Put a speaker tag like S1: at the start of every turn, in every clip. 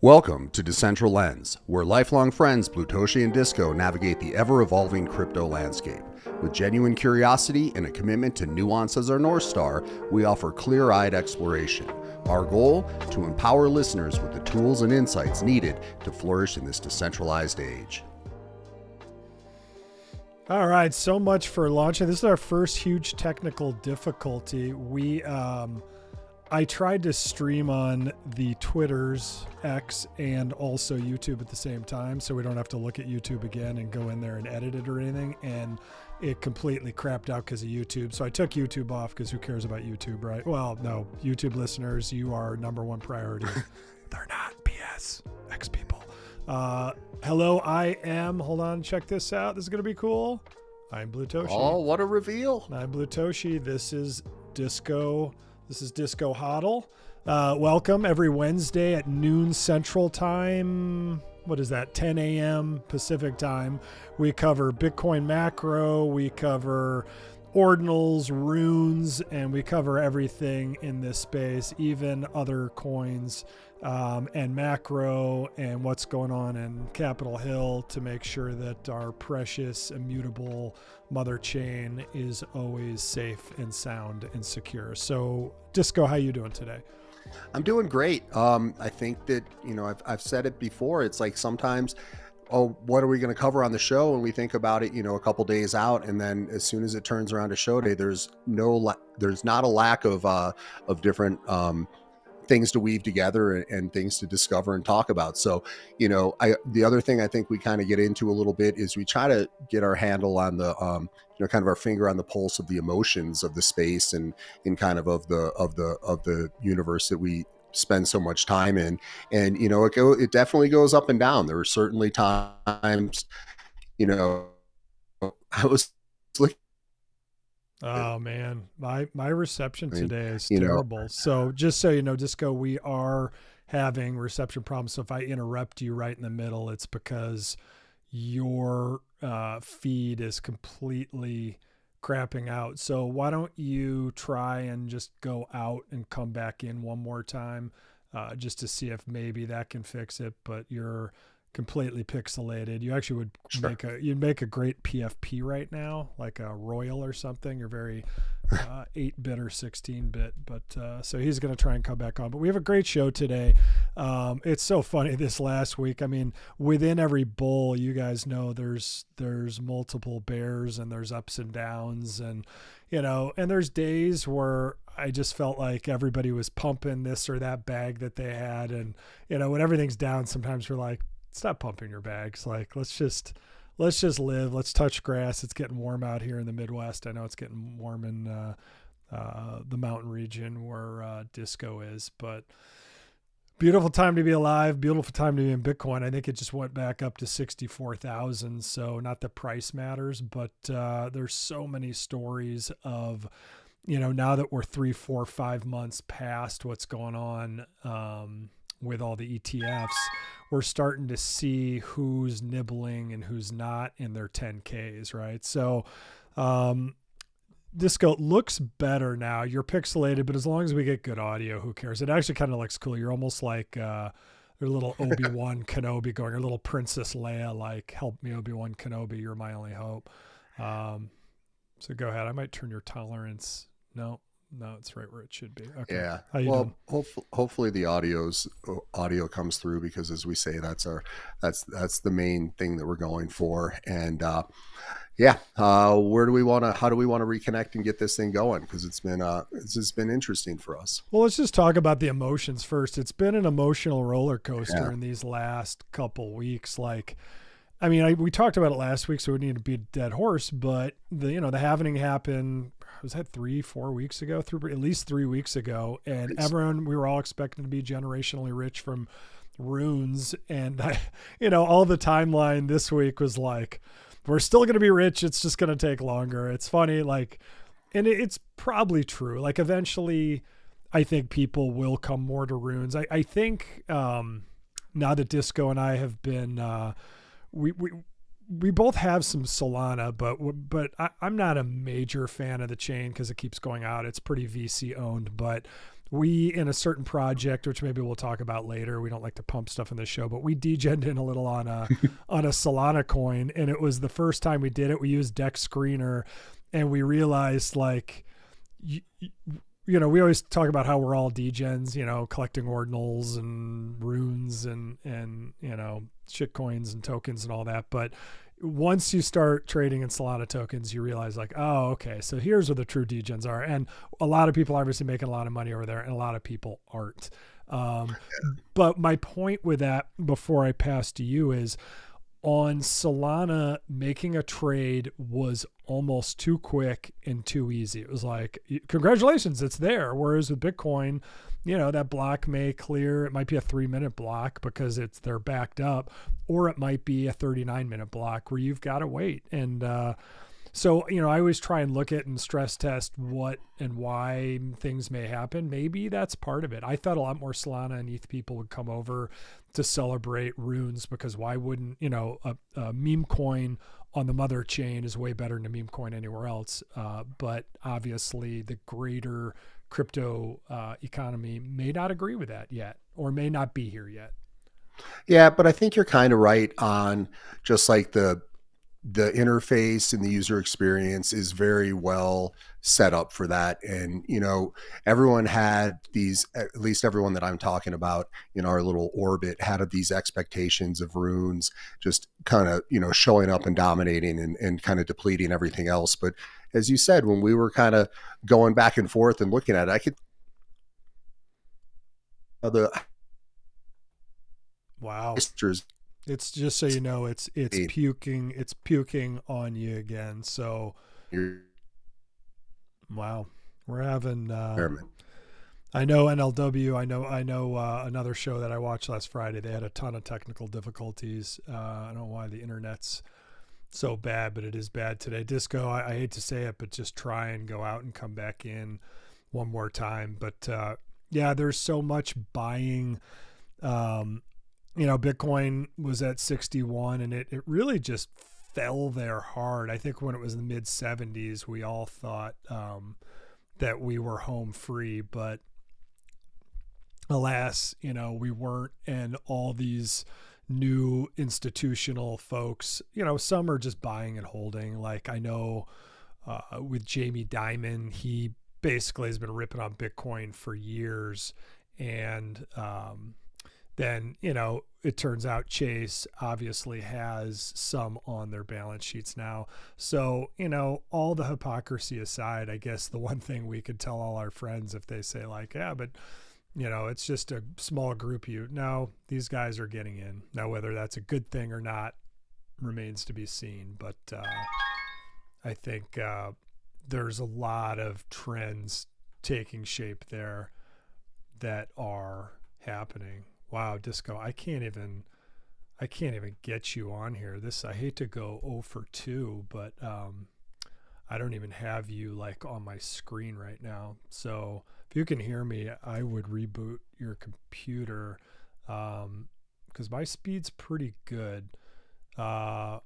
S1: Welcome to Decentral Lens, where lifelong friends Blutoshi and Disco navigate the ever-evolving crypto landscape. With genuine curiosity and a commitment to nuance as our North Star, we offer clear-eyed exploration. Our goal? To empower listeners with the tools and insights needed to flourish in this decentralized age.
S2: All right, so much for launching. This is our first huge technical difficulty. I tried to stream on the Twitter's X and also YouTube at the same time, so we don't have to look at YouTube again and go in there and edit it or anything. And it completely crapped out because of YouTube. So I took YouTube off because who cares about YouTube, right? Well, no, YouTube listeners, you are number one priority. They're not BS. X people. Hello, hold on, check this out. This is going to be cool. I'm Blutoshi.
S1: Oh, what a reveal.
S2: I'm Blutoshi. This is Disco. This is Disco Hodl. Welcome every Wednesday at noon Central Time. What is that? 10 a.m. Pacific Time. We cover Bitcoin macro. We cover Ordinals, runes, and we cover everything in this space, even other coins and macro and what's going on in Capitol Hill to make sure that our precious, immutable mother chain is always safe and sound and secure. So, Disco, how you doing today?
S1: I'm doing great. I think that, I've said it before. It's like sometimes, what are we going to cover on the show? And we think about it, a couple days out. And then as soon as it turns around to show day, there's not a lack of different things to weave together and things to discover and talk about. So, the other thing I think we kind of get into a little bit is we try to get our handle on the, kind of our finger on the pulse of the emotions of the space and kind of the universe that we spend so much time in. And, it definitely goes up and down. There were certainly times, I was looking.
S2: Oh man, my reception today is terrible. So just so you know, Disco, we are having reception problems. So if I interrupt you right in the middle, it's because your feed is completely crapping out. So why don't you try and just go out and come back in one more time, just to see if maybe that can fix it. But you're completely pixelated. You actually would you'd make a great PFP right now, like a Royal or something. You're very 8-bit or 16-bit, but so he's going to try and come back on. But we have a great show today. It's so funny this last week. I mean, within every bull, you guys know there's multiple bears and there's ups and downs, and and there's days where I just felt like everybody was pumping this or that bag that they had, and when everything's down, sometimes we're like, stop pumping your bags. Like, let's just live. Let's touch grass. It's getting warm out here in the Midwest. I know it's getting warm in the mountain region where Disco is, but beautiful time to be alive. Beautiful time to be in Bitcoin. I think it just went back up to 64,000. So not that price matters, but there's so many stories of, now that we're 3, 4, 5 months past what's going on with all the ETFs, we're starting to see who's nibbling and who's not in their 10Ks, right? So Disco looks better now. You're pixelated, but as long as we get good audio, who cares? It actually kind of looks cool. You're almost like their little Obi-Wan Kenobi going, or little Princess Leia, like, help me, Obi-Wan Kenobi, you're my only hope. So go ahead. I might turn your tolerance. No, it's right where it should be. Okay.
S1: Yeah.
S2: How you doing?
S1: Hopefully the audio comes through, because as we say, that's the main thing that we're going for. And how do we want to reconnect and get this thing going? Because it's just been interesting for us.
S2: Well, let's just talk about the emotions first. It's been an emotional roller coaster in these last couple weeks. Like, I mean, we talked about it last week, so we need to be a dead horse, but the halvening happened, was that 3-4 weeks ago, at least 3 weeks ago. And we were all expecting to be generationally rich from runes. And all the timeline this week was like, we're still going to be rich. It's just going to take longer. It's funny. Like, and it's probably true. Like, eventually I think people will come more to runes. I think now that Disco and I have been, we both have some Solana, but I'm not a major fan of the chain because it keeps going out. It's pretty VC owned, but we, in a certain project, which maybe we'll talk about later, we don't like to pump stuff in the show, but we degened in a little on a Solana coin. And it was the first time we did it. We used Dex Screener, and we realized, like, you know, we always talk about how we're all degens, you know, collecting ordinals and runes and, you know, shit coins and tokens and all that. But once you start trading in Solana tokens, you realize, like, oh, okay, so here's where the true degens are. And a lot of people are obviously making a lot of money over there, and a lot of people aren't. But my point with that, before I pass to you, is on Solana, making a trade was almost too quick and too easy. It was like, congratulations, it's there. Whereas with Bitcoin, you know, that block may clear. It might be a 3-minute block because they're backed up, or it might be a 39-minute block where you've got to wait. And so, you know, I always try and look at and stress test what and why things may happen. Maybe that's part of it. I thought a lot more Solana and ETH people would come over to celebrate runes, because why wouldn't, you know, a meme coin on the mother chain is way better than a meme coin anywhere else. But obviously the greater crypto economy may not agree with that yet, or may not be here yet.
S1: Yeah, but I think you're kind of right on, just like the interface and the user experience is very well set up for that. And, you know, everyone had these, at least everyone that I'm talking about in our little orbit, had these expectations of runes just kind of, you know, showing up and dominating and kind of depleting everything else. But as you said, when we were kind of going back and forth and looking at it, I could
S2: wow. It's just so you know, it's puking on you again. So, wow, we're having. I know NLW. I know another show that I watched last Friday. They had a ton of technical difficulties. I don't know why the internet's so bad, but it is bad today. Disco, I hate to say it, but just try and go out and come back in one more time. But yeah, there's so much buying. You know, Bitcoin was at 61, and it really just fell there hard. I think when it was in the mid 70s, we all thought that we were home free, but alas, you know, we weren't. And all these new institutional folks, you know, some are just buying and holding. Like, I know with Jamie Dimon, he basically has been ripping on Bitcoin for years. And then, you know, it turns out Chase obviously has some on their balance sheets now. So, you know, all the hypocrisy aside, I guess the one thing we could tell all our friends, if they say, like, yeah, but, you know, it's just a small group, no, these guys are getting in. Now, whether that's a good thing or not remains to be seen. But I think there's a lot of trends taking shape there that are happening. Wow, Disco, I can't even get you on here. I hate to go 0 for 2, but I don't even have you, like, on my screen right now. So if you can hear me, I would reboot your computer, because my speed's pretty good. But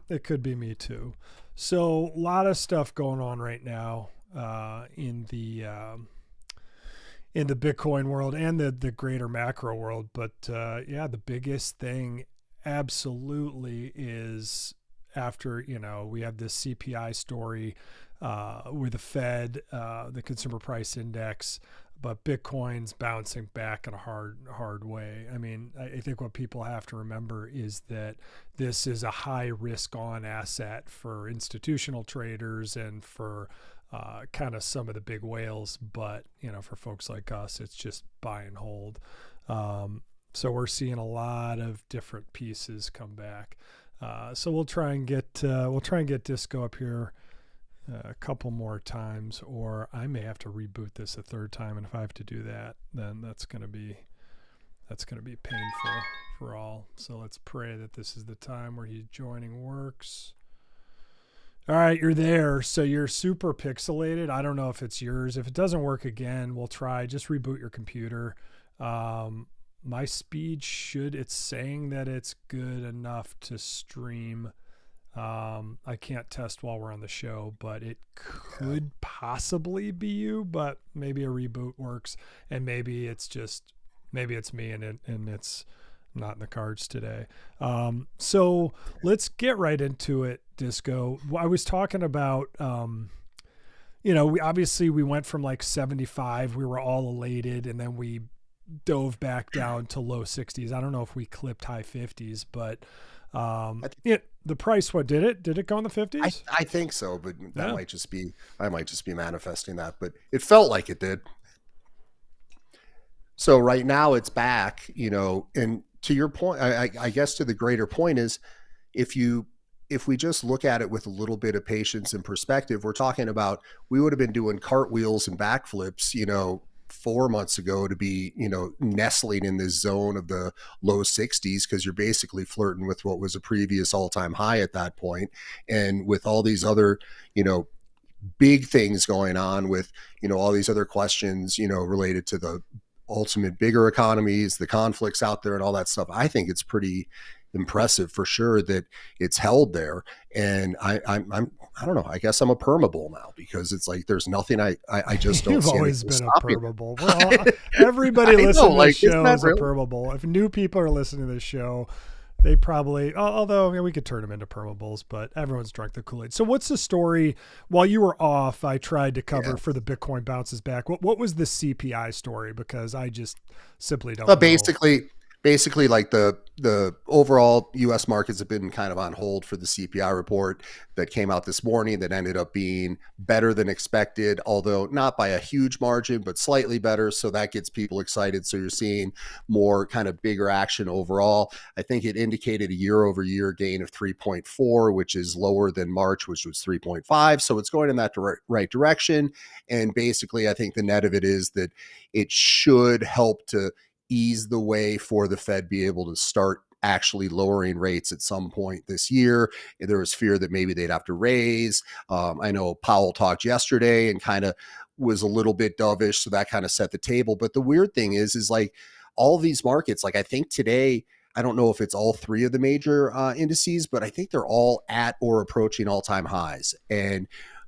S2: it could be me too. So a lot of stuff going on right now in the Bitcoin world and the greater macro world. But yeah, the biggest thing absolutely is, after, you know, we have this CPI story with the Fed, the consumer price index, but Bitcoin's bouncing back in a hard way. I mean, I think what people have to remember is that this is a high risk on asset for institutional traders and for kind of some of the big whales, but, you know, for folks like us, it's just buy and hold. So we're seeing a lot of different pieces come back. So we'll try and get Disco up here a couple more times, or I may have to reboot this a third time. And if I have to do that, then that's going to be painful for all. So let's pray that this is the time where he's joining works. All right, you're there. So you're super pixelated. I don't know if it's yours. If it doesn't work again, we'll try. Just reboot your computer. My speed it's saying that it's good enough to stream. I can't test while we're on the show, but it could possibly be you, but maybe a reboot works, and maybe it's me and it's not in the cards today. So let's get right into it, Disco. I was talking about, we went from like 75, we were all elated, and then we dove back down to low 60s. I don't know if we clipped high 50s, but the price, what did it go in the 50s?
S1: I think so, but that might just be, I might just be manifesting that, but it felt like it did. So right now it's back, and to your point, I guess to the greater point is, if we just look at it with a little bit of patience and perspective, we're talking about, we would have been doing cartwheels and backflips, 4 months ago to be, nestling in this zone of the low 60s, because you're basically flirting with what was a previous all-time high at that point. And with all these other, big things going on with, all these other questions, related to the ultimate bigger economies, the conflicts out there and all that stuff, I think it's pretty impressive for sure that it's held there. And I don't know, I guess I'm a permabull now, because it's like there's nothing I just don't
S2: You've
S1: see.
S2: Always been a permabull. Everybody listening to this show is a permabull. If new people are listening to this show, they probably, although we could turn them into permabulls, but everyone's drunk the Kool-Aid. So what's the story? While you were off, I tried to cover for the Bitcoin bounces back. What was the CPI story? Because I just simply don't know.
S1: Basically, like the overall U.S. markets have been kind of on hold for the CPI report that came out this morning, that ended up being better than expected, although not by a huge margin, but slightly better. So that gets people excited. So you're seeing more kind of bigger action overall. I think it indicated a year-over-year gain of 3.4, which is lower than March, which was 3.5. So it's going in that right direction. And basically, I think the net of it is that it should help to ease the way for the Fed be able to start actually lowering rates at some point this year. There was fear that maybe they'd have to raise. I know Powell talked yesterday and kind of was a little bit dovish, so that kind of set the table. But the weird thing is like all these markets, like I think today, I don't know if it's all three of the major indices, but I think they're all at or approaching all-time highs. And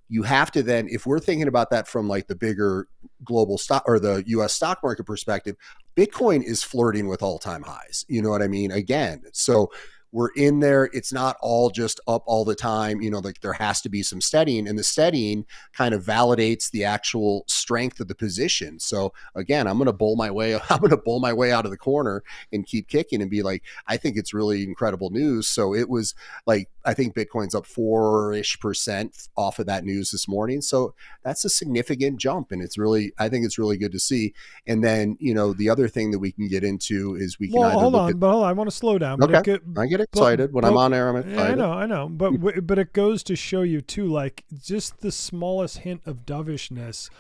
S1: you have to then, if we're thinking about that from like the bigger global stock or the US stock market perspective, Bitcoin is flirting with all-time highs. You know what I mean? Again, so we're in there. It's not all just up all the time. Like there has to be some steadying, and the steadying kind of validates the actual strength of the position. So again, I'm going to bowl my way out of the corner and keep kicking and be like, I think it's really incredible news. So it was like, I think Bitcoin's up 4% off of that news this morning. So that's a significant jump. And I think it's really good to see. And then, the other thing that we can get into is we can
S2: hold on. I want to slow down.
S1: Okay. I get excited when I'm on air. I'm excited.
S2: I know. But it goes to show you too, like just the smallest hint of dovishness.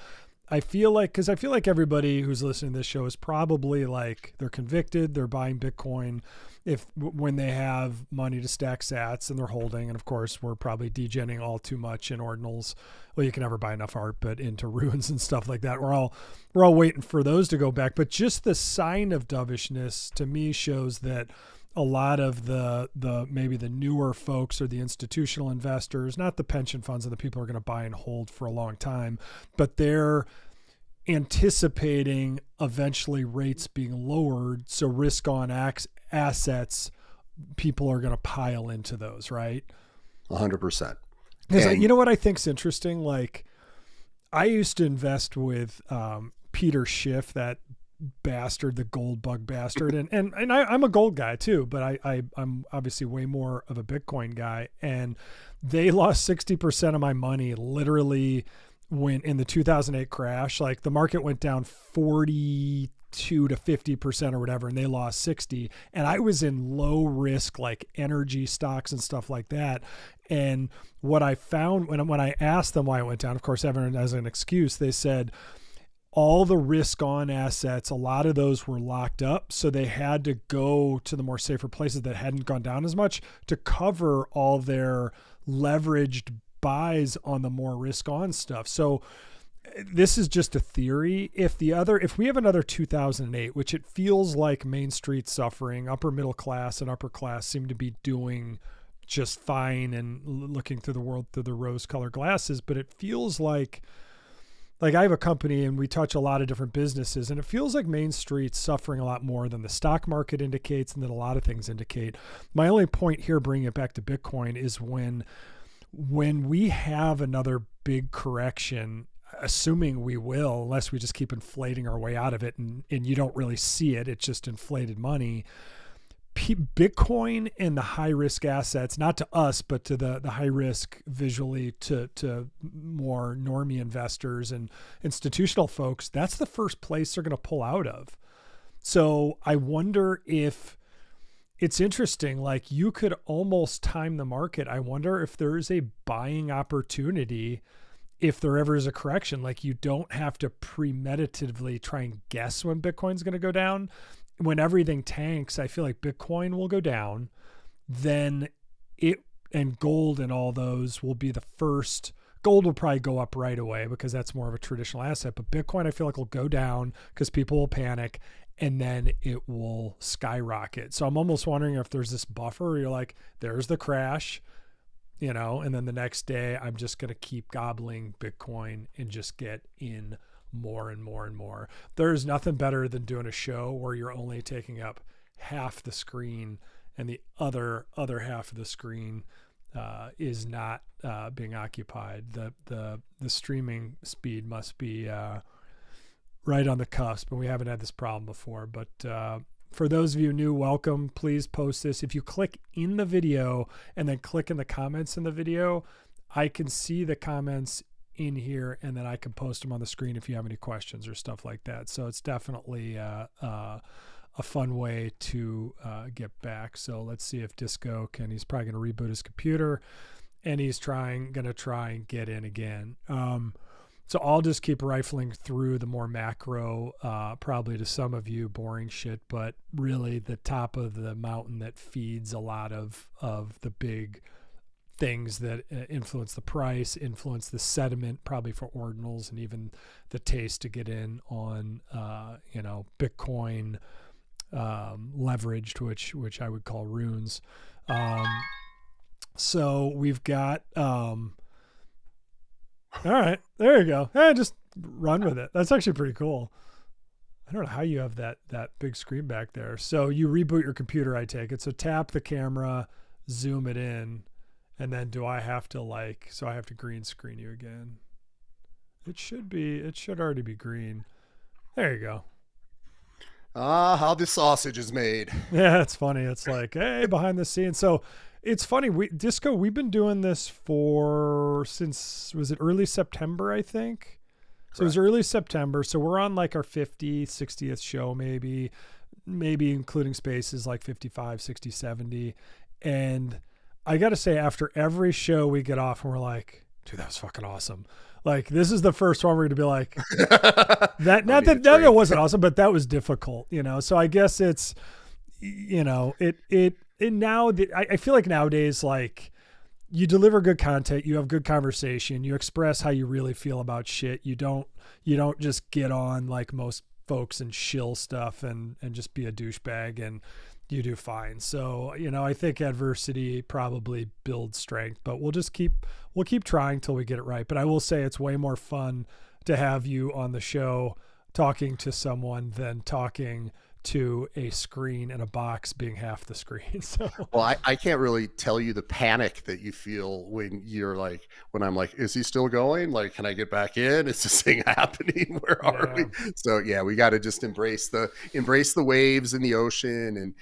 S2: I feel like everybody who's listening to this show is probably like, they're convicted, they're buying Bitcoin when they have money to stack sats and they're holding. And of course, we're probably degenning all too much in ordinals. Well, you can never buy enough art, but into ruins and stuff like that. We're all waiting for those to go back. But just the sign of dovishness to me shows that a lot of the maybe the newer folks or the institutional investors, not the pension funds and the people who are going to buy and hold for a long time, but they're anticipating eventually rates being lowered. So risk on assets, people are going to pile into those, right?
S1: 100%.
S2: Because you know what I think's interesting? Like I used to invest with Peter Schiff, that bastard, the gold bug bastard. And I'm a gold guy too, but I'm obviously way more of a Bitcoin guy. And they lost 60% of my money literally when in the 2008 crash. Like the market went down 42 to 50% or whatever, and they lost 60. And I was in low risk, like energy stocks and stuff like that. And what I found when I asked them why it went down, of course, everyone has an excuse. They said, all the risk on assets, a lot of those were locked up. So they had to go to the more safer places that hadn't gone down as much to cover all their leveraged buys on the more risk on stuff. So this is just a theory. If we have another 2008, which it feels like Main Street suffering, upper middle class and upper class seem to be doing just fine and looking through the world through the rose-colored glasses, but it feels like I have a company and we touch a lot of different businesses, and it feels like Main Street's suffering a lot more than the stock market indicates and that a lot of things indicate. My only point here, bringing it back to Bitcoin, is when we have another big correction, assuming we will, unless we just keep inflating our way out of it and you don't really see it, it's just inflated money. Bitcoin and the high risk assets, not to us, but to the high risk visually to more normie investors and institutional folks, that's the first place they're going to pull out of. So I wonder if it's interesting, like you could almost time the market. I wonder if there is a buying opportunity if there ever is a correction. Like you don't have to premeditatively try and guess when Bitcoin's going to go down. When everything tanks, I feel like Bitcoin will go down, then it and gold and all those will be the first. Gold will probably go up right away because that's more of a traditional asset, but Bitcoin I feel like will go down because people will panic and then it will skyrocket. So I'm almost wondering if there's this buffer where you're like, there's the crash, and then the next day I'm just going to keep gobbling Bitcoin and just get in more and more and more. There's nothing better than doing a show where you're only taking up half the screen and the other half of the screen is not being occupied. The streaming speed must be right on the cusp, and we haven't had this problem before. But for those of you new, welcome. Please post this. If you click in the video and then click in the comments in the video, I can see the comments in here, and then I can post them on the screen if you have any questions or stuff like that. So it's definitely a fun way to get back. So let's see if Disco can. He's probably going to reboot his computer, and he's going to try and get in again. So I'll just keep rifling through the more macro, probably to some of you boring shit, but really the top of the mountain that feeds a lot of the big things that influence the price, influence the sentiment, probably for ordinals, and even the taste to get in on, Bitcoin leveraged, which I would call runes. So we've got, all right, there you go. Just run with it. That's actually pretty cool. I don't know how you have that big screen back there. So you reboot your computer, I take it. So tap the camera, zoom it in. And then do I have to so I have to green screen you again? It should already be green. There you go.
S1: How the sausage is made.
S2: Yeah, it's funny. It's like, hey, behind the scenes. So it's funny. Disco, we've been doing this since, was it early September, I think? So it was early September. So we're on like our 50th, 60th show, maybe including spaces like 55, 60, 70. And I got to say, after every show we get off and we're like, dude, that was fucking awesome. Like, this is the first one we're going to be like, that wasn't awesome, but that was difficult, So I guess it's, now I feel like nowadays, like, you deliver good content, you have good conversation, you express how you really feel about shit. You don't just get on like most folks and shill stuff and just be a douchebag, and you do fine. So, I think adversity probably builds strength, but we'll keep trying till we get it right. But I will say it's way more fun to have you on the show talking to someone than talking to a screen and a box being half the screen. So,
S1: well, I can't really tell you the panic that you feel when I'm like, is he still going? Like, can I get back in? Is this thing happening? Where are we? So yeah, we got to just embrace the waves in the ocean. And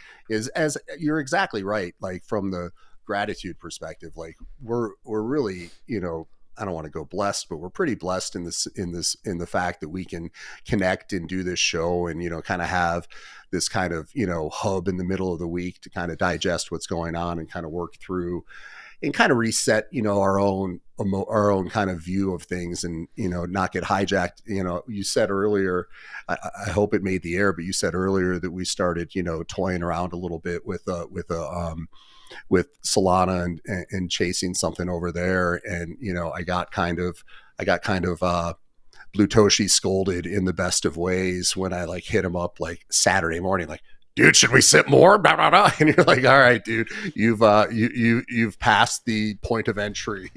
S1: as you're exactly right. Like, from the gratitude perspective, like we're really, I don't want to go blessed, but we're pretty blessed in the fact that we can connect and do this show and, kind of have this kind of, hub in the middle of the week to kind of digest what's going on and kind of work through and kind of reset, our own kind of view of things and, not get hijacked. You said earlier, I hope it made the air, but you said earlier that we started, toying around a little bit with Solana and chasing something over there. And, I got kind of Blutoshi scolded in the best of ways when I hit him up like Saturday morning, like, dude, should we sip more? Blah, blah, blah. And you're like, all right, dude, you've passed the point of entry.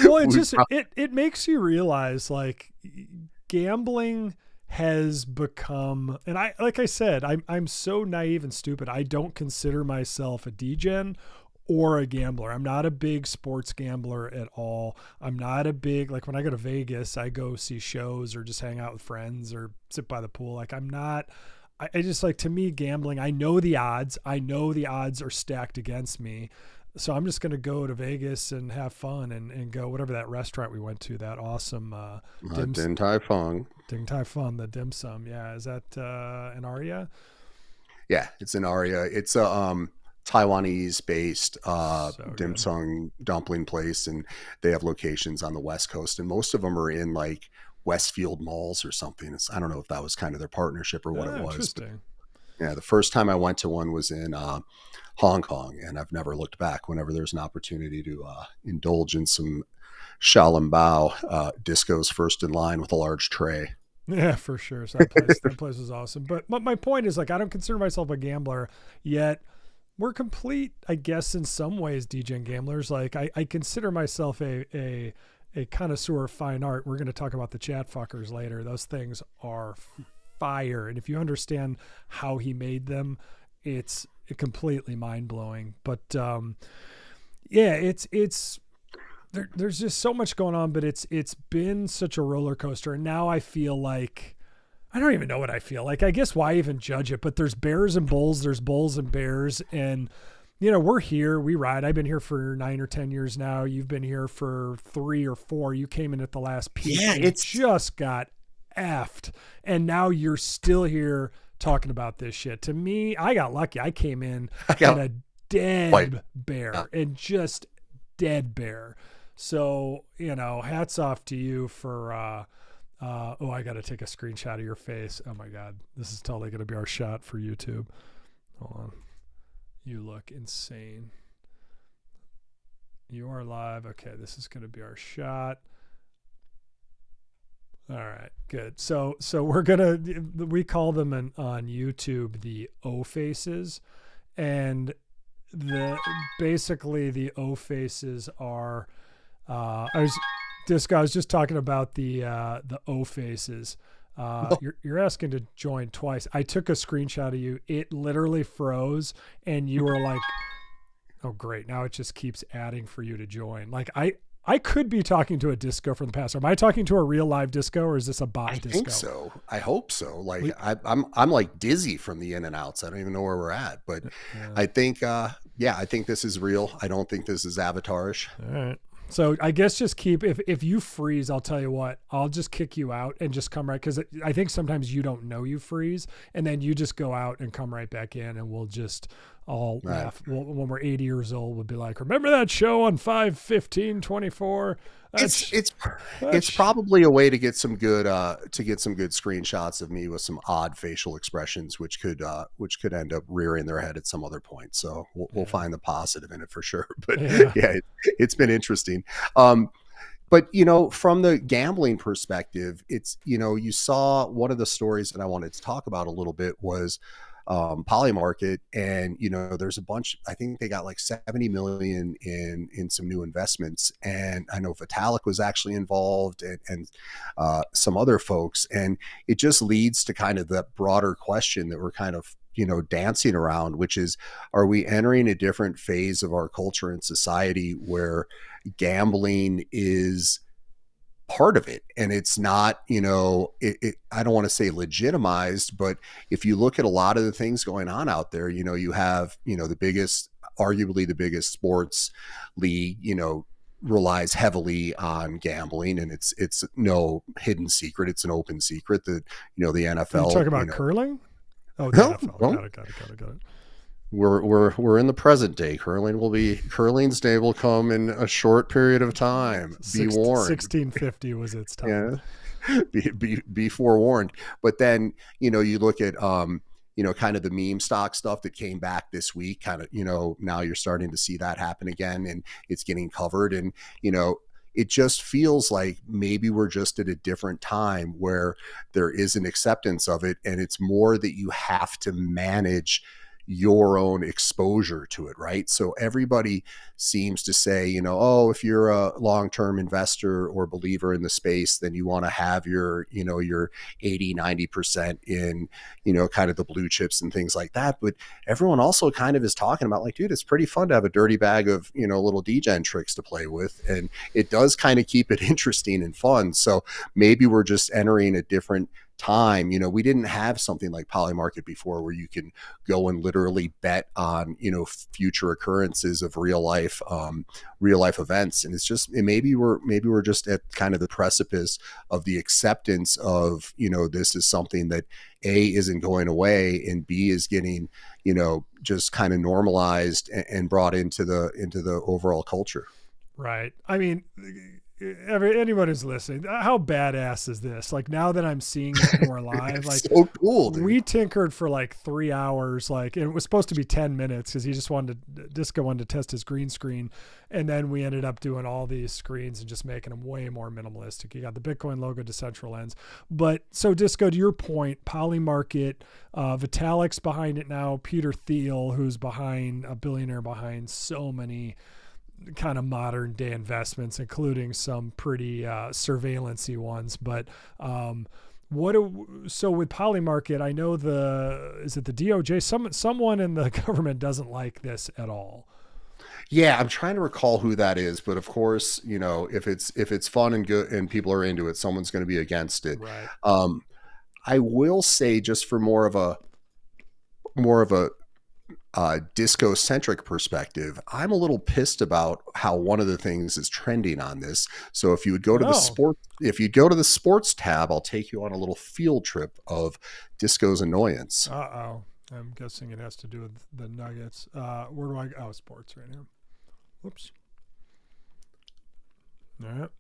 S2: Well, it makes you realize, like, gambling has become, and like I said, I'm so naive and stupid. I don't consider myself a degen or a gambler. I'm not a big sports gambler at all. I'm not a big, like, when I go to Vegas, I go see shows or just hang out with friends or sit by the pool. Like, I'm not, I just, like, to me, gambling, I know the odds are stacked against me. So I'm just going to go to Vegas and have fun and go whatever that restaurant we went to, that awesome
S1: Din Tai Fung.
S2: Din Tai Fung, the dim sum. Yeah. Is that an Aria?
S1: Yeah, it's an Aria. It's a Taiwanese based dim sum dumpling place, and they have locations on the West Coast, and most of them are in like Westfield malls or something. I don't know if that was kind of their partnership or what it was.
S2: Interesting.
S1: But, yeah, the first time I went to one was in Hong Kong, and I've never looked back. Whenever there's an opportunity to indulge in some Xiaolongbao, Disco's first in line with a large tray.
S2: Yeah, for sure. So that place is awesome. But my point is, like, I don't consider myself a gambler, yet we're complete, I guess, in some ways, degen gamblers. Like, I consider myself a connoisseur of fine art. We're going to talk about the ChatFUKRs later. Those things are fire. And if you understand how he made them, it's completely mind-blowing. But yeah, there's just so much going on, but it's been such a roller coaster. And now I feel like, I don't even know what I feel like. I guess why even judge it? But there's bears and bulls, there's bulls and bears, and we're here, we ride. I've been here for 9 or 10 years now. You've been here for 3 or 4. You came in at the last peak.
S1: Yeah,
S2: it's just got effed, and now you're still here talking about this shit. To me, I got lucky. I came in a dead bear, and just dead bear. So, hats off to you for, I got to take a screenshot of your face. Oh my God. This is totally going to be our shot for YouTube. Hold on. You look insane. You are live. Okay. This is going to be our shot. All right, good. So we call them on YouTube the O faces, and basically the O faces are, I was just talking about the O faces. You're asking to join twice. I took a screenshot of you. It literally froze, and you were like, "Oh, great! Now it just keeps adding for you to join." Like, I could be talking to a disco from the past. Am I talking to a real live disco, or is this a bot disco?
S1: I think so. I hope so. Like, I'm like dizzy from the in and outs. I don't even know where we're at, but yeah. I think I think this is real. I don't think this is avatarish.
S2: All right. So I guess just keep, if you freeze, I'll tell you what, I'll just kick you out and just come right, because I think sometimes you don't know you freeze, and then you just go out and come right back in, and we'll just all laugh. When we're 80 years old, we'll be like, remember that show on 5/15/24?
S1: It's probably a way to get some good screenshots of me with some odd facial expressions, which could end up rearing their head at some other point. So we'll find the positive in it for sure. But yeah, it's been interesting. But from the gambling perspective, it's you saw one of the stories that I wanted to talk about a little bit was Polymarket, and there's a bunch. I think they got like 70 million in some new investments, and I know Vitalik was actually involved, and some other folks, and it just leads to kind of the broader question that we're kind of dancing around, which is, are we entering a different phase of our culture and society where gambling is part of it, and it's not, I don't want to say legitimized, but if you look at a lot of the things going on out there, you have, arguably the biggest sports league, relies heavily on gambling, and it's no hidden secret. It's an open secret that, the NFL.
S2: Are you talking about curling? Oh, the NFL. Got it.
S1: We're in the present day. Curling's day will come in a short period of time. Be warned.
S2: 1650 was its time.
S1: Yeah. Be forewarned. But then, you look at kind of the meme stock stuff that came back this week, kind of, now you're starting to see that happen again, and it's getting covered. And, it just feels like maybe we're just at a different time where there is an acceptance of it, and it's more that you have to manage your own exposure to it, right? So everybody seems to say, oh, if you're a long-term investor or believer in the space, then you want to have your 80, 90% in, kind of the blue chips and things like that. But everyone also kind of is talking about like, dude, it's pretty fun to have a dirty bag of, little degen tricks to play with. And it does kind of keep it interesting and fun. So maybe we're just entering a different time. We didn't have something like Polymarket before where you can go and literally bet on, future occurrences of real life events. And it's just, maybe we're just at kind of the precipice of the acceptance of, this is something that A, isn't going away, and B, is getting, just kind of normalized and brought into the overall culture.
S2: Right. I mean, anyone who's listening, how badass is this? Like, now that I'm seeing it more live, like,
S1: so cool, dude.
S2: We tinkered for like 3 hours, like, and it was supposed to be 10 minutes because he just Disco wanted to test his green screen. And then we ended up doing all these screens and just making them way more minimalistic. You got the Bitcoin logo, Decentral lens. But so Disco, to your point, Polymarket, Vitalik's behind it now, Peter Thiel, who's a billionaire behind so many kind of modern day investments, including some pretty surveillance-y ones. But so with Polymarket, I know is it the DOJ? Someone in the government doesn't like this at all.
S1: Yeah, I'm trying to recall who that is, but of course, if it's fun and good and people are into it, someone's going to be against it.
S2: Right.
S1: I will say, just for more of a disco-centric perspective, I'm a little pissed about how one of the things is trending on this. So if you would go to the sports tab, I'll take you on a little field trip of Disco's annoyance.
S2: I'm guessing it has to do with the Nuggets. Where do I go? Oh, sports right now. Whoops. All right.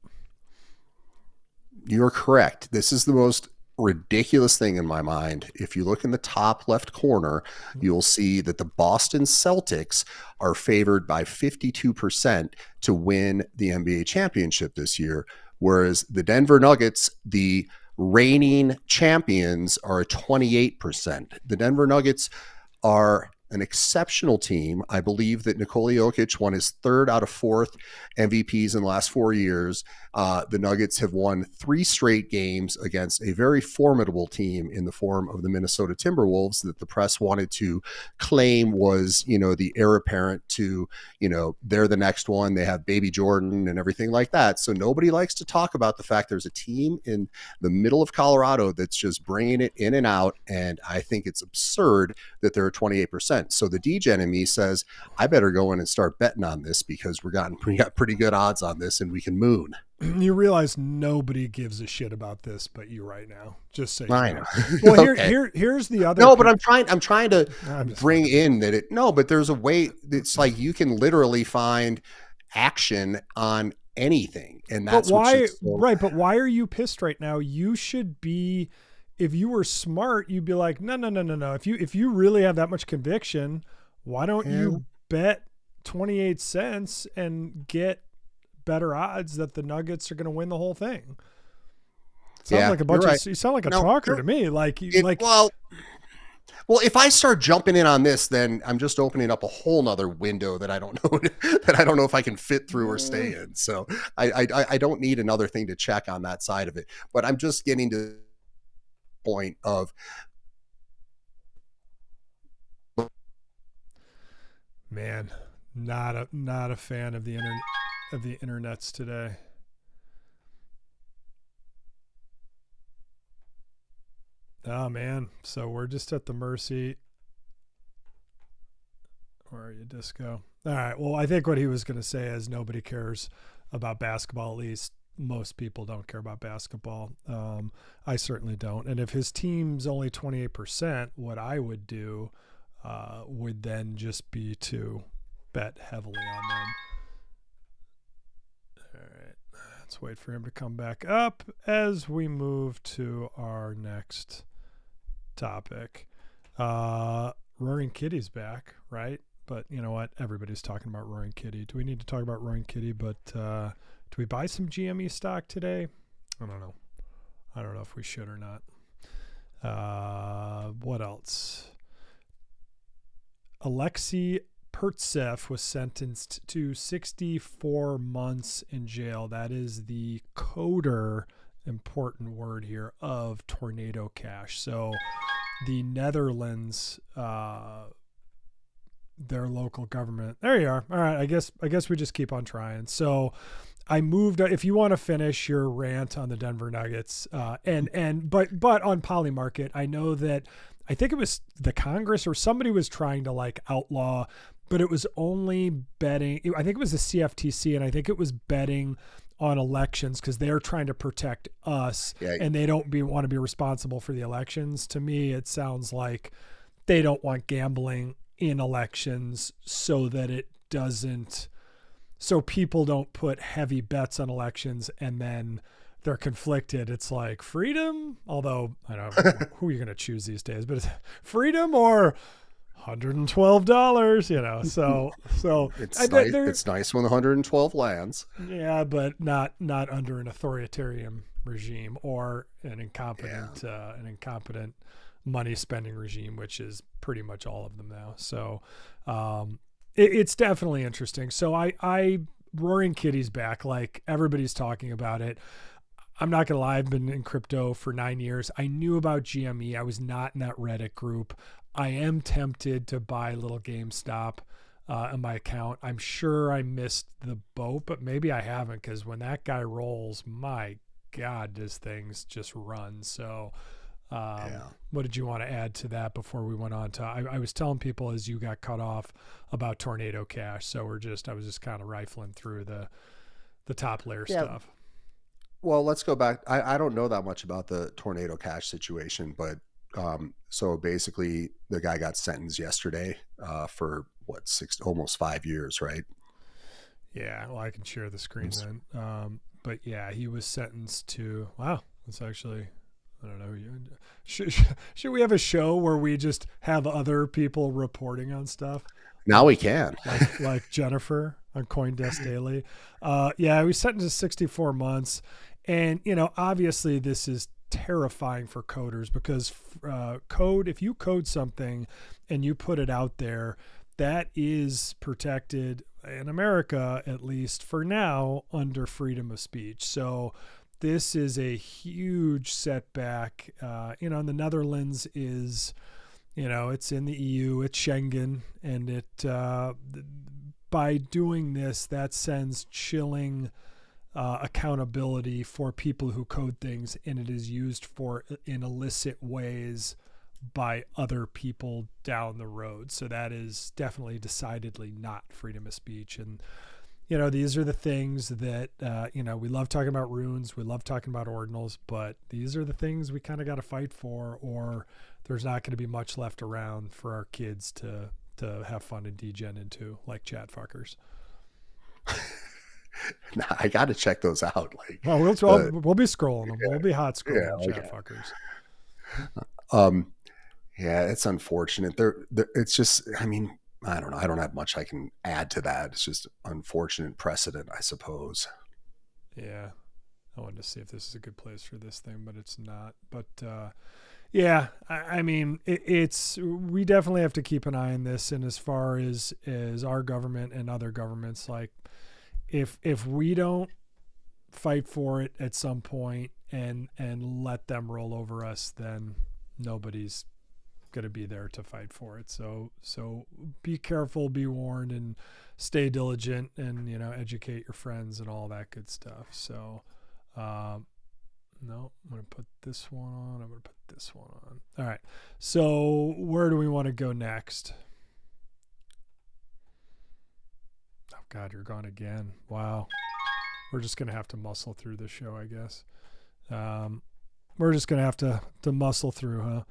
S1: You're correct. This is the most ridiculous thing in my mind. If you look in the top left corner, you'll see that the Boston Celtics are favored by 52% to win the NBA championship this year, whereas the Denver Nuggets, the reigning champions, are at 28%. The Denver Nuggets are an exceptional team. I believe that Nikola Jokic won his third out of fourth MVPs in the last 4 years. The Nuggets have won 3 straight games against a very formidable team in the form of the Minnesota Timberwolves that the press wanted to claim was, the heir apparent to, they're the next one. They have baby Jordan and everything like that. So nobody likes to talk about the fact there's a team in the middle of Colorado that's just bringing it in and out. And I think it's absurd that they're 28%. So the degen in me says, I better go in and start betting on this because we got pretty good odds on this and we can moon.
S2: You realize nobody gives a shit about this but you right now. Just say
S1: I know.
S2: Well,
S1: Okay.
S2: here's the other.
S1: No, but I'm trying to bring in that but there's a way. It's like you can literally find action on anything, and that's
S2: right. But why are you pissed right now? You should be. If you were smart, you'd be like, no. If you really have that much conviction, why don't you bet 28 cents and get better odds that the Nuggets are going to win the whole thing? Sounds like a bunch of. You sound like a talker to me.
S1: Well, if I start jumping in on this, then I'm just opening up a whole nother window that I don't know if I can fit through or stay in. So I don't need another thing to check on that side of it. But I'm just getting to the point of,
S2: man, not a fan of the internets today. Oh man, so we're just at the mercy. Where are you, Disco? All right. Well, I think what he was going to say is nobody cares about basketball. At least most people don't care about basketball. I certainly don't. And if his team's only 28%, what I would do would then just be to bet heavily on them. All right. Let's wait for him to come back up as we move to our next topic. Roaring Kitty's back, right? But you know what? Everybody's talking about Roaring Kitty. Do we need to talk about Roaring Kitty? But do we buy some GME stock today? I don't know. I don't know if we should or not. What else? Alexei Pertsev was sentenced to 64 months in jail. That is the coder, important word here, of Tornado Cash. So the Netherlands, their local government. There you are. All right. I guess we just keep on trying. So I moved. If you want to finish your rant on the Denver Nuggets, but on Polymarket, I know that I think it was the Congress or somebody was trying to like outlaw, but it was only betting. I think it was the CFTC, and I think it was betting on elections because they're trying to protect us, and they don't want to be responsible for the elections. To me, it sounds like they don't want gambling in elections so that it doesn't, so people don't put heavy bets on elections and then they're conflicted. It's like freedom, although I don't know who you're going to choose these days, but it's freedom or $112, you know. So
S1: it's nice when the 112 lands.
S2: Yeah, but not under an authoritarian regime or an incompetent money spending regime, which is pretty much all of them now. So it's definitely interesting. So I Roaring Kitty's back, like everybody's talking about it. I'm not gonna lie, I've been in crypto for 9 years. I knew about GME. I was not in that Reddit group. I am tempted to buy a little GameStop on my account. I'm sure I missed the boat, but maybe I haven't, because when that guy rolls, my God, does things just run. So what did you want to add to that before we went on to, I was telling people as you got cut off about Tornado Cash. So I was just kind of rifling through the top layer stuff.
S1: Well, let's go back. I don't know that much about the Tornado Cash situation, but so basically the guy got sentenced yesterday for almost 5 years, right?
S2: Yeah, well, I can share the screen then. But yeah, he was sentenced to, wow, it's actually, I don't know. Should we have a show where we just have other people reporting on stuff?
S1: Now we can.
S2: Like Jennifer on CoinDesk Daily. Yeah, he was sentenced to 64 months. And, you know, obviously this is terrifying for coders because if you code something and you put it out there, that is protected in America, at least for now, under freedom of speech. So this is a huge setback. You know, and the Netherlands is, you know, it's in the EU, it's Schengen, and it by doing this, that sends chilling accountability for people who code things, and it is used in illicit ways by other people down the road. So that is definitely decidedly not freedom of speech. And you know, these are the things that, you know, we love talking about runes. We love talking about ordinals, but these are the things we kind of got to fight for, or there's not going to be much left around for our kids to have fun and degen into, like ChatFUKRs.
S1: Nah, I got to check those out. Like,
S2: well, we'll be scrolling them. We'll be hot scrolling ChatFUKRs.
S1: Yeah, it's unfortunate. It's just, I mean, I don't know. I don't have much I can add to that. It's just unfortunate precedent, I suppose.
S2: Yeah. I wanted to see if this is a good place for this thing, but it's not. But yeah, I mean, we definitely have to keep an eye on this. And as far as our government and other governments, like if we don't fight for it at some point and let them roll over us, then nobody's going to be there to fight for it. So be careful, be warned, and stay diligent, and, you know, educate your friends and all that good stuff. So, no, I'm going to put this one on. I'm going to put this one on. All right. So where do we want to go next? Oh God, you're gone again. Wow. We're just going to have to muscle through this show, I guess. We're just going to have to muscle through, huh?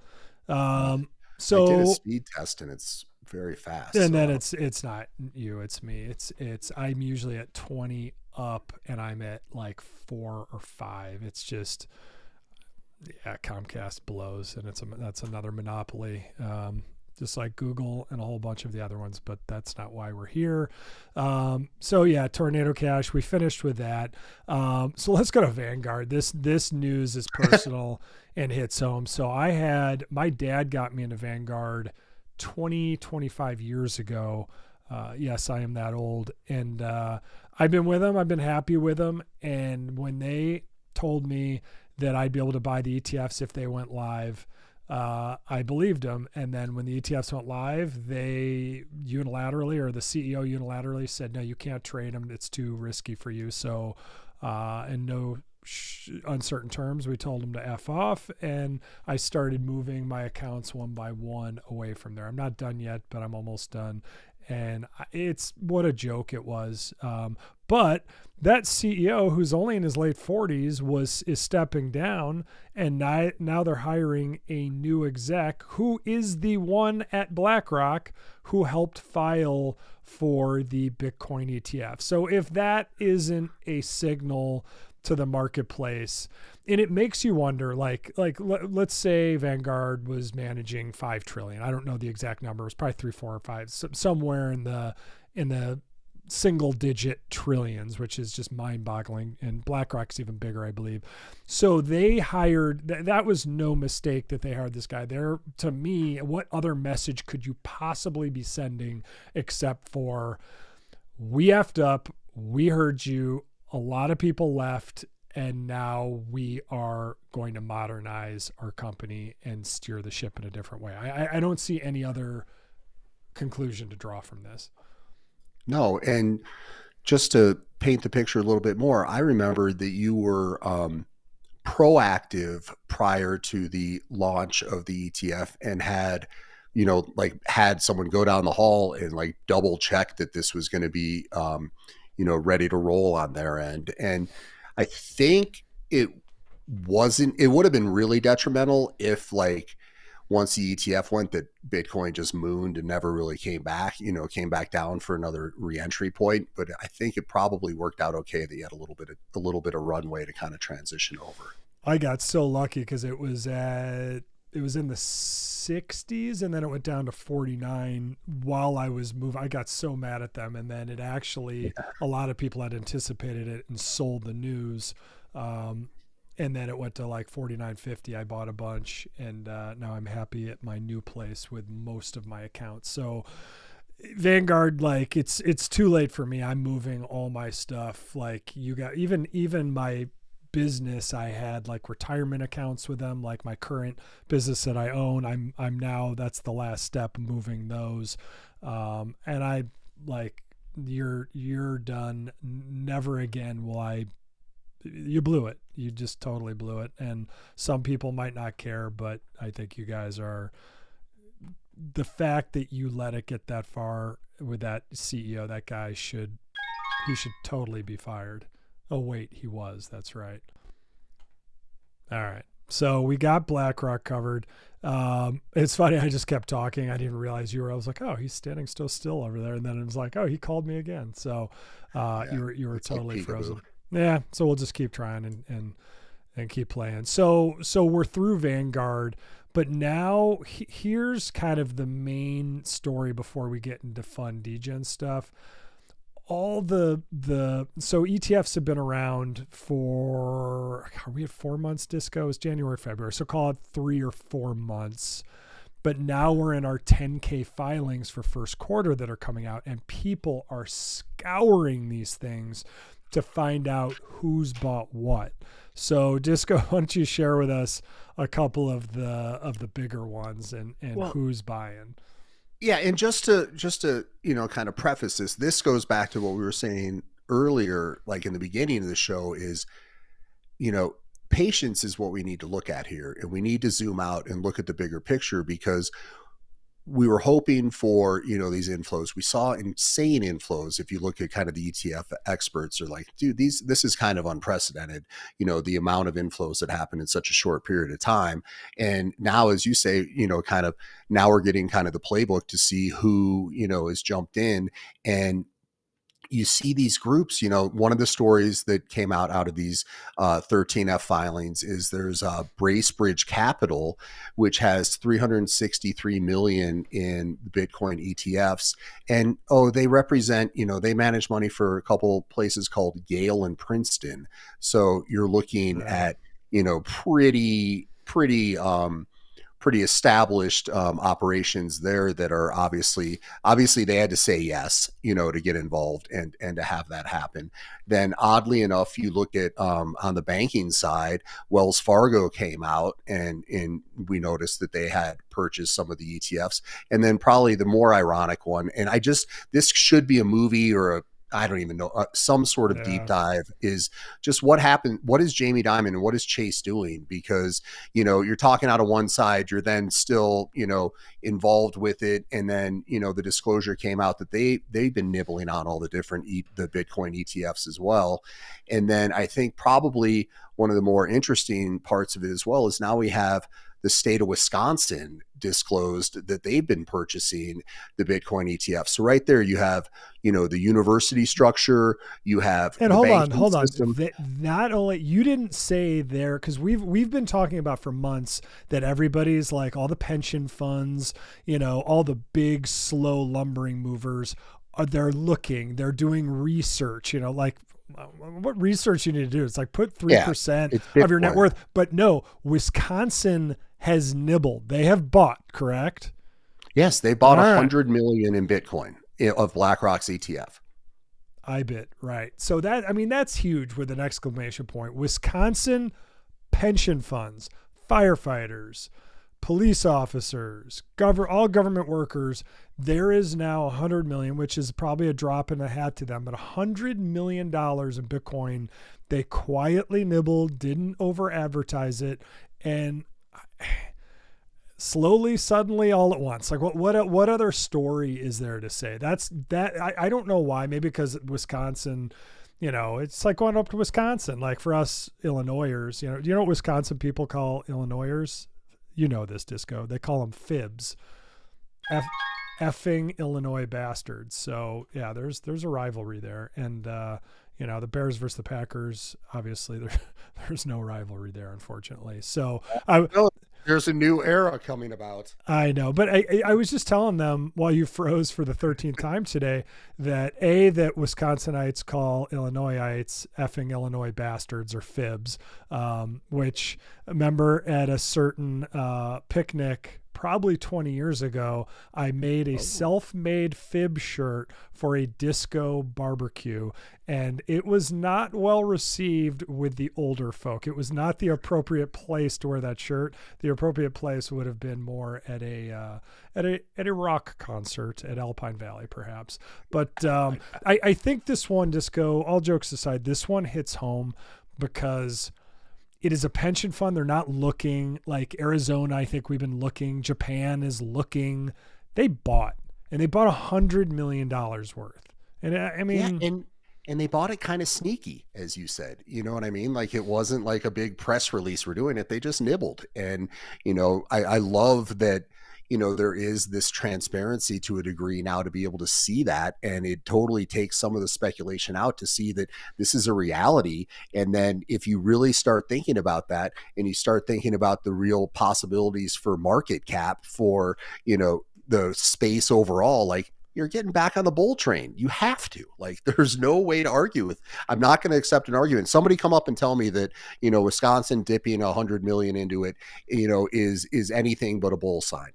S2: So
S1: I did a speed test and it's very fast.
S2: And then it's not you, it's me. It's I'm usually at 20 up and I'm at like 4 or 5. It's just, yeah, Comcast blows, and that's another monopoly. just like Google and a whole bunch of the other ones, but that's not why we're here. So yeah, Tornado Cash, we finished with that. So let's go to Vanguard. This news is personal and hits home. So my dad got me into Vanguard 25 years ago. Yes, I am that old. And I've been with them. I've been happy with them. And when they told me that I'd be able to buy the ETFs if they went live, I believed them. And then when the ETFs went live, they unilaterally, or the CEO unilaterally said, no, you can't trade them. It's too risky for you. So, in no uncertain terms, we told them to F off. And I started moving my accounts one by one away from there. I'm not done yet, but I'm almost done. And it's what a joke it was. But that CEO, who's only in his late 40s, is stepping down, and now they're hiring a new exec who is the one at Blackrock who helped file for the Bitcoin ETF. So if that isn't a signal to the marketplace, and it makes you wonder, let's say Vanguard was managing 5 trillion. I don't know the exact number. It was probably 3, 4, or 5, somewhere in the single digit trillions, which is just mind boggling. And BlackRock's even bigger, I believe. So they hired, that was no mistake that they hired this guy there. To me, what other message could you possibly be sending except for, we effed up, we heard you, a lot of people left, and now we are going to modernize our company and steer the ship in a different way. I don't see any other conclusion to draw from this.
S1: No. And just to paint the picture a little bit more, I remember that you were proactive prior to the launch of the ETF and had someone go down the hall and double check that this was going to be, ready to roll on their end. And I think it would have been really detrimental if once the ETF went, that Bitcoin just mooned and never really came back down for another reentry point. But I think it probably worked out okay that you had a little bit of runway to kind of transition over.
S2: I got so lucky because it was in the 60s, and then it went down to 49 while I was moving. I got so mad at them, and then it actually, a lot of people had anticipated it and sold the news. And then it went to 49.50. I bought a bunch, and now I'm happy at my new place with most of my accounts. So Vanguard, it's too late for me. I'm moving all my stuff. You got even my business, I had retirement accounts with them, my current business that I own. I'm now, that's the last step, moving those. And I you're done. Never again will I. You blew it. You just totally blew it. And some people might not care, but I think you guys are, the fact that you let it get that far with that CEO, that guy he should totally be fired. Oh wait, he was. That's right. All right. So we got BlackRock covered. It's funny. I just kept talking. I didn't realize you were. I was like, oh, he's standing so still over there. And then it was like, oh, he called me again. So you were totally frozen. Yeah. So we'll just keep trying and keep playing. So we're through Vanguard, but now here's kind of the main story before we get into fun degen stuff. So ETFs have been around for, are we at 4 months, Disco? It's January, February. So call it 3 or 4 months. But now we're in our 10K filings for first quarter that are coming out, and people are scouring these things to find out who's bought what. So Disco, why don't you share with us a couple of the bigger ones and who's buying?
S1: Yeah, and just to kind of preface this goes back to what we were saying earlier, in the beginning of the show, is patience is what we need to look at here, and we need to zoom out and look at the bigger picture, because we were hoping for these inflows. We saw insane inflows. If you look at kind of the ETF experts are like, dude, this is kind of unprecedented, the amount of inflows that happened in such a short period of time. And now, as you say, kind of now we're getting kind of the playbook to see who has jumped in. And you see these groups, one of the stories that came out of these 13 F filings is there's Bracebridge Capital, which has 363 million in Bitcoin ETFs. And, they represent, they manage money for a couple places called Yale and Princeton. So you're looking at, pretty established operations there that are obviously they had to say yes, to get involved and to have that happen. Then oddly enough, you look at on the banking side, Wells Fargo came out and we noticed that they had purchased some of the ETFs. And then probably the more ironic one, and this should be a movie or I don't even know, some sort of deep dive, is just what happened. What is Jamie Dimon and what is Chase doing? Because, you're talking out of one side, you're then still, involved with it. And then, the disclosure came out that they've been nibbling on all the different, the Bitcoin ETFs as well. And then I think probably one of the more interesting parts of it as well is now we have the state of Wisconsin disclosed that they've been purchasing the Bitcoin ETF. So right there, you have, the university structure, you have,
S2: and hold on. Not only, you didn't say there, because we've been talking about for months that everybody's like all the pension funds, all the big slow lumbering movers they're doing research, like what research you need to do. It's like put 3% of your net worth, but no, Wisconsin has nibbled. They have bought, correct?
S1: Yes, they bought 100 million in Bitcoin of BlackRock's ETF.
S2: IBIT, right. So that's huge with an exclamation point. Wisconsin pension funds, firefighters, police officers, all government workers, there is now 100 million, which is probably a drop in the hat to them, but $100 million in Bitcoin. They quietly nibbled, didn't over advertise it, and slowly, suddenly, all at once. Like what other story is there to say? I don't know why. Maybe because Wisconsin, it's like going up to Wisconsin. Like for us Illinoisers, do you know what Wisconsin people call Illinoisers? You know this, Disco. They call them fibs. Effing Illinois bastards. So yeah, there's a rivalry there. And the Bears versus the Packers, obviously there's no rivalry there, unfortunately. So
S1: there's a new era coming about.
S2: I know, but I was just telling them while you froze for the 13th time today that Wisconsinites call Illinoisites effing Illinois bastards or fibs, which remember at a certain picnic probably 20 years ago, I made a self-made fib shirt for a disco barbecue, and it was not well received with the older folk. It was not the appropriate place to wear that shirt. The appropriate place would have been more at a rock concert at Alpine Valley, perhaps. But I think this one, Disco, all jokes aside, this one hits home because it is a pension fund. They're not looking like Arizona. I think we've been looking. Japan is looking. They bought, and they bought $100 million worth. And I mean,
S1: and they bought it kind of sneaky, as you said. You know what I mean? Like it wasn't like a big press release. We're doing it. They just nibbled. And I love that. There is this transparency to a degree now to be able to see that. And it totally takes some of the speculation out to see that this is a reality. And then if you really start thinking about that and you start thinking about the real possibilities for market cap for, the space overall, like you're getting back on the bull train. You have to. Like, there's no way to argue with. I'm not going to accept an argument. Somebody come up and tell me that, Wisconsin dipping 100 million into it, is anything but a bull sign.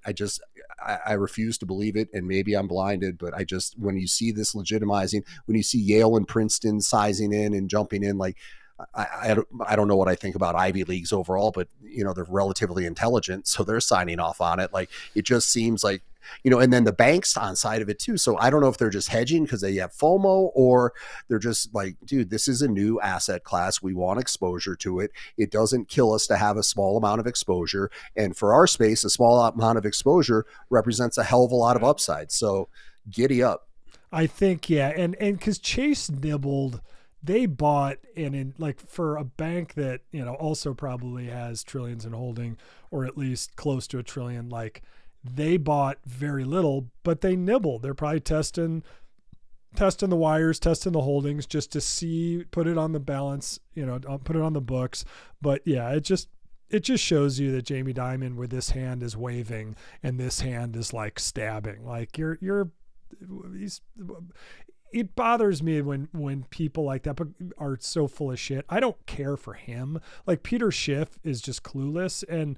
S1: I refuse to believe it. And maybe I'm blinded, but when you see this legitimizing, when you see Yale and Princeton sizing in and jumping in, like, I don't know what I think about Ivy Leagues overall, but they're relatively intelligent, so they're signing off on it. Like, it just seems like, and then the banks on side of it too. So I don't know if they're just hedging because they have FOMO, or they're just like, dude, this is a new asset class. We want exposure to it. It doesn't kill us to have a small amount of exposure. And for our space, a small amount of exposure represents a hell of a lot of upside. So giddy up.
S2: I think, yeah. And because Chase nibbled, they bought in like for a bank that, also probably has trillions in holding, or at least close to $1 trillion, like, they bought very little, but they nibbled. They're probably testing testing the wires, testing the holdings, just to see, put it on the balance, put it on the books. But yeah, it just shows you that Jamie Dimon with this hand is waving and this hand is like stabbing. Like he's it bothers me when people like that are so full of shit. I don't care for him. Like Peter Schiff is just clueless, and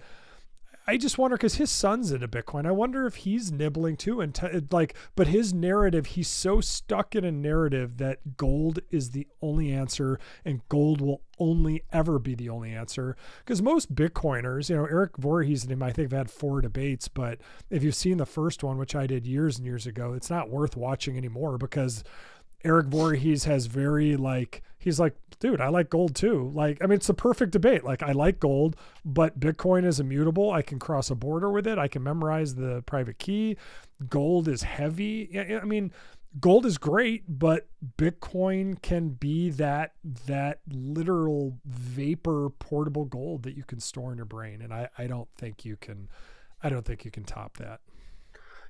S2: I just wonder because his son's into Bitcoin. I wonder if he's nibbling too, and but his narrative, he's so stuck in a narrative that gold is the only answer, and gold will only ever be the only answer. Because most Bitcoiners, Eric Voorhees and him, I think have had 4 debates, but if you've seen the first one, which I did years and years ago, it's not worth watching anymore because Eric Voorhees has he's like, dude, I like gold too. Like, I mean, it's the perfect debate. Like, I like gold, but Bitcoin is immutable. I can cross a border with it. I can memorize the private key. Gold is heavy. I mean, gold is great, but Bitcoin can be that literal vapor portable gold that you can store in your brain. And I don't think you can top that.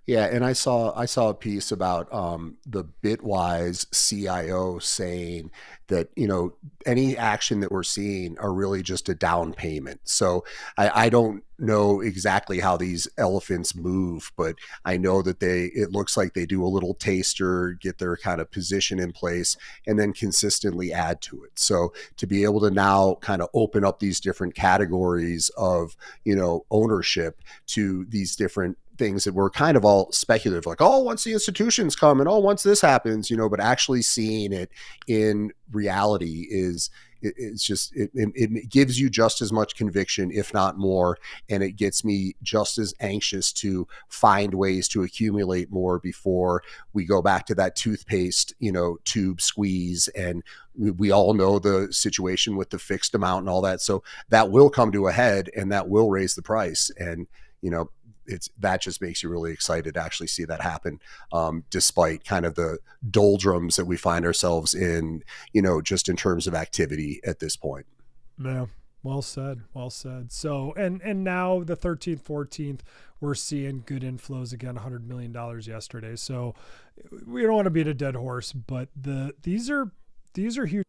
S1: Yeah, and I saw a piece about the Bitwise CIO saying that any action that we're seeing are really just a down payment. So I don't know exactly how these elephants move, but I know that it looks like they do a little taster, get their kind of position in place, and then consistently add to it. So to be able to now kind of open up these different categories of ownership to these different things that were kind of all speculative, like, oh, once the institutions come and oh, once this happens, but actually seeing it in reality it's just, it gives you just as much conviction, if not more. And it gets me just as anxious to find ways to accumulate more before we go back to that toothpaste, tube squeeze. And we all know the situation with the fixed amount and all that. So that will come to a head and that will raise the price. And, that just makes you really excited to actually see that happen, despite kind of the doldrums that we find ourselves in, just in terms of activity at this point.
S2: Yeah, well said, well said. So, and now the 13th, 14th, we're seeing good inflows again, $100 million yesterday. So we don't want to beat a dead horse, but these are huge.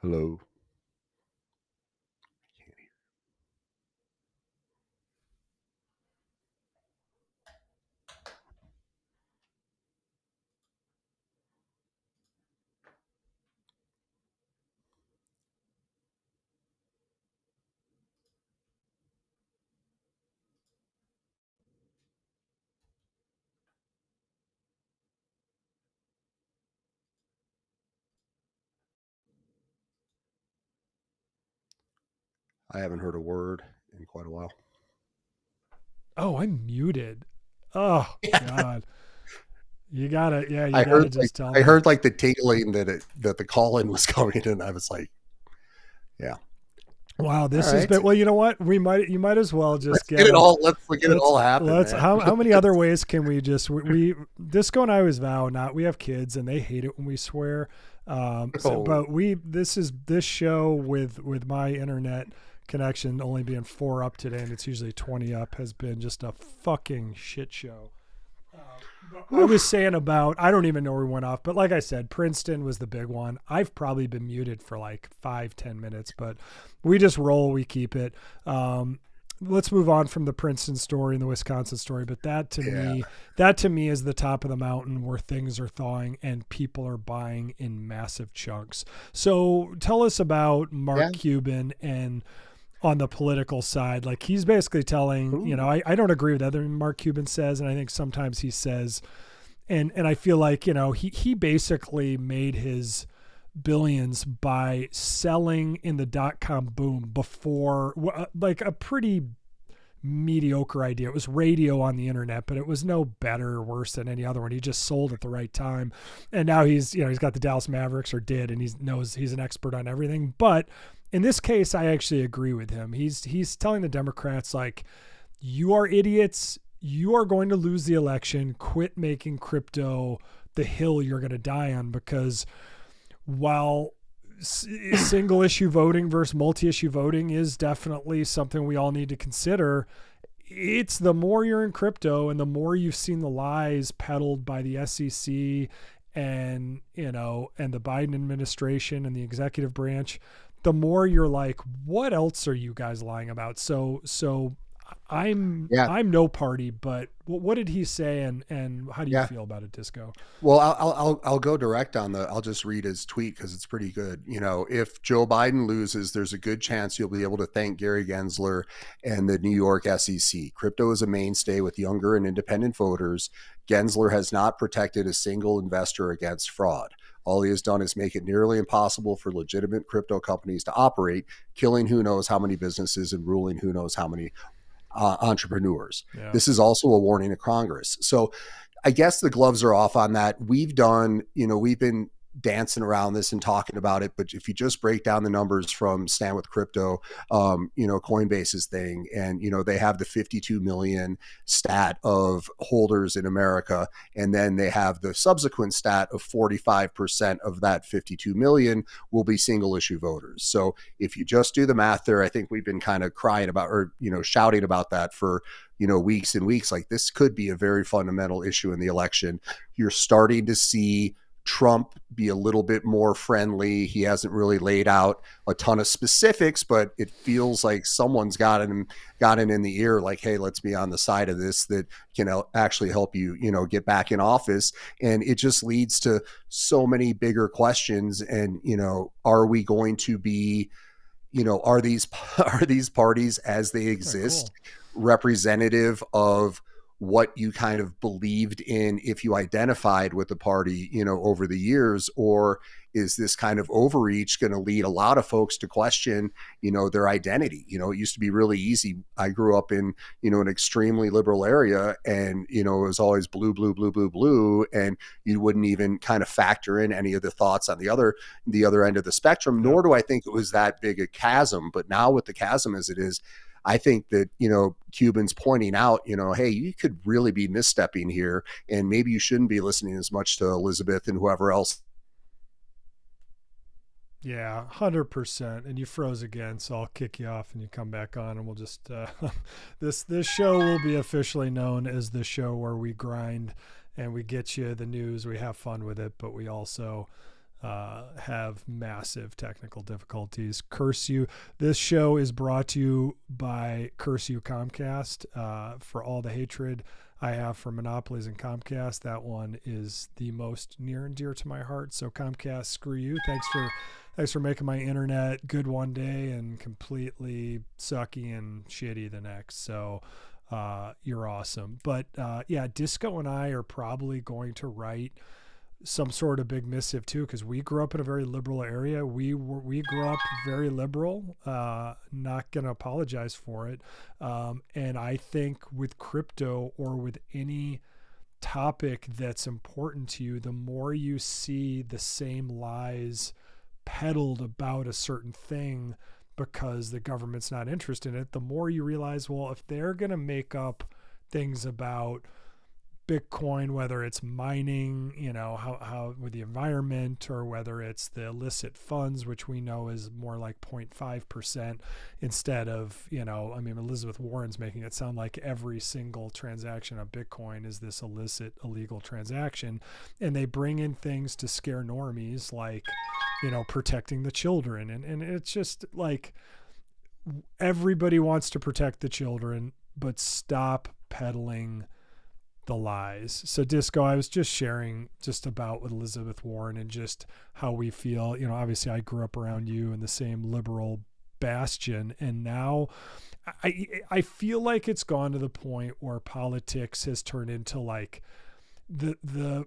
S1: Hello. I haven't heard a word in quite a while.
S2: Oh, I'm muted. Oh
S1: Yeah.
S2: God. You gotta, yeah, you
S1: I
S2: gotta
S1: heard
S2: just tell
S1: I
S2: them.
S1: heard like the tingling that the call in was coming, and I was like, yeah,
S2: Wow,
S1: all
S2: this has been,
S1: right,
S2: well, you know what? You might as well just
S1: let's
S2: get
S1: get it
S2: them.
S1: all. Let's get it all happen,
S2: Let's,
S1: man.
S2: how many other ways can we just, Disco and I always vow not, we have kids and they hate it when we swear.
S1: Oh,
S2: But this show with my internet connection only being 4 up today, and it's usually 20 up, has been just a fucking shit show. I was saying about, I don't even know where we went off, but like I said, Princeton was the big one. I've probably been muted for like 5-10 minutes, but we just roll, we keep it. Let's move on from the Princeton story and the Wisconsin story. But that to me is the top of the mountain where things are thawing and people are buying in massive chunks. So tell us about Mark
S1: yeah.
S2: Cuban and on the political side. Like he's basically telling, I don't agree with everything Mark Cuban says. And I think sometimes he says, and I feel like, he basically made his billions by selling in the .com boom before, like a pretty mediocre idea. It was radio on the internet, but it was no better or worse than any other one. He just sold at the right time. And now he's got the Dallas Mavericks, or did, and he knows he's an expert on everything. But in this case, I actually agree with him. He's telling the Democrats, like, you are idiots. You are going to lose the election. Quit making crypto the hill you're going to die on, because while single issue voting versus multi-issue voting is definitely something we all need to consider, it's the more you're in crypto and the more you've seen the lies peddled by the SEC and the Biden administration and the executive branch, the more you're like, what else are you guys lying about? So I'm no party, but what did he say, and how do you feel about it, Disco?
S1: Well, I'll go direct on I'll just read his tweet because it's pretty good. If Joe Biden loses, there's a good chance you'll be able to thank Gary Gensler and the New York SEC. Crypto is a mainstay with younger and independent voters. Gensler has not protected a single investor against fraud. All he has done is make it nearly impossible for legitimate crypto companies to operate, killing who knows how many businesses and ruling who knows how many entrepreneurs.
S2: Yeah.
S1: This is also a warning to Congress. So I guess the gloves are off on that. We've been dancing around this and talking about it, but if you just break down the numbers from Stand With Crypto, Coinbase's thing, and they have the 52 million stat of holders in America, and then they have the subsequent stat of 45% of that 52 million will be single issue voters. So if you just do the math there, I think we've been kind of crying about, or shouting about that for weeks and weeks. Like, this could be a very fundamental issue in the election. You're starting to see Trump be a little bit more friendly. He hasn't really laid out a ton of specifics, but it feels like someone's gotten in the ear, like, hey, let's be on the side of this that can actually help you, get back in office. And it just leads to so many bigger questions. And, are we going to be, are these parties as they exist representative of what you kind of believed in if you identified with the party, over the years? Or is this kind of overreach going to lead a lot of folks to question, their identity? It used to be really easy. I grew up in, an extremely liberal area, and, it was always blue, blue, blue, blue, blue. And you wouldn't even kind of factor in any of the thoughts on the other end of the spectrum, nor do I think it was that big a chasm. But now with the chasm as it is, I think that, Cuban's pointing out, hey, you could really be misstepping here, and maybe you shouldn't be listening as much to Elizabeth and whoever else.
S2: Yeah, 100%. And you froze again, so I'll kick you off and you come back on, and we'll just this show will be officially known as the show where we grind and we get you the news. We have fun with it, but we also have massive technical difficulties. Curse you. This show is brought to you by Curse You Comcast. For all the hatred I have for monopolies and Comcast, that one is the most near and dear to my heart. So Comcast, screw you. Thanks for making my internet good one day and completely sucky and shitty the next. So you're awesome. But Disco and I are probably going to write some sort of big missive too, because we grew up in a very liberal area. We grew up very liberal. Not gonna apologize for it. And I think with crypto or with any topic that's important to you, the more you see the same lies peddled about a certain thing because the government's not interested in it, the more you realize, well, if they're going to make up things about Bitcoin, whether it's mining, how with the environment, or whether it's the illicit funds, which we know is more like 0.5% instead of, Elizabeth Warren's making it sound like every single transaction of Bitcoin is this illicit, illegal transaction. And they bring in things to scare normies like, protecting the children. And it's just like, everybody wants to protect the children, but stop peddling the lies. So Disco, I was just sharing just about with Elizabeth Warren and just how we feel. Obviously I grew up around you in the same liberal bastion, and now I feel like it's gone to the point where politics has turned into like the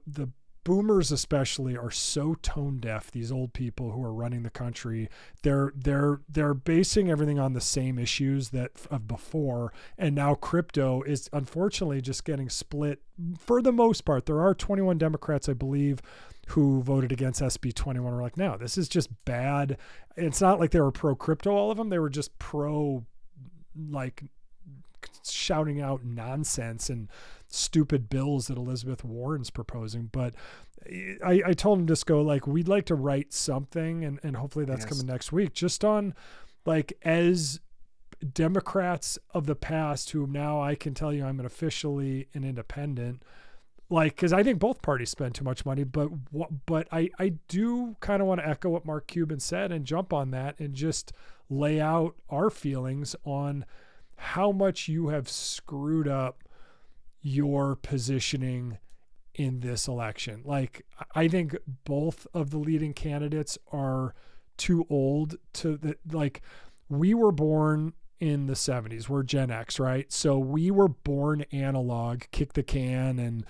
S2: boomers especially are so tone deaf. These old people who are running the country, they're basing everything on the same issues that of before. And now crypto is unfortunately just getting split for the most part. There are 21 Democrats, I believe, who voted against SB 21. We're like, no, this is just bad. It's not like they were pro crypto, all of them. They were just pro, like, shouting out nonsense and stupid bills that Elizabeth Warren's proposing. But I told him, Disco, like, we'd like to write something, and hopefully that's coming next week, just on, like, as Democrats of the past, who now I can tell you I'm officially an independent, like, because I think both parties spend too much money, but I do kind of want to echo what Mark Cuban said and jump on that and just lay out our feelings on how much you have screwed up your positioning in this election. Like, I think both of the leading candidates are too old like, we were born in the 70s. We're Gen X, right? So we were born analog, kick the can and,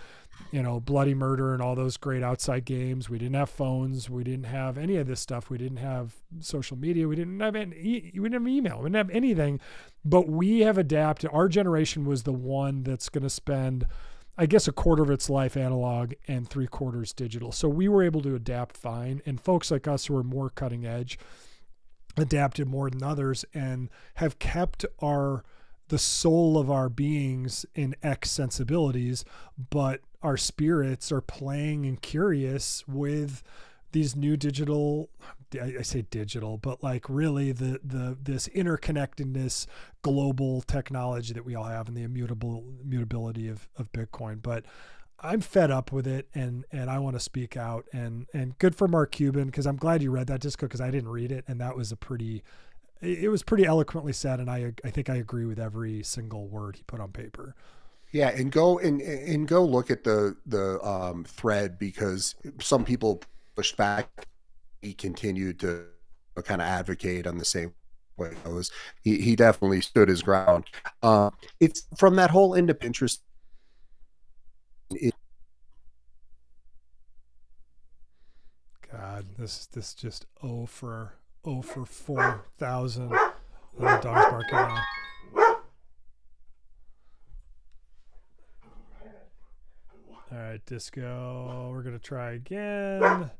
S2: bloody murder and all those great outside games. We didn't have phones. We didn't have any of this stuff. We didn't have social media. We didn't have email. We didn't have anything, but we have adapted. Our generation was the one that's going to spend, I guess, a quarter of its life analog and 3/4 digital. So we were able to adapt fine. And folks like us who are more cutting edge adapted more than others and have kept the soul of our beings in X sensibilities, but our spirits are playing and curious with these new digital, I say digital, but like really this interconnectedness, global technology that we all have, and the immutability of Bitcoin. But I'm fed up with it, and I want to speak out, and good for Mark Cuban, because I'm glad you read that, Disco, because I didn't read it, and that was it was pretty eloquently said, and I think I agree with every single word he put on paper.
S1: Yeah, and go look at the thread, because some people pushed back. He continued to kind of advocate on the same way. He definitely stood his ground. It's from that whole independent interest.
S2: God, this just 0 for 4,000. The dog's barking now. All right, Disco, we're going to try again.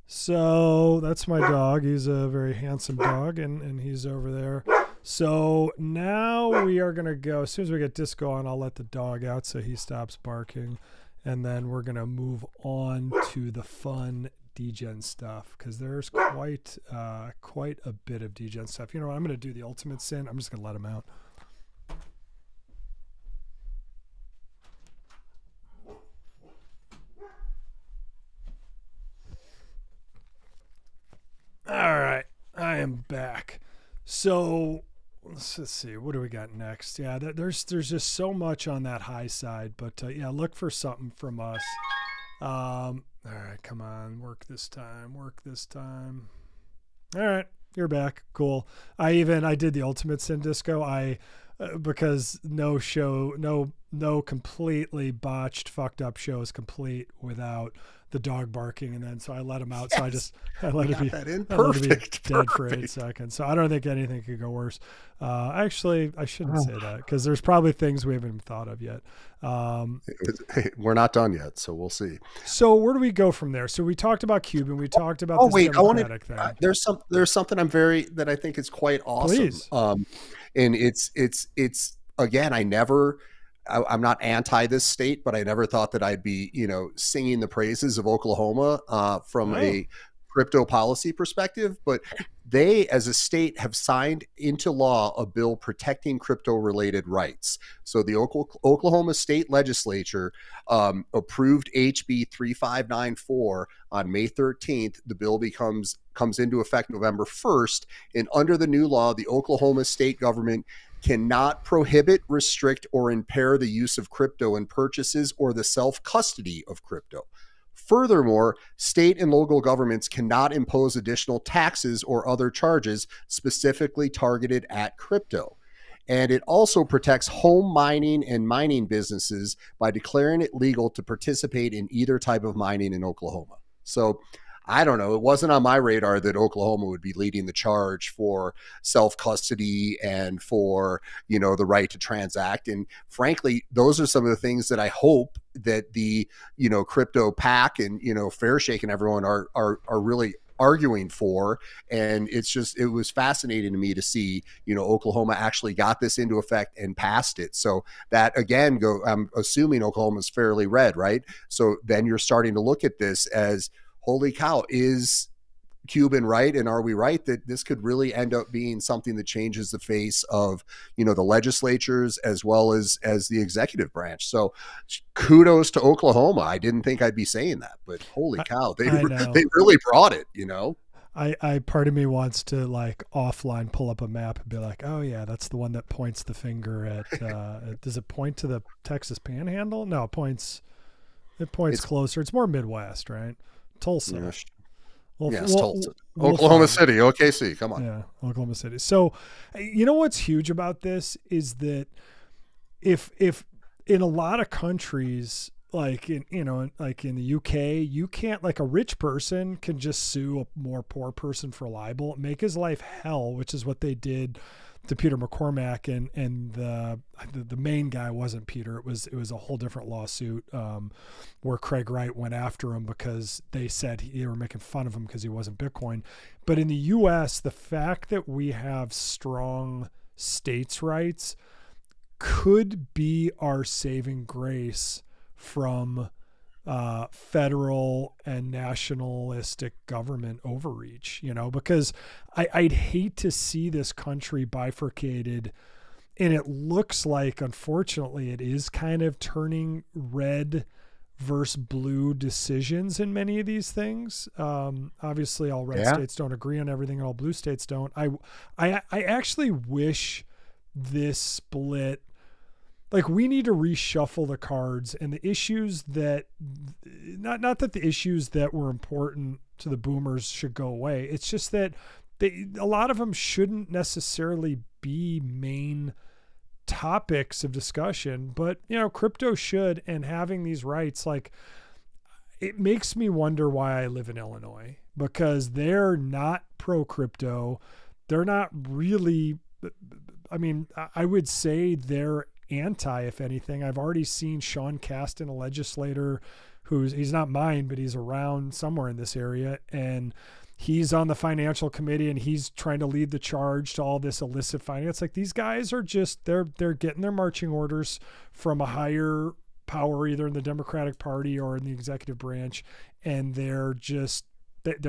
S2: So that's my dog. He's a very handsome dog, and he's over there. So now we are going to go, as soon as we get Disco on, I'll let the dog out so he stops barking. And then we're going to move on to the fun degen stuff, because there's quite a bit of degen stuff. You know what? I'm going to do the ultimate sin. I'm just going to let him out. All right, I am back. So let's see, what do we got next? Yeah, there's just so much on that high side, but yeah, look for something from us. All right, come on, work this time. All right, you're back. Cool. I did the ultimate sin, Disco. I because no completely botched, fucked up show is complete without the dog barking. And then so I let him out.
S1: Yes,
S2: So I let
S1: we
S2: it
S1: got
S2: be.
S1: that in.
S2: I let it be
S1: Perfect.
S2: dead for 8
S1: Perfect.
S2: seconds. So I don't think anything could go worse. Actually, I shouldn't say that because there's probably things we haven't even thought of yet.
S1: We're not done yet, so we'll see.
S2: So where do we go from there? So we talked about Cuban. We talked about
S1: Oh
S2: this
S1: wait,
S2: Democratic thing.
S1: there's something that I think is quite awesome.
S2: Please.
S1: And it's again, I'm not anti this state, but I never thought that I'd be, singing the praises of Oklahoma from
S2: Oh,
S1: a crypto policy perspective. But they, as a state, have signed into law a bill protecting crypto related rights. So the Oklahoma State Legislature approved HB 3594 on May 13th. The bill comes into effect November 1st. And under the new law, the Oklahoma state government cannot prohibit, restrict, or impair the use of crypto in purchases or the self-custody of crypto. Furthermore, state and local governments cannot impose additional taxes or other charges specifically targeted at crypto. And it also protects home mining and mining businesses by declaring it legal to participate in either type of mining in Oklahoma. So I don't know. It wasn't on my radar that Oklahoma would be leading the charge for self-custody and for, the right to transact. And frankly, those are some of the things that I hope that the, crypto pack and, Fairshake and everyone are really arguing for. And it was fascinating to me to see, Oklahoma actually got this into effect and passed it. So that again, I'm assuming Oklahoma's fairly red, right? So then you're starting to look at this as, holy cow, is Cuban right? And are we right that this could really end up being something that changes the face of, the legislatures as well as the executive branch? So kudos to Oklahoma. I didn't think I'd be saying that, but holy cow, they really brought it,
S2: I part of me wants to like offline pull up a map and be like, oh yeah, that's the one that points the finger at does it point to the Texas Panhandle? No, it points closer. It's more Midwest, right? Tulsa.
S1: Yes, Tulsa. Oklahoma City, OKC. Come on.
S2: Yeah, Oklahoma City. So, what's huge about this is that if in a lot of countries, like in the UK, you can't, like, a rich person can just sue a more poor person for libel, make his life hell, which is what they did to Peter McCormack, and the main guy wasn't Peter. It was a whole different lawsuit where Craig Wright went after him because they said they were making fun of him because he wasn't Bitcoin. But in the U.S., the fact that we have strong states' rights could be our saving grace from federal and nationalistic government overreach, because I'd hate to see this country bifurcated. And it looks like, unfortunately, it is kind of turning red versus blue decisions in many of these things. Obviously, all red states don't agree on everything, and all blue states don't. I actually wish this split, like, we need to reshuffle the cards, and the issues that not that the issues that were important to the boomers should go away. It's just that a lot of them shouldn't necessarily be main topics of discussion, but crypto should, and having these rights, like, it makes me wonder why I live in Illinois, because they're not pro crypto. They're not really, I mean, I would say they're anti, if anything. I've already seen Sean Casten, a legislator he's not mine, but he's around somewhere in this area, and he's on the financial committee, and he's trying to lead the charge to all this illicit finance. Like, these guys are just, they're getting their marching orders from a higher power, either in the Democratic Party or in the executive branch, and they're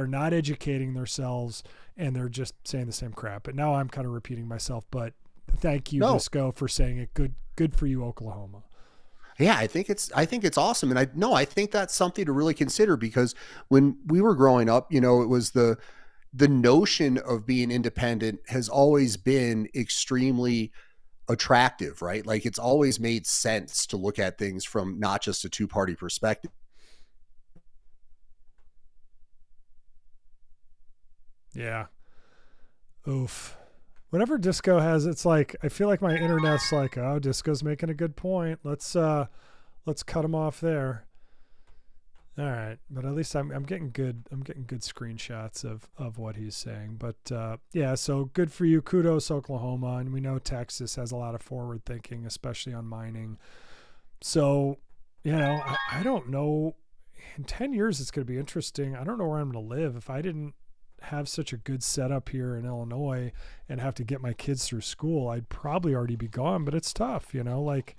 S2: not educating themselves, and they're just saying the same crap. But now I'm kind of repeating myself, but thank you, Disco, for saying it. Good for you, Oklahoma.
S1: Yeah, I think it's awesome. And I think that's something to really consider, because when we were growing up, it was the notion of being independent has always been extremely attractive, right? Like, it's always made sense to look at things from not just a two-party perspective.
S2: Yeah. Oof. whenever Disco has, it's like I feel like my internet's like, oh, Disco's making a good point. Let's cut him off there. All right, but at least I'm getting good screenshots of what he's saying. But yeah, so good for you. Kudos, Oklahoma, and we know Texas has a lot of forward thinking, especially on mining. So, I don't know. In 10 years, it's going to be interesting. I don't know where I'm going to live if I didn't have such a good setup here in Illinois and have to get my kids through school. I'd probably already be gone, but it's tough, like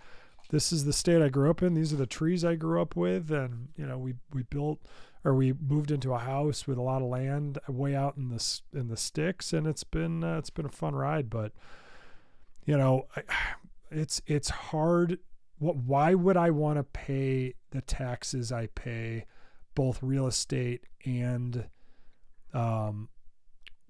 S2: this is the state I grew up in. These are the trees I grew up with. And, we moved into a house with a lot of land way out in the sticks. And it's been a fun ride, but it's hard. Why would I want to pay the taxes I pay, both real estate and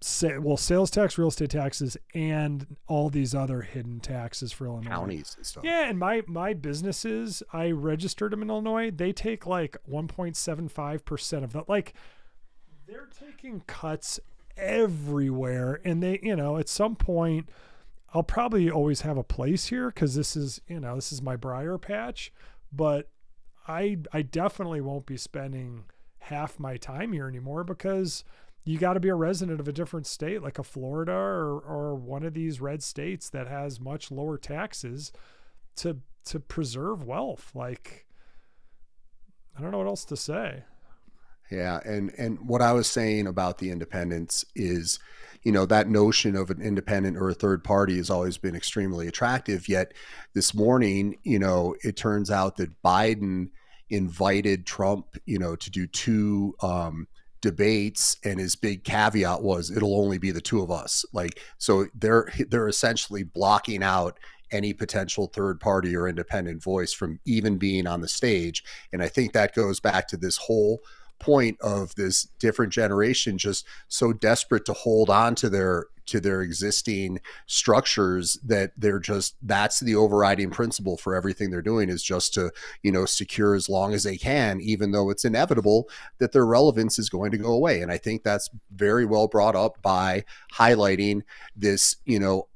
S2: sales tax, real estate taxes, and all these other hidden taxes for Illinois.
S1: Counties and stuff.
S2: Yeah, and my businesses, I registered them in Illinois. They take like 1.75% of that. Like, they're taking cuts everywhere, and they, at some point, I'll probably always have a place here because this is my briar patch, but I definitely won't be spending half my time here anymore because you got to be a resident of a different state, like a Florida or one of these red states that has much lower taxes to preserve wealth. Like, I don't know what else to say.
S1: Yeah. And what I was saying about the independents is, that notion of an independent or a third party has always been extremely attractive. Yet this morning, it turns out that Biden invited Trump, to do two debates, and his big caveat was it'll only be the two of us. Like, so they're essentially blocking out any potential third party or independent voice from even being on the stage. And I think that goes back to this whole point of this different generation just so desperate to hold on to their existing structures that that's the overriding principle for everything they're doing, is just to, secure as long as they can, even though it's inevitable that their relevance is going to go away. And I think that's very well brought up by highlighting this,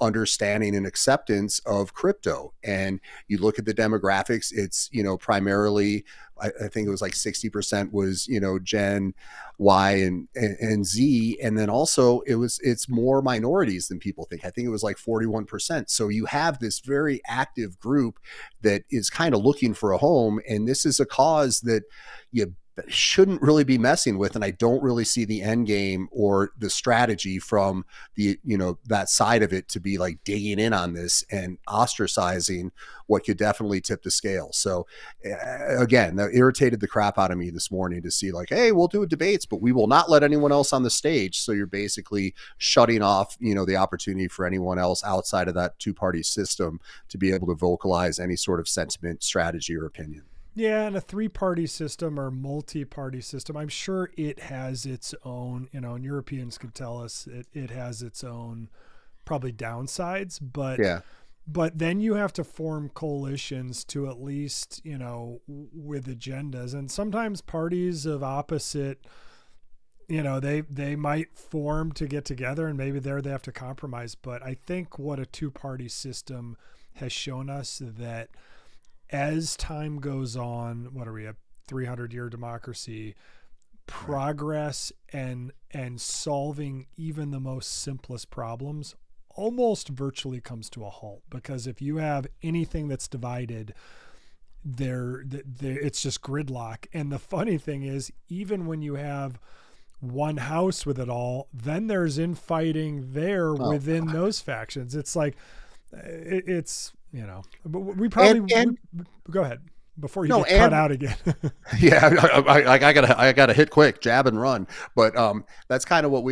S1: understanding and acceptance of crypto. And you look at the demographics, it's, primarily, I think it was like 60% was, Gen Y and Z. And then also it's more minorities than people think. I think it was like 41%. So you have this very active group that is kind of looking for a home. And this is a cause that you shouldn't really be messing with. And I don't really see the end game or the strategy from the, that side of it to be like digging in on this and ostracizing what could definitely tip the scale. So again, that irritated the crap out of me this morning to see like, hey, we'll do debates, but we will not let anyone else on the stage. So you're basically shutting off, the opportunity for anyone else outside of that two-party system to be able to vocalize any sort of sentiment, strategy, or opinion.
S2: Yeah, and a three-party system or multi-party system, I'm sure it has its own, and Europeans could tell us it has its own probably downsides, but
S1: yeah.
S2: But then you have to form coalitions to at least, with agendas. And sometimes parties of opposite, they might form to get together, and maybe there they have to compromise. But I think what a two-party system has shown us that as time goes on, what are we, a 300-year democracy, progress and solving even the most simplest problems almost virtually comes to a halt. Because if you have anything that's divided, it's just gridlock. And the funny thing is, even when you have one house with it all, then there's infighting there within those factions. It's like, it's, but we probably go ahead before you get cut out again.
S1: Yeah, I gotta hit quick, jab and run. But that's kind of what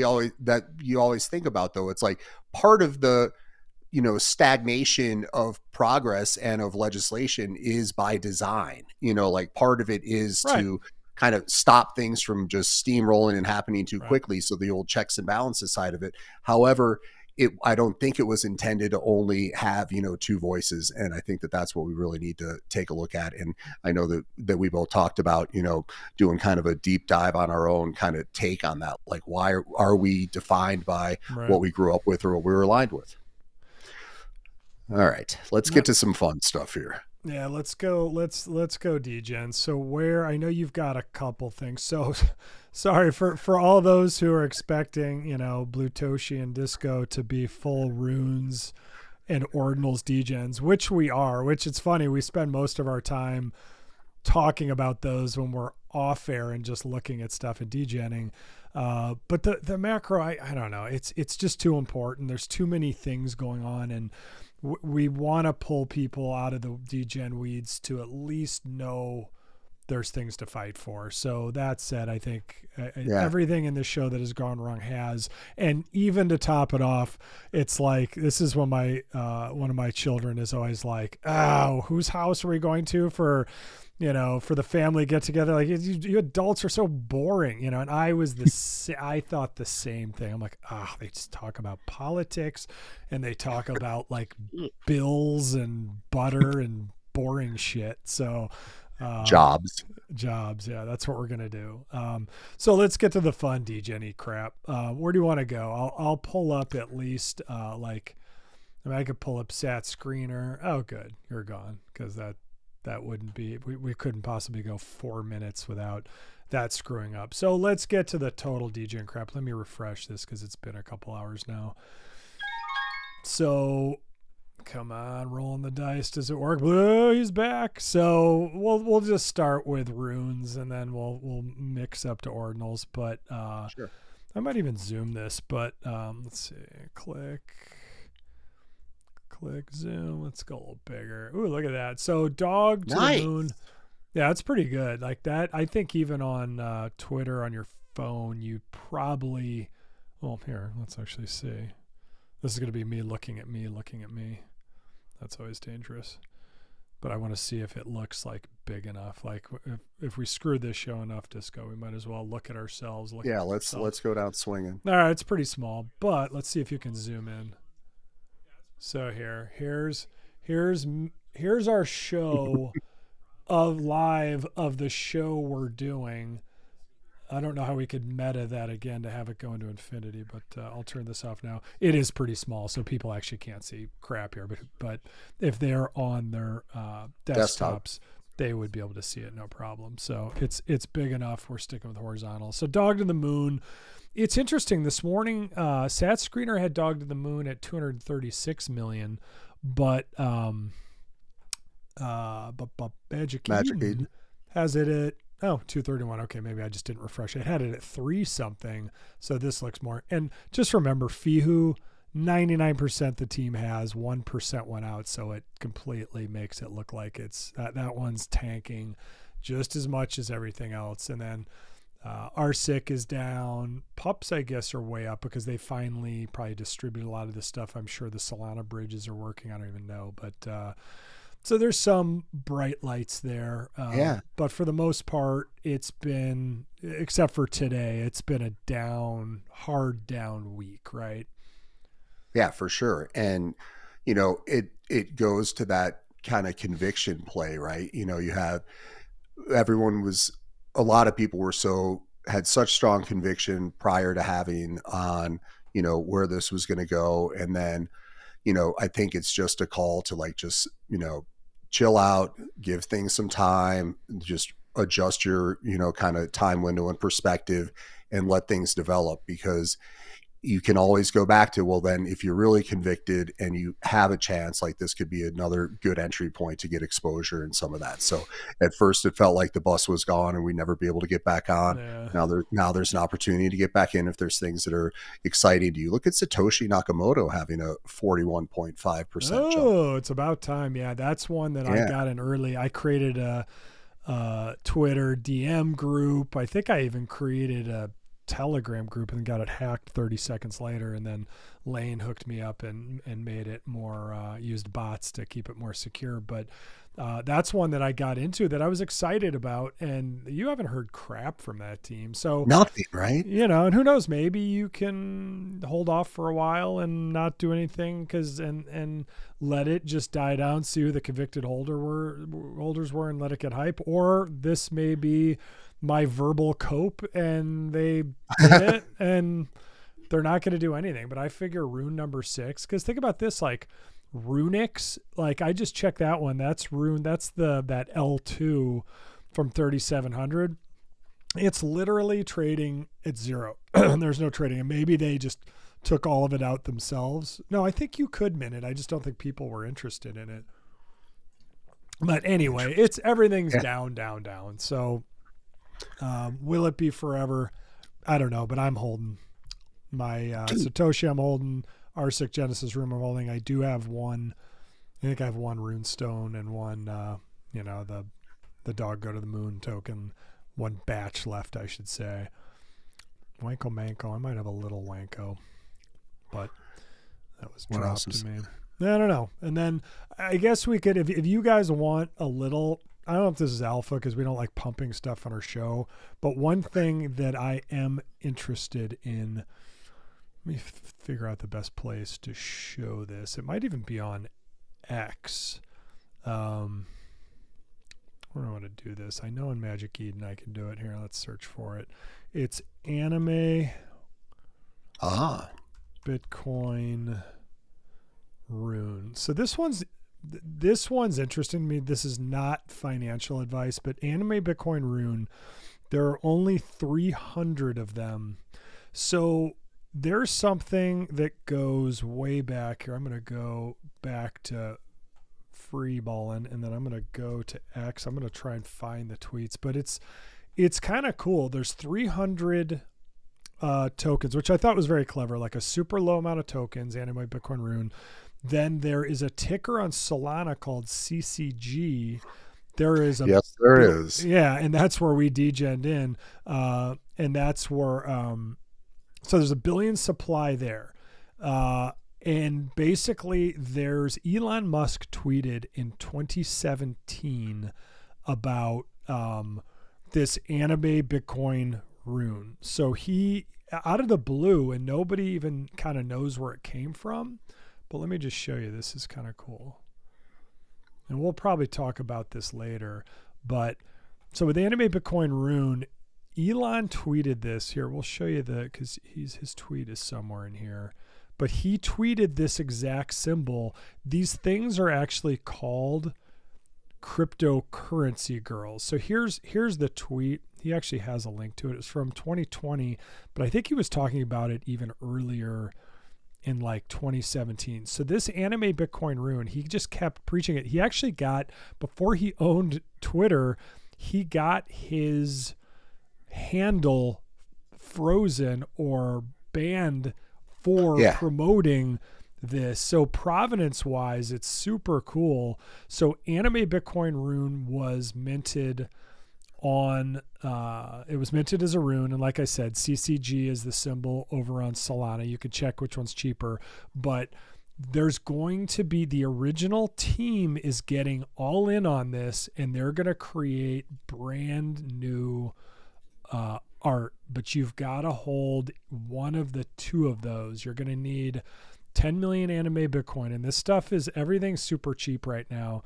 S1: you always think about, though. It's like part of the stagnation of progress and of legislation is by design. Like part of it is to kind of stop things from just steamrolling and happening too quickly. So the old checks and balances side of it. However, I don't think it was intended to only have, two voices. And I think that that's what we really need to take a look at. And I know that we both talked about, doing kind of a deep dive on our own kind of take on that. Like, why are we defined by what we grew up with or what we were aligned with? All right, let's get to some fun stuff here.
S2: Yeah, let's go. Let's go, DGen. So where I know you've got a couple things. So sorry for all those who are expecting, Blutoshi and Disco to be full runes and Ordinals degens, which we are. Which it's funny, we spend most of our time talking about those when we're off air and just looking at stuff and degenning. But the macro, I don't know. It's just too important. There's too many things going on, and we want to pull people out of the degen weeds to at least know there's things to fight for. So that said, I think everything in this show that has gone wrong has, and even to top it off, it's like, this is when one of my children is always like, oh, whose house are we going to for the family get together? Like, you adults are so boring, and I I thought the same thing. I'm like, they just talk about politics and they talk about like bills and butter and boring shit. So,
S1: jobs.
S2: Yeah, that's what we're going to do. So let's get to the fun degen crap. Where do you want to go? I'll pull up at least, I could pull up Sat Screener. Oh, good. You're gone. Cause that wouldn't be, we couldn't possibly go 4 minutes without that screwing up. So let's get to the total degen crap. Let me refresh this because it's been a couple hours now. So come on, rolling the dice. Does it work? Blue, he's back. So we'll just start with runes and then we'll mix up to ordinals. But
S1: sure.
S2: I might even zoom this, but let's see. Click zoom. Let's go a little bigger. Ooh, look at that. So dog to the moon. Yeah, it's pretty good. Like that. I think even on Twitter on your phone, you probably, well, here, let's actually see. This is going to be me looking at me. That's always dangerous. But I want to see if it looks like big enough. Like if we screwed this show enough, Disco, we might as well look at ourselves.
S1: Let's go down swinging.
S2: All right, it's pretty small, but let's see if you can zoom in. So here's our show of the show we're doing. I don't know how we could meta that again to have it go into infinity, but I'll turn this off now. It is pretty small, so people actually can't see crap here. But if they're on their desktops, they would be able to see it, no problem. So it's big enough. We're sticking with horizontal. So Dog to the Moon. It's interesting. This morning, Sat Screener had Dog to the Moon at 236 million, but Magic Eden has it at 231. Okay, maybe I just didn't refresh. I had it at 3 something, so this looks more. And just remember, FIHU, 99% the team has, 1% went out, so it completely makes it look like it's that one's tanking just as much as everything else. And then RSIC is down. Pups, I guess, are way up because they finally probably distribute a lot of this stuff. I'm sure the Solana bridges are working. I don't even know, but so there's some bright lights there. But for the most part, it's been, except for today, it's been a hard down week, right?
S1: Yeah, for sure. And, it goes to that kind of conviction play, right? You have, a lot of people had such strong conviction prior to having on, where this was going to go. And then, I think it's just a call to just chill out, give things some time, just adjust your, kind of time window and perspective and let things develop, because you can always go back to, well, then if you're really convicted and you have a chance, like this could be another good entry point to get exposure and some of that. So at first it felt like the bus was gone and we'd never be able to get back on. Yeah. Now there's an opportunity to get back in if there's things that are exciting to you. Look at Satoshi Nakamoto having a 41.5% jump.
S2: Oh, it's about time. Yeah, that's one that I got in early. I created a Twitter DM group. I think I even created a Telegram group and got it hacked 30 seconds later, and then Lane hooked me up and made it more, used bots to keep it more secure. But that's one that I got into that I was excited about, and you haven't heard crap from that team. So
S1: nothing, right?
S2: And who knows, maybe you can hold off for a while and not do anything and let it just die down, see who the convicted holders were and let it get hype. Or this may be my verbal cope and they did it and they're not going to do anything. But I figure rune number 6, because think about this, like Runix, like I just checked that one. That's Rune. That's that L2 from 3,700. It's literally trading at zero. There's no trading. And maybe they just took all of it out themselves. No, I think you could mint it. I just don't think people were interested in it. But anyway, everything's down. So will it be forever? I don't know, but I'm holding my Satoshi. I'm holding RSIC Genesis Room. I'm holding. I do have one. I think I have one Runestone and one, the Dog Go to the Moon token. One batch left, I should say. Wanko Manko. I might have a little Wanko, but that was dropped to me. I don't know. And then I guess we could, if you guys want a little, I don't know if this is alpha because we don't like pumping stuff on our show, but one thing that I am interested in, let me figure out the best place to show this. It might even be on X. Where do I want to do this? I know in Magic Eden I can do it. Here, let's search for it. It's anime Bitcoin Rune. So this one's interesting to me. This is not financial advice, but anime Bitcoin Rune, there are only 300 of them. So there's something that goes way back here. I'm going to go back to Freeballing, and then I'm going to go to X. I'm going to try and find the tweets, but it's kind of cool. There's 300 tokens, which I thought was very clever, like a super low amount of tokens, Anime Bitcoin Rune. Then there is a ticker on Solana called CCG. There is
S1: yes, there is.
S2: Yeah, and that's where we degened in, and that's where so there's a billion supply there. And basically, there's Elon Musk tweeted in 2017 about this anime Bitcoin Rune. So he, out of the blue, and nobody even kind of knows where it came from. But let me just show you. This is kind of cool. And we'll probably talk about this later. But so with anime Bitcoin Rune, Elon tweeted this here. We'll show you because his tweet is somewhere in here. But he tweeted this exact symbol. These things are actually called cryptocurrency girls. So here's the tweet. He actually has a link to it. It's from 2020, but I think he was talking about it even earlier in like 2017. So this anime Bitcoin Rune, he just kept preaching it. He actually got, before he owned Twitter, he got his handle frozen or banned for promoting this. So provenance wise, it's super cool. So anime Bitcoin Rune was minted on it was minted as a rune, and like I said, CCG is the symbol over on Solana. You could check which one's cheaper, but there's going to be, the original team is getting all in on this, and they're going to create brand new art, but you've got to hold one of the two of those. You're going to need 10 million anime Bitcoin, and this stuff is, everything's super cheap right now.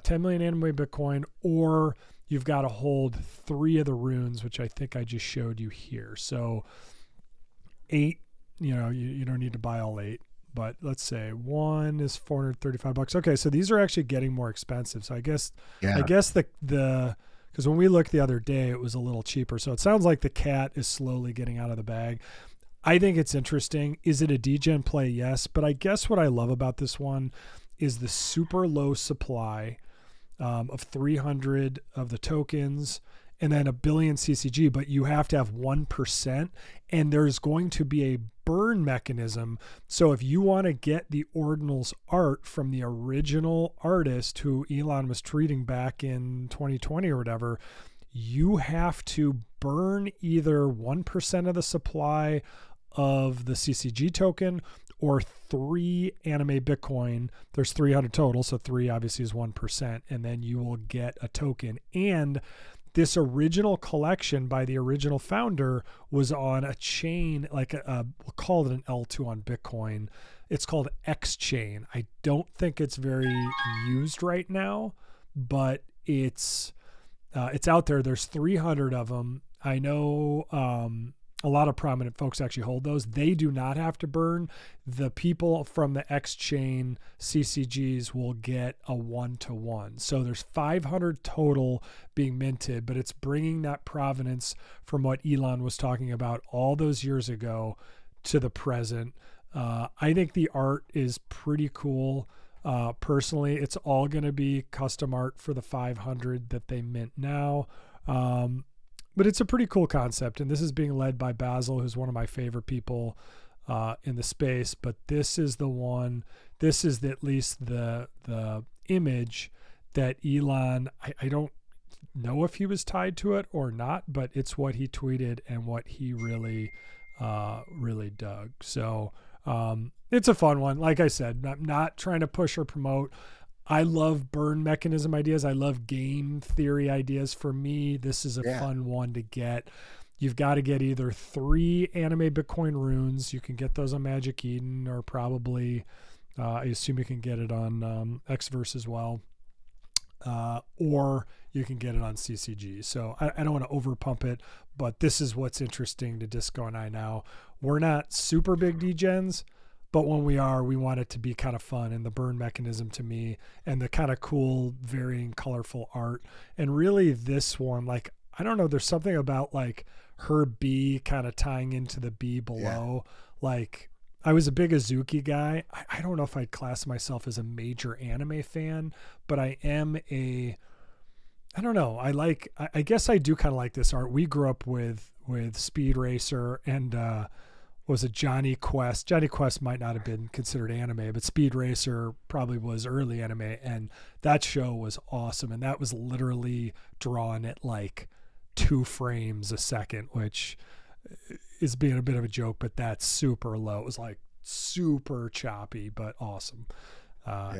S2: 10 million anime Bitcoin, or you've got to hold 3 of the runes, which I think I just showed you here. So 8, you don't need to buy all 8, but let's say one is $435. Okay, so these are actually getting more expensive. So I guess the because when we looked the other day, it was a little cheaper. So it sounds like the cat is slowly getting out of the bag. I think it's interesting. Is it a degen play? Yes. But I guess what I love about this one is the super low supply of 300 of the tokens and then a billion CCG, but you have to have 1%, and there's going to be a burn mechanism. So if you want to get the Ordinals art from the original artist who Elon was tweeting back in 2020 or whatever, you have to burn either 1% of the supply of the CCG token or 3 anime Bitcoin. There's 300 total, so 3 obviously is 1%, and then you will get a token. And this original collection by the original founder was on a chain, like we'll call it an L2 on Bitcoin. It's called X chain. I don't think it's very used right now, but it's out there. There's 300 of them. I know a lot of prominent folks actually hold those. They do not have to burn. The people from the X chain CCGs will get a 1-to-1. So there's 500 total being minted, but it's bringing that provenance from what Elon was talking about all those years ago to the present. I think the art is pretty cool. Personally, it's all going to be custom art for the 500 that they mint now. But it's a pretty cool concept, and this is being led by Basil, who's one of my favorite people in the space. But this is the one. This is at least the image that Elon. I don't know if he was tied to it or not, but it's what he tweeted and what he really dug. So it's a fun one. Like I said, I'm not trying to push or promote. I love burn mechanism ideas. I love game theory ideas. For me, this is a fun one to get. You've got to get either 3 anime Bitcoin runes. You can get those on Magic Eden, or probably, I assume you can get it on Xverse as well. Or you can get it on CCG. So I don't want to over pump it, but this is what's interesting to Disco and I now. We're not super big degens, but when we are, we want it to be kind of fun, and the burn mechanism to me, and the kind of cool, varying, colorful art. And really this one, like, I don't know, there's something about like her B kind of tying into the B below. Like, I was a big Azuki guy. I don't know if I'd class myself as a major anime fan, but I am I don't know. I guess I do kind of like this art. We grew up with Speed Racer and, was it Johnny Quest? Johnny Quest might not have been considered anime, but Speed Racer probably was early anime, and that show was awesome. And that was literally drawn at like 2 frames a second, which is being a bit of a joke, but that's super low. It was like super choppy, but awesome.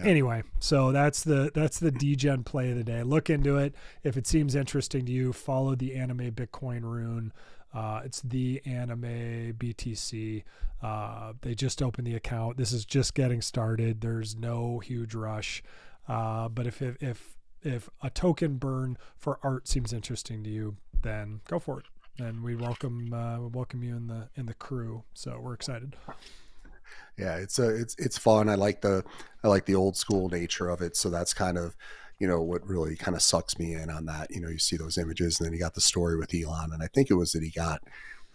S2: Anyway, so that's the degen play of the day. Look into it. If it seems interesting to you, follow the anime Bitcoin rune. It's the anime BTC. They just opened the account. This is just getting started. There's no huge rush. But if a token burn for art seems interesting to you, then go for it. And we welcome you in the crew. So we're excited.
S1: Yeah, it's fun. I like the old school nature of it. So that's kind of, what really kind of sucks me in on that. You see those images, and then you got the story with Elon, and I think it was that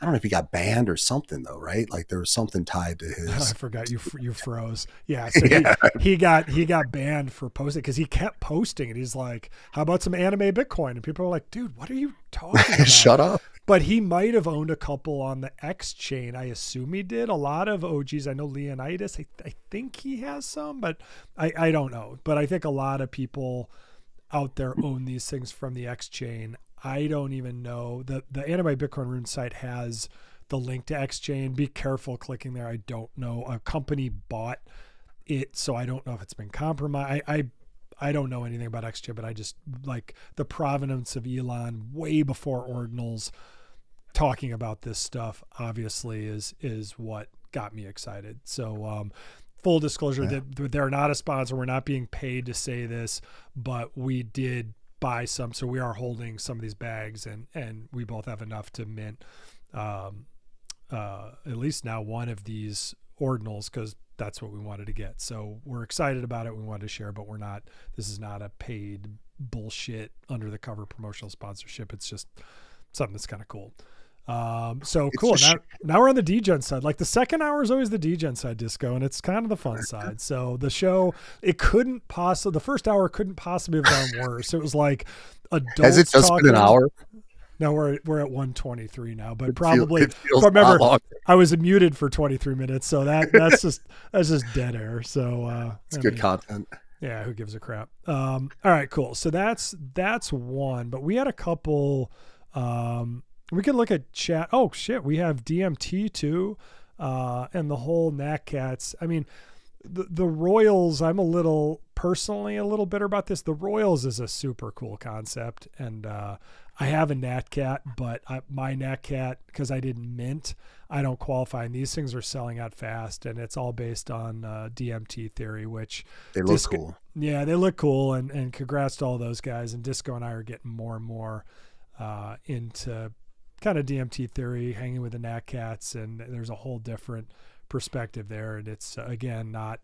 S1: I don't know if he got banned or something though, right? Like there was something tied to his.
S2: I forgot you froze. Yeah, so he got banned for posting because he kept posting it. He's like, "How about some anime Bitcoin?" And people are like, "Dude, what are you talking about?"
S1: Shut up.
S2: But he might have owned a couple on the X chain. I assume he did. A lot of OGs. I know Leonidas. I think he has some, but I don't know. But I think a lot of people out there own these things from the X chain. I don't even know. The Anime Bitcoin Rune site has the link to X chain. Be careful clicking there. I don't know. A company bought it, so I don't know if it's been compromised. I don't know anything about XChain, but I just like the provenance of Elon way before Ordinals talking about this stuff, obviously is what got me excited. So full disclosure that they're not a sponsor. We're not being paid to say this, but we did buy some. So we are holding some of these bags, and we both have enough to mint at least now one of these Ordinals, because that's what we wanted to get. So we're excited about it. We wanted to share, but this is not a paid bullshit under the cover promotional sponsorship. It's just something that's kind of cool. So it's cool. Now we're on the degen side. Like the second hour is always the degen side, Disco, and it's kind of the fun side. So the show, the first hour couldn't possibly have gone worse. It was like adults. Has it just been an hour? No, we're at 123 now, but probably remember I was muted for 23 minutes, so that's just dead air. So
S1: it's good content.
S2: Yeah, who gives a crap? All right, cool. So that's one, but we had a couple. We can look at chat. Oh shit, we have DMT too, and the whole Natcats. I mean, the Royals. I'm personally a little bitter about this. The Royals is a super cool concept, and I have a Natcat, but my Natcat, because I didn't mint, I don't qualify. And these things are selling out fast, and it's all based on DMT theory, which
S1: they look cool.
S2: Yeah, they look cool, and congrats to all those guys. And Disco and I are getting more and more into kind of DMT theory, hanging with the Natcats, and there's a whole different perspective there. And it's again not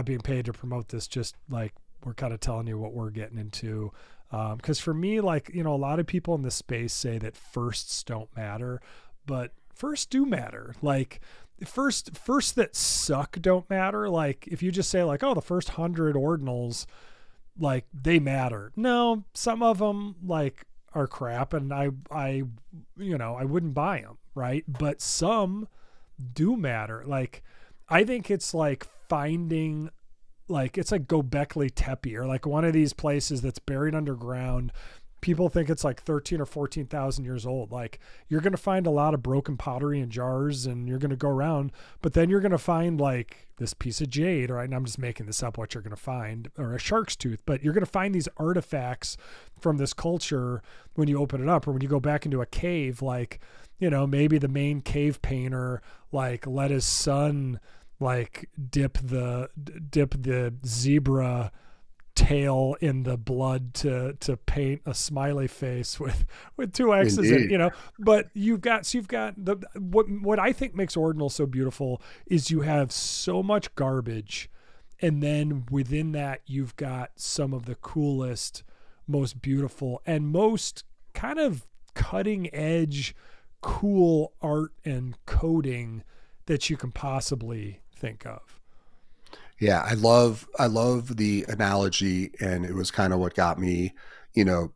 S2: being paid to promote this, just like we're kind of telling you what we're getting into. Because for me, like, you know, a lot of people in this space say that firsts don't matter, but firsts do matter. Like first that suck don't matter. Like if you just say like, oh, the first 100 ordinals, like they matter. No, some of them like are crap, and I you know, I wouldn't buy them, right? But some do matter. Like I think it's like finding, like it's like Göbekli Tepe, or like one of these places that's buried underground. People think it's like 13 or 14,000 years old. Like you're going to find a lot of broken pottery and jars, and you're going to go around, but then you're going to find like this piece of jade, right? And I'm just making this up, what you're going to find, or a shark's tooth, but you're going to find these artifacts from this culture when you open it up, or when you go back into a cave, like, you know, maybe the main cave painter, like let his son like dip the zebra tail in the blood to paint a smiley face with two X's in it, you know. But you've got the what I think makes Ordinal so beautiful is you have so much garbage, and then within that you've got some of the coolest, most beautiful, and most kind of cutting edge cool art and coding that you can possibly think of.
S1: Yeah, I love the analogy, and it was kind of what got me, you know,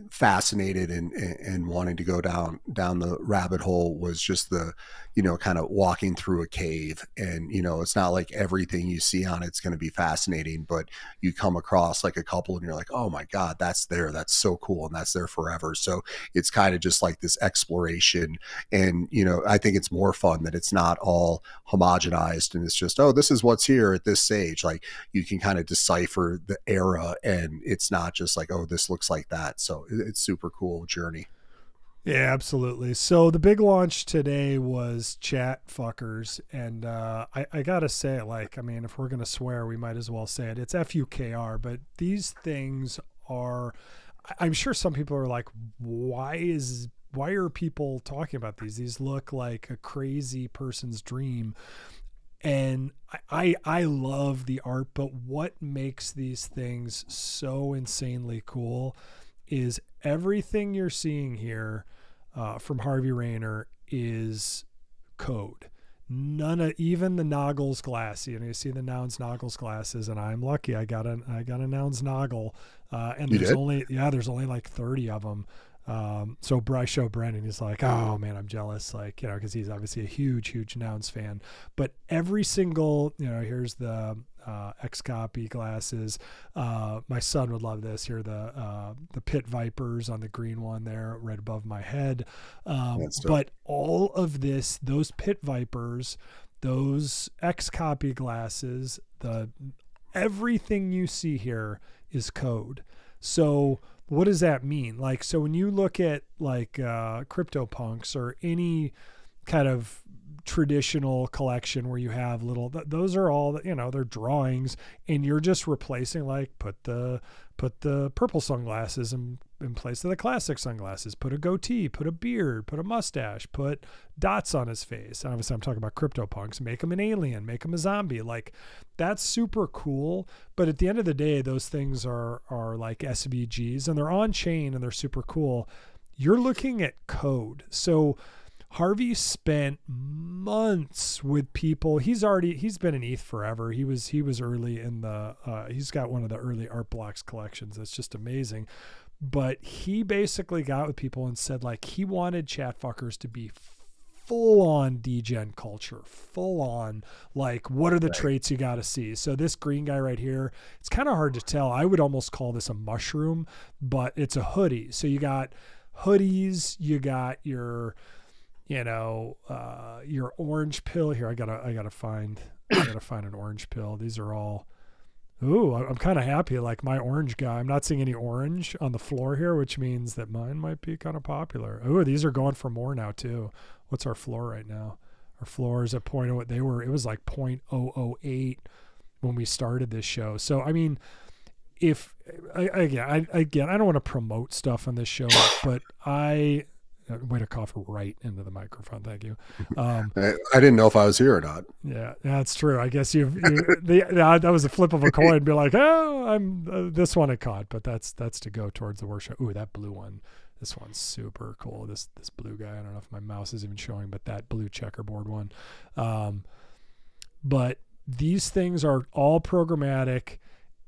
S1: fascinated and wanting to go down the rabbit hole, was just the, you know, kind of walking through a cave. And, you know, it's not like everything you see on it's going to be fascinating, but you come across like a couple and you're like, oh my God, that's so cool, and that's there forever. So it's kind of just like this exploration. And, you know, I think it's more fun that it's not all homogenized and it's just, oh, this is what's here at this stage. Like you can kind of decipher the era, and it's not just like, oh, this looks like that. So it's super cool journey.
S2: Yeah, absolutely. So the big launch today was ChatFUKRs, and I gotta say, like, I mean, if we're gonna swear, we might as well say it. It's FUKR, but these things are, I'm sure some people are like, why are people talking about these? These look like a crazy person's dream. And I love the art, but what makes these things so insanely cool is everything you're seeing here from Harvey Rayner is code. Even the Noggles glass. You know, you see the Nouns Noggles glasses, and I'm lucky. I got a Nouns Noggle, and there's only like 30 of them. So I show Brendan, he's like, oh man, I'm jealous. Like, you know, cause he's obviously a huge Nouns fan, but every single, you know, here's the, X copy glasses. My son would love this. Here, the pit vipers on the green one there right above my head. But all of this, those pit vipers, those X copy glasses, everything you see here is code. So what does that mean? Like, so when you look at like CryptoPunks or any kind of traditional collection where you have those are all, you know, they're drawings, and you're just replacing, like, put the purple sunglasses in place of the classic sunglasses, put a goatee, put a beard, put a mustache, put dots on his face. And obviously I'm talking about CryptoPunks. Make him an alien, make him a zombie. Like, that's super cool. But at the end of the day, those things are like SVGs, and they're on chain and they're super cool. You're looking at code. So Harvey spent months with people. He's been in ETH forever. He was early in the, he's got one of the early art blocks collections. That's just amazing. But he basically got with people and said, like, he wanted ChatFUKRs to be full on degen culture, full on, like, what are the traits you got to see? So this green guy right here, it's kind of hard to tell. I would almost call this a mushroom, but it's a hoodie. So you got hoodies, you got your, you know, your orange pill here. I gotta find an orange pill. These are all, ooh, I'm kind of happy. Like my orange guy, I'm not seeing any orange on the floor here, which means that mine might be kind of popular. Ooh, these are going for more now too. What's our floor right now? Our floor is at it was like 0.008 when we started this show. So, I mean, I don't want to promote stuff on this show, but way to cough right into the microphone. Thank you.
S1: I didn't know if I was here or not.
S2: Yeah, that's true. I guess that was a flip of a coin. Be like, oh, I'm this one I caught, but that's to go towards the workshop. Ooh, that blue one. This one's super cool. This blue guy. I don't know if my mouse is even showing, but that blue checkerboard one. But these things are all programmatic,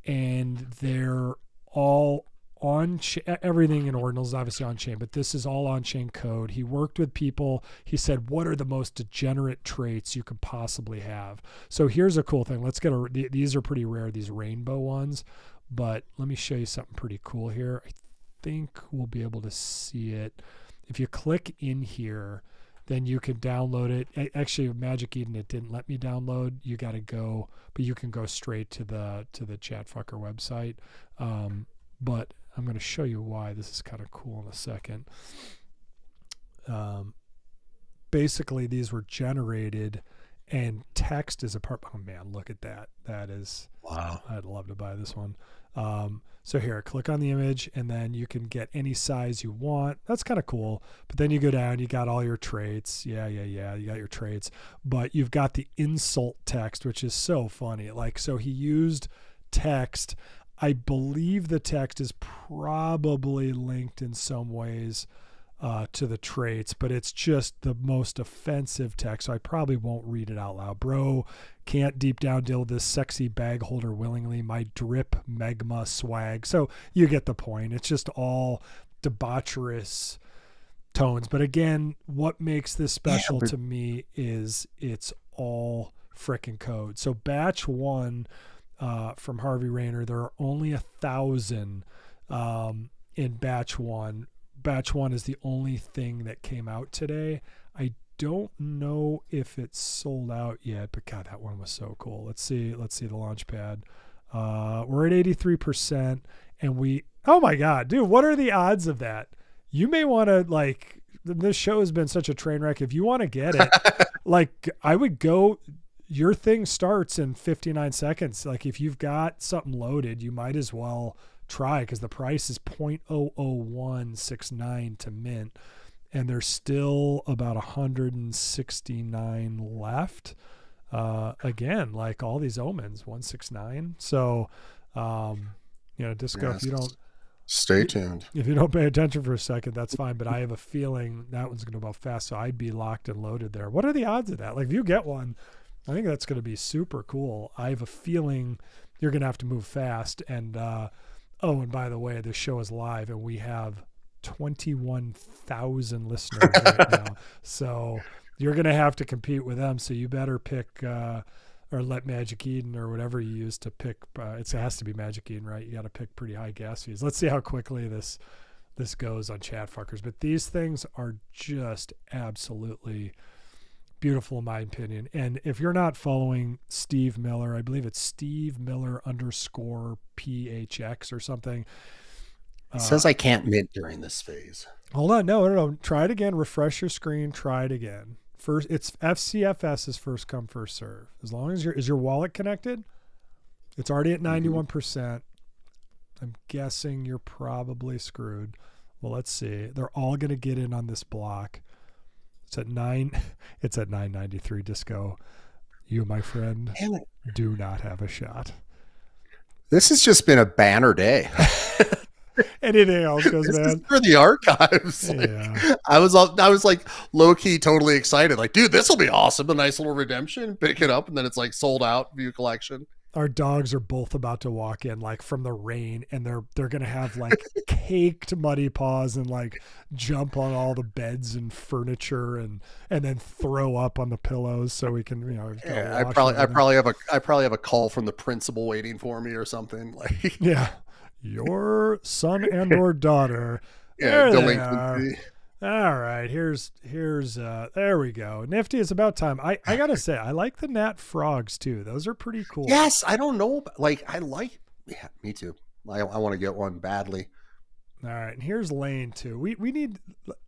S2: and they're all on everything in Ordinals is obviously on chain, but this is all on chain code. He worked with people. He said, what are the most degenerate traits you could possibly have? So here's a cool thing. Let's get these are pretty rare, these rainbow ones, but let me show you something pretty cool here. I think we'll be able to see it. If you click in here, then you can download it. Actually, Magic Eden, it didn't let me download. You got to go, but you can go straight to the ChatFUKR website. But I'm going to show you why this is kind of cool in a second. Basically, these were generated, and text is a part. Oh man, look at that. That is
S1: wow.
S2: I'd love to buy this one. So here, click on the image, and then you can get any size you want. That's kind of cool. But then you go down, you got all your traits. Yeah. You got your traits, but you've got the insult text, which is so funny. Like, so he used text. I believe the text is probably linked in some ways to the traits, but it's just the most offensive text, so I probably won't read it out loud. Bro, can't deep down deal with this sexy bag holder willingly. My drip megma swag. So you get the point. It's just all debaucherous tones. But again, what makes this special to me is it's all frickin' code. So batch one from Harvey Rayner, there are only 1,000 in batch one. Batch one is the only thing that came out today. I don't know if it's sold out yet, but God, that one was so cool. Let's see the launch pad. We're at 83%, and oh my God, dude, what are the odds of that? You may want to, like, this show has been such a train wreck. If you want to get it, like, I would go. Your thing starts in 59 seconds. Like, if you've got something loaded, you might as well try, because the price is 0.00169 to mint, and there's still about 169 left. Again, like all these omens, 169. So, Disco,
S1: yes.
S2: If you don't
S1: stay tuned,
S2: if you don't pay attention for a second, that's fine. But I have a feeling that one's going to go fast, so I'd be locked and loaded there. What are the odds of that? Like, if you get one, I think that's going to be super cool. I have a feeling you're going to have to move fast. And and by the way, this show is live, and we have 21,000 listeners right now. So you're going to have to compete with them. So you better pick or let Magic Eden or whatever you use to pick. It has to be Magic Eden, right? You got to pick pretty high gas fees. Let's see how quickly this goes on ChatFUKRs. But these things are just absolutely beautiful in my opinion. And if you're not following Steve Miller, I believe it's Steve Miller _PHX or something.
S1: It says I can't mint during this phase.
S2: Hold on. No. Try it again. Refresh your screen. Try it again. First, it's FCFS is first come, first serve. As long as is your wallet connected? It's already at 91%. I'm guessing you're probably screwed. Well, let's see. They're all going to get in on this block. It's at 993 Disco. You, my friend, do not have a shot.
S1: This has just been a banner day.
S2: Anything else goes
S1: this
S2: bad?
S1: Is for the archives.
S2: Yeah.
S1: I was like low key totally excited. Like, dude, this will be awesome. A nice little redemption. Pick it up, and then it's like sold out. View collection.
S2: Our dogs are both about to walk in, like, from the rain, and they're gonna have like caked muddy paws and like jump on all the beds and furniture and then throw up on the pillows so we can
S1: Yeah, I probably have a call from the principal waiting for me or something. Like,
S2: yeah, your son and or daughter.
S1: Yeah,
S2: there they are. All right, here's there we go. Nifty, it's about time. I gotta say, I like the Nat frogs too. Those are pretty cool.
S1: Yes, I don't know, yeah, me too. I want to get one badly.
S2: All right, and here's Lane too. We need,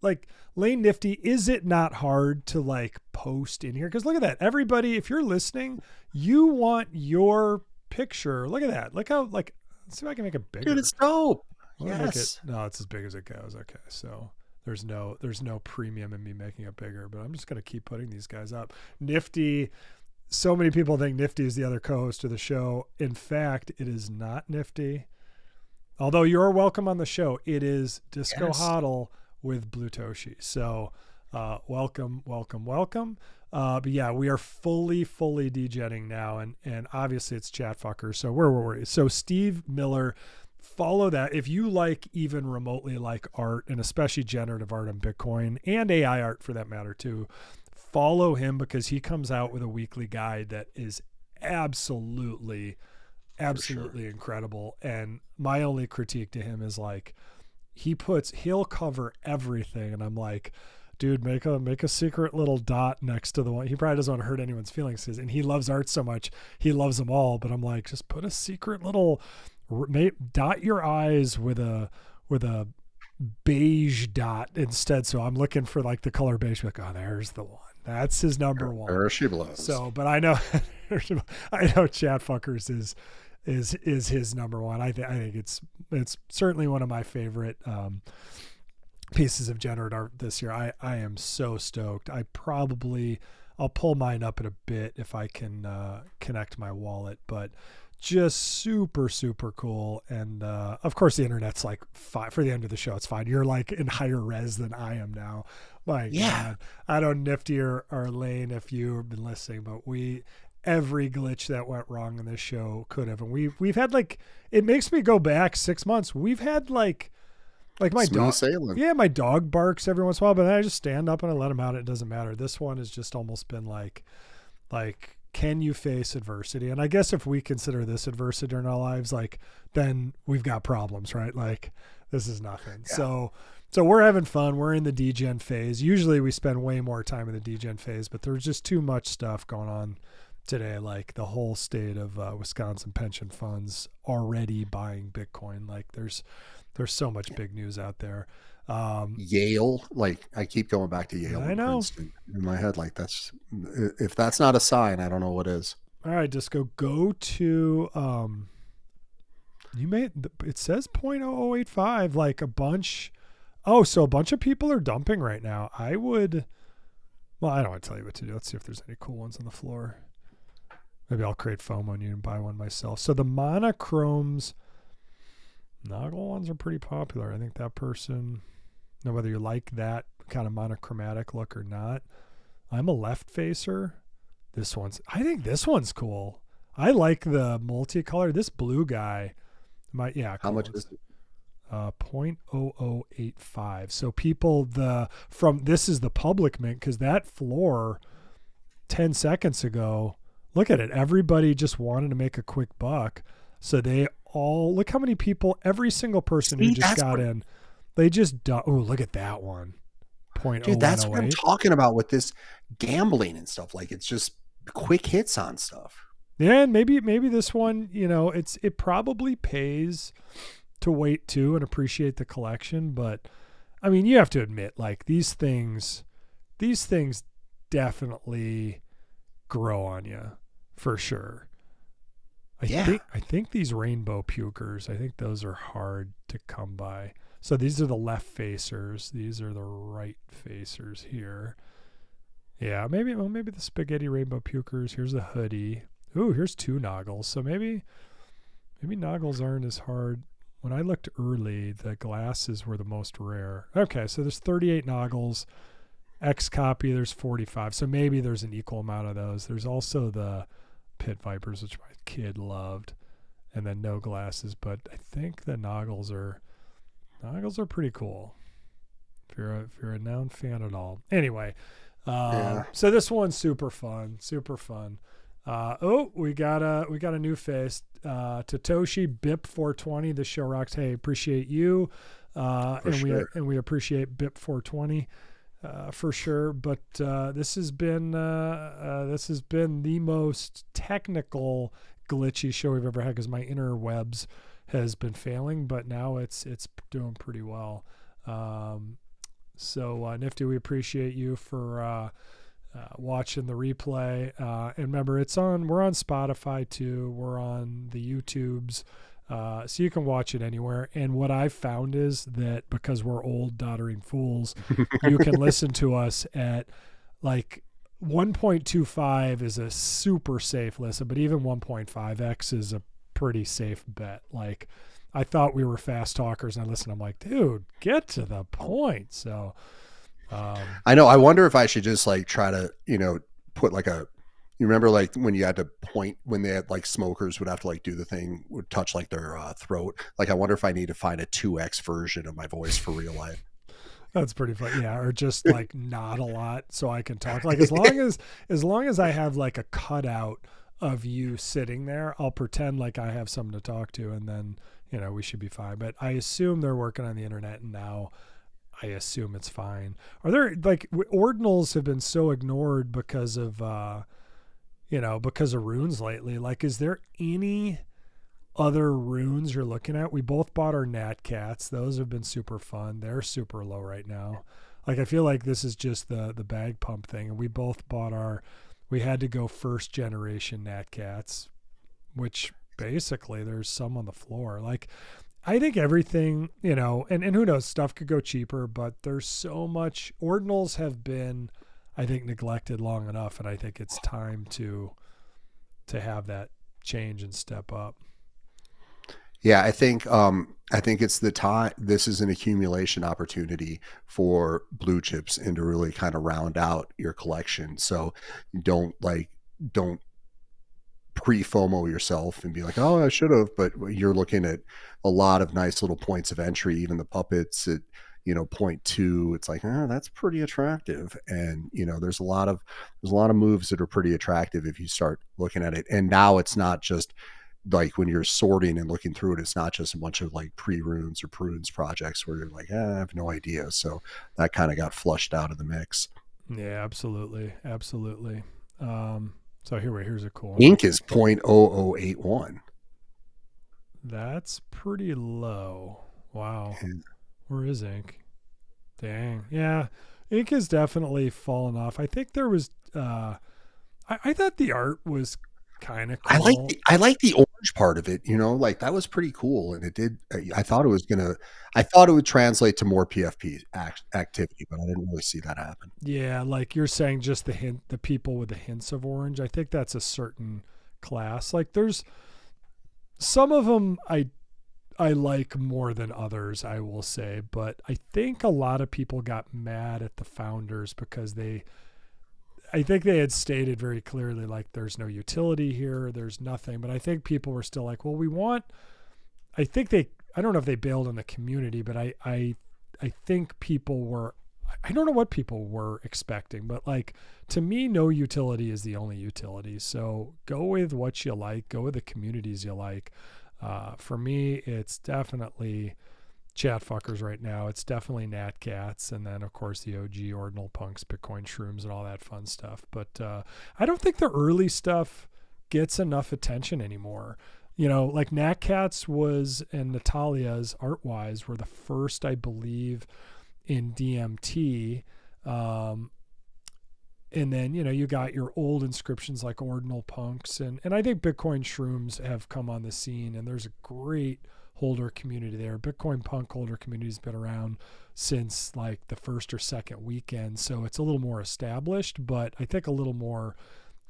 S2: like, Lane Nifty. Is it not hard to like post in here? Because look at that, everybody. If you're listening, you want your picture. Look at that. Look how, like, let's see if I can make it bigger.
S1: Dude, it's dope.
S2: Yes. No, it's as big as it goes. Okay, so there's no premium in me making it bigger, but I'm just going to keep putting these guys up. Nifty. So many people think Nifty is the other co-host of the show. In fact, it is not Nifty. Although you're welcome on the show, it is Disco Hodl with Blutoshi. So welcome. But yeah, we are fully dejetting now, and obviously it's ChatFUKR. So where were we? So Steve Miller, follow that. If you like even remotely like art, and especially generative art on Bitcoin and AI art for that matter too, follow him because he comes out with a weekly guide that is absolutely incredible. And my only critique to him is like he'll cover everything, and I'm like, dude, make a secret little dot next to the one. He probably doesn't want to hurt anyone's feelings, and he loves art so much, he loves them all, but I'm like, just put a secret little dot your eyes with a beige dot instead. So I'm looking for like the color beige, like, oh, there's the one. That's his number one.
S1: There she blows.
S2: So, but I know ChatFUKR's is his number one. I think it's certainly one of my favorite pieces of generative art this year. I am so stoked. I'll pull mine up in a bit if I can connect my wallet, but just super cool. And of course the internet's like for the end of the show, it's fine. You're like in higher res than I am now. My God, I don't Nifty or Lane if you've been listening, but every glitch that went wrong in this show could have, and we've had like, it makes me go back 6 months. We've had like my dog sailing. Yeah, my dog barks every once in a while, but then I just stand up and I let him out. It doesn't matter. This one has just almost been like can you face adversity? And I guess if we consider this adversity in our lives, like, then we've got problems, right? Like, this is nothing. Yeah. So we're having fun. We're in the degen phase. Usually we spend way more time in the degen phase, but there's just too much stuff going on today. Like the whole state of Wisconsin pension funds already buying Bitcoin. Like there's so much big news out there.
S1: Yale, like I keep going back to Yale and Princeton in my head. Like if that's not a sign, I don't know what is.
S2: All right, Disco, go to it says 0.0085, like a bunch. Oh, so a bunch of people are dumping right now. I don't want to tell you what to do. Let's see if there's any cool ones on the floor. Maybe I'll create FOMO on you and buy one myself. So the monochromes, Noggle ones are pretty popular. I think that person, now whether you like that kind of monochromatic look or not. I'm a left facer. I think this one's cool. I like the multicolor. This blue guy, cool.
S1: How much is it?
S2: 0.0085. So people, this is the public mint, because that floor 10 seconds ago, look at it. Everybody just wanted to make a quick buck. So they all, look how many people, every single person who just got in, they just, look at that one.
S1: Dude, that's what I'm talking about with this gambling and stuff. Like, it's just quick hits on stuff.
S2: Yeah, and maybe this one, it probably pays to wait too and appreciate the collection. But I mean, you have to admit, like, these things definitely grow on you for sure. I think these rainbow pukers, I think those are hard to come by. So these are the left facers. These are the right facers here. Yeah, maybe the spaghetti rainbow pukers. Here's a hoodie. Ooh, here's 2 Noggles. So maybe Noggles aren't as hard. When I looked early, the glasses were the most rare. Okay, so there's 38 Noggles. X copy, there's 45. So maybe there's an equal amount of those. There's also the Pit Vipers, which my kid loved, and then no glasses. But I think the Noggles are pretty cool if you're a noun fan at all. Anyway, so this one's super fun. We got a new face, Tatoshi BIP 420. This show rocks. Hey, appreciate you, we appreciate BIP 420 for sure. But this has been the most technical, glitchy show we've ever had, because my interwebs has been failing, but now it's doing pretty well. So Nifty, we appreciate you for watching the replay. And remember, we're on Spotify too. We're on the YouTubes. So you can watch it anywhere. And what I've found is that because we're old doddering fools, you can listen to us at like 1.25 is a super safe listen, but even 1.5x is a pretty safe bet. Like I thought we were fast talkers, and I listened. I'm like, dude, get to the point. So
S1: I know. I wonder if I should just like try to, put like you remember like when you had to point when they had like smokers would have to like do the thing, would touch like their throat. Like I wonder if I need to find a 2x version of my voice for real life.
S2: That's pretty funny. Yeah, or just like nod a lot so I can talk. Like as long as I have like a cutout of you sitting there, I'll pretend like I have something to talk to, and then we should be fine. But I assume they're working on the internet, and now I assume it's fine. Are there like ordinals have been so ignored because of because of runes lately? Like, is there any other runes you're looking at? We both bought our Natcats. Those have been super fun. They're super low right now. Like, I feel like this is just the bag pump thing. And we both bought we had to go first generation Natcats, which basically there's some on the floor. Like, I think everything, and who knows, stuff could go cheaper, but there's so much. Ordinals have been, I think, neglected long enough, and I think it's time to have that change and step up.
S1: Yeah, I think it's the time. This is an accumulation opportunity for blue chips and to really kind of round out your collection. So don't pre-FOMO yourself and be like, oh, I should have. But you're looking at a lot of nice little points of entry, even the puppets at 0.2. It's like, that's pretty attractive. And there's a lot of moves that are pretty attractive if you start looking at it. And now it's not just like when you're sorting and looking through it, it's not just a bunch of like pre-runes or prunes projects where you're like, I have no idea. So that kind of got flushed out of the mix.
S2: Yeah, absolutely. So here's a cool one.
S1: Ink is 0.0081.
S2: That's pretty low. Wow.
S1: Yeah.
S2: Where is Ink? Dang. Yeah. Ink has definitely fallen off. I think there was I thought the art was kind of cool.
S1: I like the orange part of it, like that was pretty cool. And it did, I thought it would translate to more PFP activity, but I didn't really see that happen.
S2: Yeah. Like you're saying, just the people with the hints of orange. I think that's a certain class. Like there's some of them I like more than others, I will say, but I think a lot of people got mad at the founders because I think they had stated very clearly, like, there's no utility here, there's nothing. But I think people were still like, well, I don't know if they bailed on the community, but I think people were, I don't know what people were expecting, but like, to me, no utility is the only utility. So go with what you like, go with the communities you like. For me, it's definitely ChatFUKRs right now. It's definitely Natcats, and then of course the OG Ordinal Punks, Bitcoin Shrooms, and all that fun stuff. But I don't think the early stuff gets enough attention anymore. Like Natcats and Natalia's art-wise were the first, I believe, in DMT. And then, you got your old inscriptions like Ordinal Punks. And I think Bitcoin Shrooms have come on the scene, and there's a great holder community there. Bitcoin Punk holder community has been around since like the first or second weekend. So it's a little more established, but I think a little more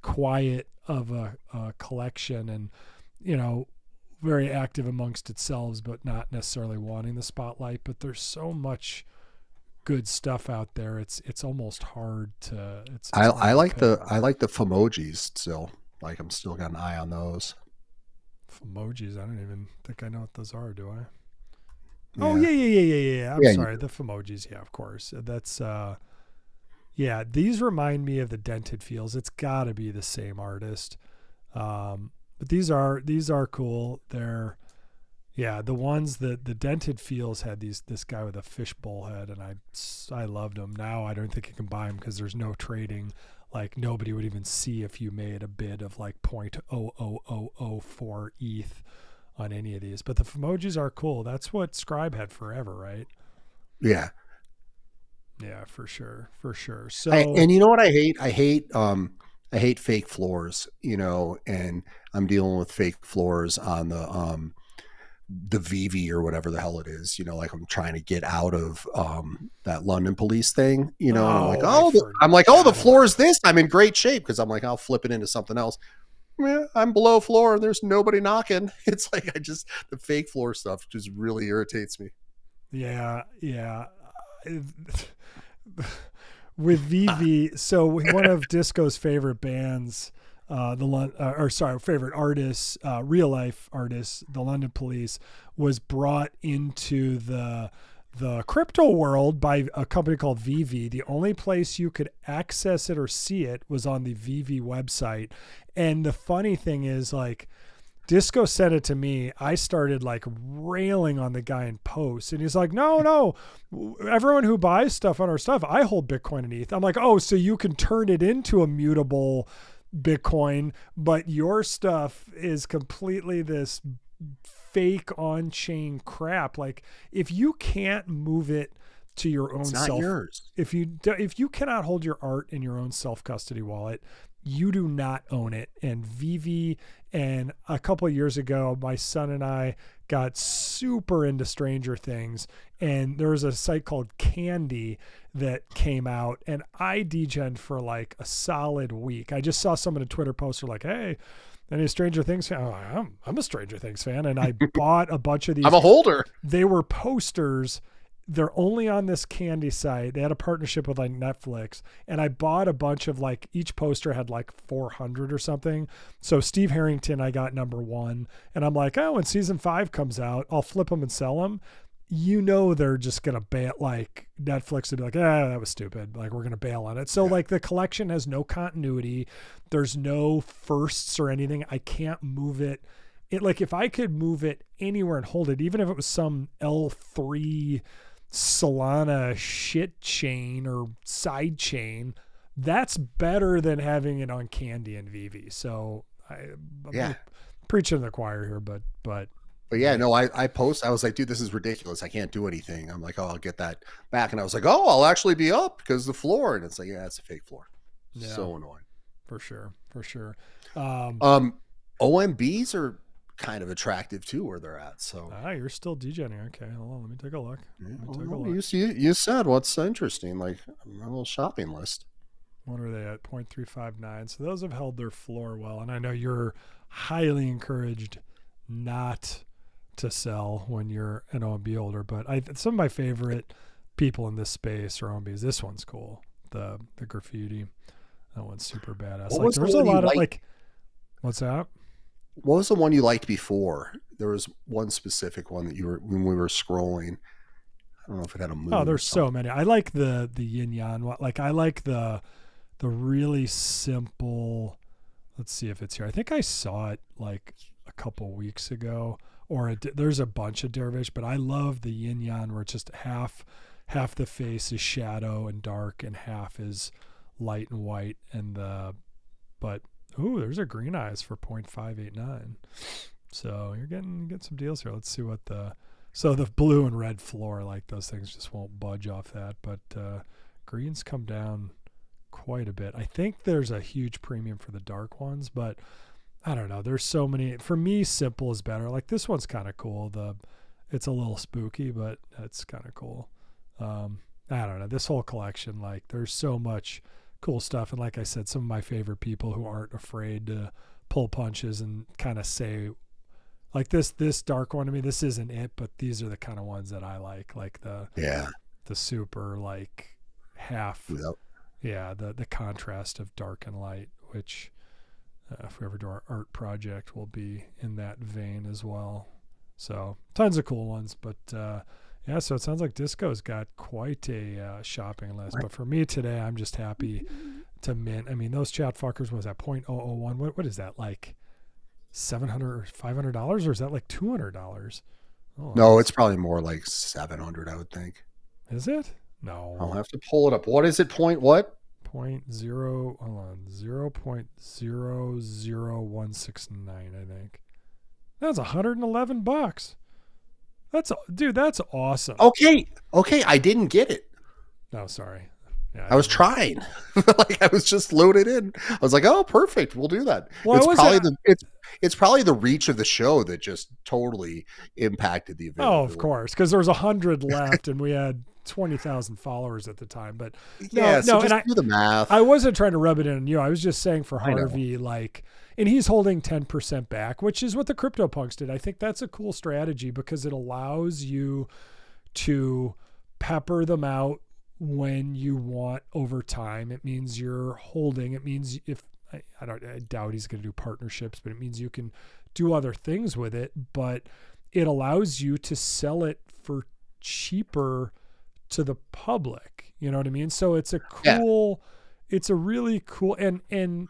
S2: quiet of a collection and, very active amongst itself, but not necessarily wanting the spotlight. But there's so much good stuff out there. It's almost hard to.
S1: I like the Famojis still. Like I'm still got an eye on those.
S2: Famojis. I don't even think I know what those are. Do I? Yeah. Oh yeah. I'm sorry. The Famojis. Yeah, of course. That's. Yeah, these remind me of the Dented Fields. It's got to be the same artist. But these are cool. They're. Yeah, the ones that the Dented Fields had this guy with a fishbowl head, and I loved him. Now I don't think you can buy him because there's no trading. Like nobody would even see if you made a bid of like 0.00004 ETH on any of these. But the Famojis are cool. That's what Scribe had forever, right?
S1: Yeah.
S2: Yeah, for sure. So
S1: and you know what I hate? I hate fake floors, and I'm dealing with fake floors on the the VV or whatever the hell it is, like I'm trying to get out of that London police thing, and I'm like, the floor is this. I'm in great shape because I'm like, I'll flip it into something else. Yeah, I'm below floor and there's nobody knocking. It's like the fake floor stuff just really irritates me.
S2: Yeah. With VV, so one of Disco's favorite bands, favorite artists, real life artists, the London Police, was brought into the crypto world by a company called VV. The only place you could access it or see it was on the VV website. And the funny thing is, like, Disco sent it to me. I started like railing on the guy in posts, and he's like, no, everyone who buys stuff on our stuff, I hold Bitcoin and ETH. I'm like, oh, so you can turn it into a mutable Bitcoin, but your stuff is completely this fake on-chain crap. Like, if you can't move it to your own self, yours. If you cannot hold your art in your own self-custody wallet, you do not own it. And VV, and a couple of years ago, my son and I got super into Stranger Things, and there was a site called Candy that came out, and I degened for like a solid week. I just saw someone in a Twitter poster like, hey, any Stranger Things fan? Oh, I'm a Stranger Things fan. And I bought a bunch of these.
S1: I'm a holder.
S2: They were posters. They're only on this Candy site. They had a partnership with like Netflix, and I bought a bunch of, like, each poster had like 400 or something. So Steve Harrington, I got number 1, and I'm like, oh, when season 5 comes out, I'll flip them and sell them. They're just going to bail, like Netflix would be like, that was stupid. Like, we're going to bail on it. So like the collection has no continuity. There's no firsts or anything. I can't move it. Like, if I could move it anywhere and hold it, even if it was some L3 Solana shit chain or side chain, that's better than having it on Candy and VV. So I'm preaching to the choir here, but
S1: yeah, no, I was like, dude, this is ridiculous. I can't do anything. I'm like, oh, I'll get that back. And I was like, oh, I'll actually be up because the floor. And it's like, yeah, it's a fake floor. Yeah, so annoying.
S2: For sure.
S1: OMBs are kind of attractive too where they're at. So
S2: you're still degening. Okay, hold on, let me take a look.
S1: You said what's interesting, like a little shopping list.
S2: What are they at? 0.359. So those have held their floor well, and I know you're highly encouraged not to sell when you're an OMB holder, but some of my favorite people in this space are OMBs. This one's cool, the graffiti. That one's super badass. Like, there's a lot of like, what's that?
S1: What was the one you liked before? There was one specific one that when we were scrolling. I don't know if it had a moon.
S2: Oh, there's so many. I like the yin yang. Like, I like the really simple. Let's see if it's here. I think I saw it like a couple weeks ago, there's a bunch of derivation, but I love the yin yang where it's just half the face is shadow and dark and half is light and white, ooh, there's a green eyes for 0.589. So you're getting some deals here. Let's see what the blue and red floor, like, those things just won't budge off that. But greens come down quite a bit. I think there's a huge premium for the dark ones, but I don't know. There's so many. For me, simple is better. Like, this one's kind of cool. It's a little spooky, but it's kind of cool. I don't know. This whole collection, like, there's so much cool stuff. And like I said, some of my favorite people who aren't afraid to pull punches and kind of say, like, this dark one, I mean, this isn't it, but these are the kind of ones that I like the super, like, half. Yep. Yeah. The contrast of dark and light, which if we ever do our art project, will be in that vein as well. So tons of cool ones, but yeah, so it sounds like Disco's got quite a shopping list. But for me today, I'm just happy to mint. I mean, those ChatFUKRs, was that 0.001? What is that, like $700 or $500, or is that like $200? Oh,
S1: no, it's probably more like 700, I would think.
S2: Is it? No.
S1: I'll have to pull it up. What is it? Point what?
S2: 0.00169, I think. That's $111. That's awesome.
S1: Okay, I didn't get it.
S2: No, sorry. Yeah,
S1: I was trying. Like, I was just loaded in. I was like, oh, perfect. We'll do that.
S2: Well,
S1: It's probably the reach of the show that just totally impacted the
S2: Oh, of
S1: availability.
S2: course, because there was 100 left and we had 20,000 followers at the time. But
S1: Yeah, so just
S2: and
S1: do the math.
S2: I wasn't trying to rub it in on you. I was just saying for
S1: I know.
S2: Harvey, like, and he's holding 10% back, which is what the CryptoPunks did. I think that's a cool strategy because it allows you to pepper them out when you want over time. It means you're holding. It means if I doubt he's going to do partnerships, but it means you can do other things with it. But it allows you to sell it for cheaper to the public. You know what I mean? So it's a cool, it's a really cool, and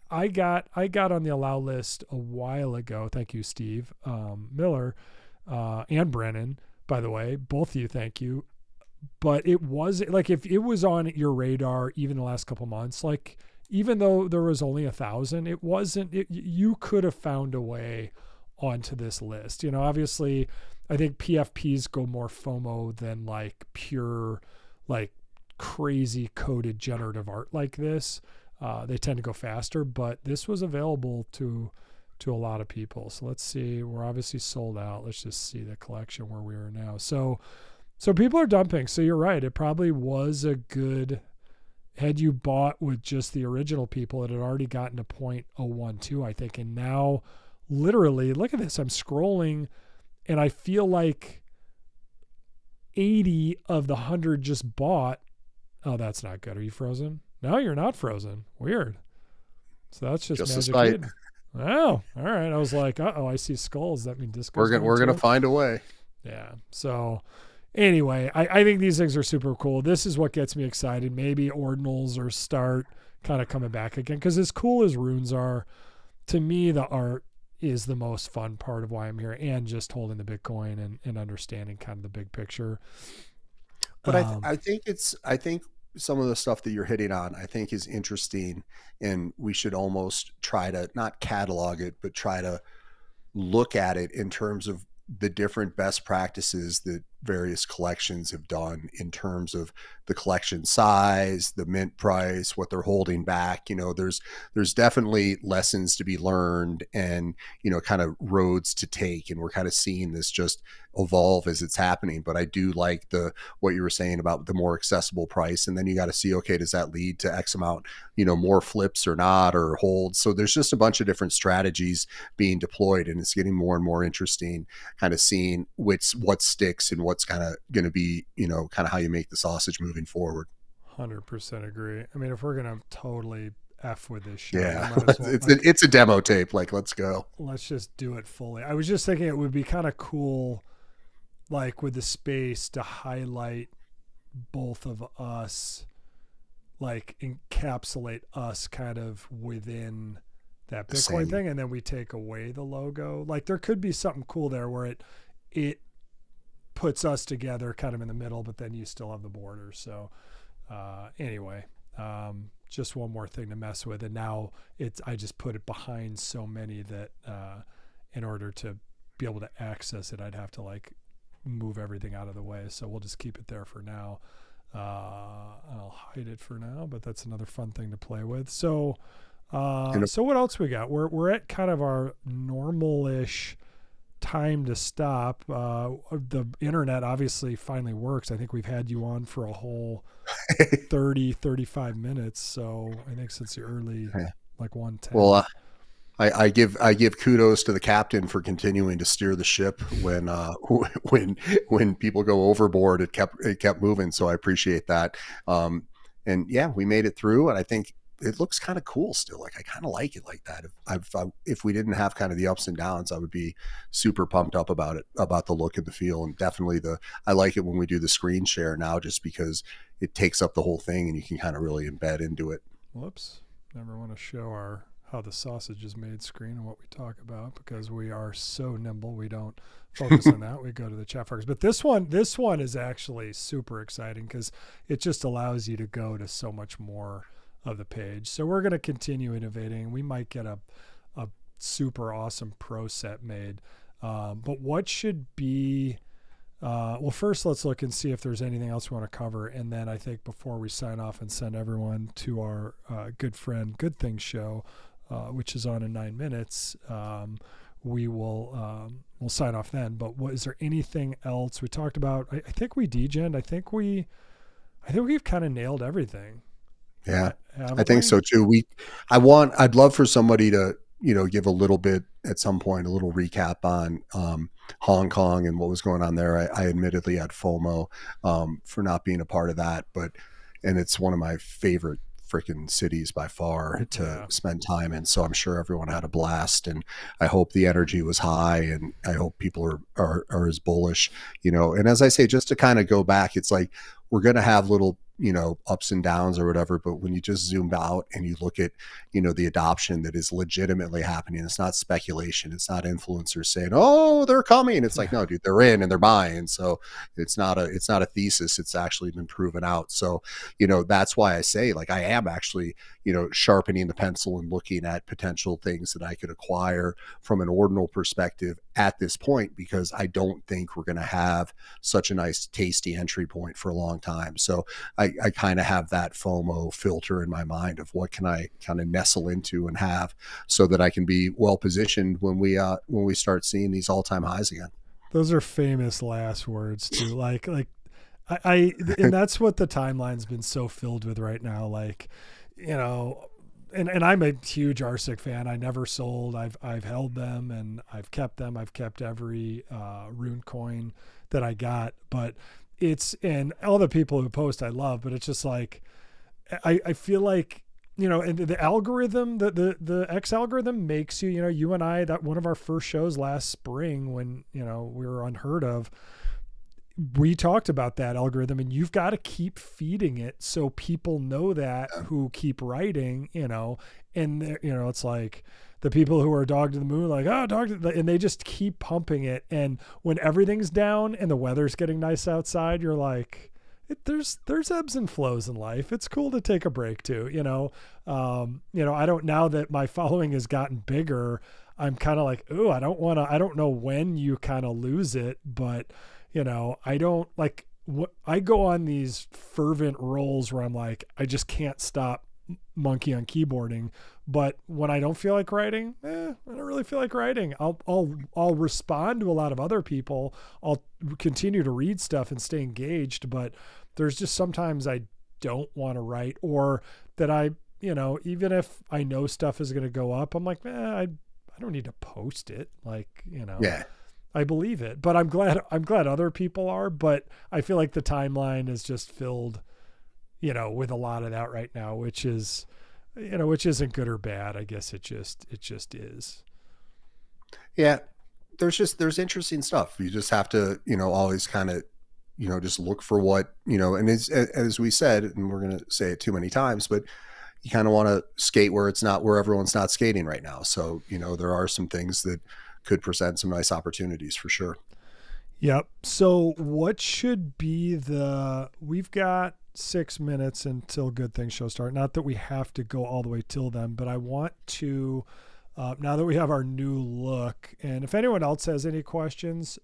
S2: I got on the allow list a while ago. Thank you, Steve Miller, and Brennan, by the way, both of you. Thank you. But it was like, if it was on your radar, even the last couple months, like, even though there was only 1,000, it wasn't, you could have found a way onto this list. You know, obviously I think PFPs go more FOMO than like pure, like crazy coded generative art like this. They tend to go faster, but this was available to a lot of people. So let's see, we're obviously sold out. Let's just see the collection where we are now. So people are dumping. So you're right. It probably was a good, had you bought with just the original people, it had already gotten to 0.012, I think. And now literally, look at this. I'm scrolling and I feel like 80 of the 100 just bought. Oh, that's not good. Are you frozen? No, you're not frozen. Weird. So that's just magic. Oh, all right. I was like, I see skulls. That means disco.
S1: We're gonna find a way.
S2: Yeah. So anyway, I think these things are super cool. This is what gets me excited. Maybe Ordinals or start kind of coming back again, because as cool as runes are, to me, the art is the most fun part of why I'm here, and just holding the Bitcoin and understanding kind of the big picture.
S1: But I think some of the stuff that you're hitting on, I think, is interesting, and we should almost try to not catalog it, but try to look at it in terms of the different best practices that various collections have done in terms of the collection size, the mint price, what they're holding back. You know, there's definitely lessons to be learned and, you know, kind of roads to take. And we're kind of seeing this just evolve as it's happening. But I do like what you were saying about the more accessible price. And then you got to see, okay, does that lead to X amount, you know, more flips or not, or holds? So there's just a bunch of different strategies being deployed, and it's getting more and more interesting, kind of seeing what sticks and what's kind of going to be, you know, kind of how you make the sausage moving forward.
S2: 100% agree. I mean, if we're going to totally F with this show,
S1: it's a demo tape. Like, let's go.
S2: Let's just do it fully. I was just thinking it would be kind of cool, like with the space, to highlight both of us, like encapsulate us kind of within that Bitcoin thing, and then we take away the logo. Like, there could be something cool there where it puts us together kind of in the middle, but then you still have the border. So anyway, just one more thing to mess with. And now I just put it behind so many that in order to be able to access it, I'd have to like move everything out of the way. So we'll just keep it there for now. I'll hide it for now, but that's another fun thing to play with. So what else we got? We're at kind of our normal-ish time to stop. The internet obviously finally works. I think we've had you on for a whole 35 minutes. So I think since the early, like 110. Well,
S1: I give kudos to the captain for continuing to steer the ship when people go overboard. It kept moving. So I appreciate that. And yeah, we made it through, and I think it looks kind of cool still. Like, I kind of like it like that. If we didn't have kind of the ups and downs, I would be super pumped up about it, about the look and the feel. And definitely I like it when we do the screen share now, just because it takes up the whole thing and you can kind of really embed into it.
S2: Whoops. Never want to show how the sausage is made screen and what we talk about, because we are so nimble. We don't focus on that. We go to the ChatFUKRs. But this one is actually super exciting because it just allows you to go to so much more of the page. So we're going to continue innovating. We might get a super awesome pro set made. But what should be, well, first let's look and see if there's anything else we want to cover. And then I think before we sign off and send everyone to our good friend, Good Things Show, which is on in 9 minutes, we will we'll sign off then. But is there anything else we talked about? I think we degened. I think we've kind of nailed everything.
S1: Yeah, I think so too. I'd love for somebody to, give a little bit at some point, a little recap on Hong Kong and what was going on there. I admittedly had FOMO for not being a part of that, and it's one of my favorite freaking cities by far to spend time in. So I'm sure everyone had a blast, and I hope the energy was high, and I hope people are as bullish, and as I say, just to kind of go back, it's like, we're going to have little, ups and downs or whatever. But when you just zoom out and you look at, the adoption that is legitimately happening, it's not speculation. It's not influencers saying, oh, they're coming. It's like, no, dude, they're in and they're buying. So it's not a thesis. It's actually been proven out. So, that's why I say, like, I am actually, sharpening the pencil and looking at potential things that I could acquire from an ordinal perspective at this point, because I don't think we're going to have such a nice, tasty entry point for a long time. So I kind of have that FOMO filter in my mind of what can I kind of nestle into and have, so that I can be well positioned when we start seeing these all-time highs again.
S2: Those are famous last words too. Like I and that's what the timeline's been so filled with right now. Like, and I'm a huge RSIC fan. I never sold. I've held them and I've kept them. I've kept every rune coin that I got. But and all the people who post I love, but it's just like, I feel like, and the algorithm, the X algorithm makes you, you and I, that one of our first shows last spring when, we were unheard of, we talked about that algorithm, and you've got to keep feeding it so people know that, who keep writing, and it's like the people who are dog to the moon, like, oh, and they just keep pumping it. And when everything's down and the weather's getting nice outside, you're like, there's ebbs and flows in life. It's cool to take a break too. I don't, now that my following has gotten bigger, I'm kind of like, ooh, I don't know when you kind of lose it, but I don't like I go on these fervent rolls where I'm like, I just can't stop monkey on keyboarding. But when I don't feel like writing, I don't really feel like writing. I'll respond to a lot of other people. I'll continue to read stuff and stay engaged, but there's just sometimes I don't want to write, or that I, even if I know stuff is going to go up, I'm like, I don't need to post it. Like,
S1: yeah.
S2: I believe it, but I'm glad other people are, but I feel like the timeline is just filled, with a lot of that right now, which is, which isn't good or bad. I guess it just is.
S1: Yeah. There's interesting stuff. You just have to, always kind of, just look for what, and as we said, and we're going to say it too many times, but you kind of want to skate where everyone's not skating right now. So, there are some things that could present some nice opportunities for sure.
S2: Yep. So what should be we've got 6 minutes until Good Things Show start. Not that we have to go all the way till then, but I want to, now that we have our new look, and if anyone else has any questions,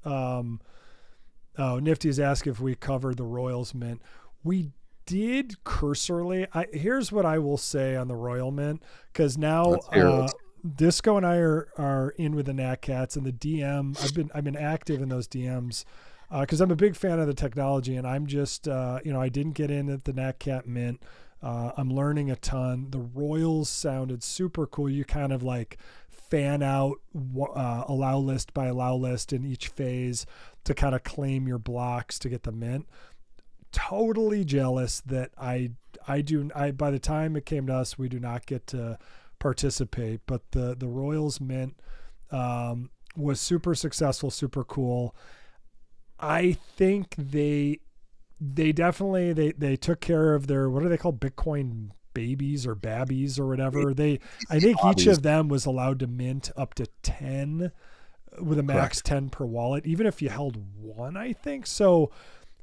S2: Nifty's asked if we covered the Royals Mint. We did cursorily. Here's what I will say on the Royal Mint, because now Disco and I are in with the Natcats and the DM. I've been active in those DMs because I'm a big fan of the technology, and I'm just I didn't get in at the Natcat Mint. I'm learning a ton. The Royals sounded super cool. You kind of like fan out allow list by allow list in each phase to kind of claim your blocks to get the mint. Totally jealous that I by the time it came to us, we do not get to participate, but the Royals Mint was super successful, super cool. I think they definitely they took care of their, what are they called, Bitcoin babies or babbies or whatever. I think each of them was allowed to mint up to 10 with a max 10 per wallet, even if you held one, I think. So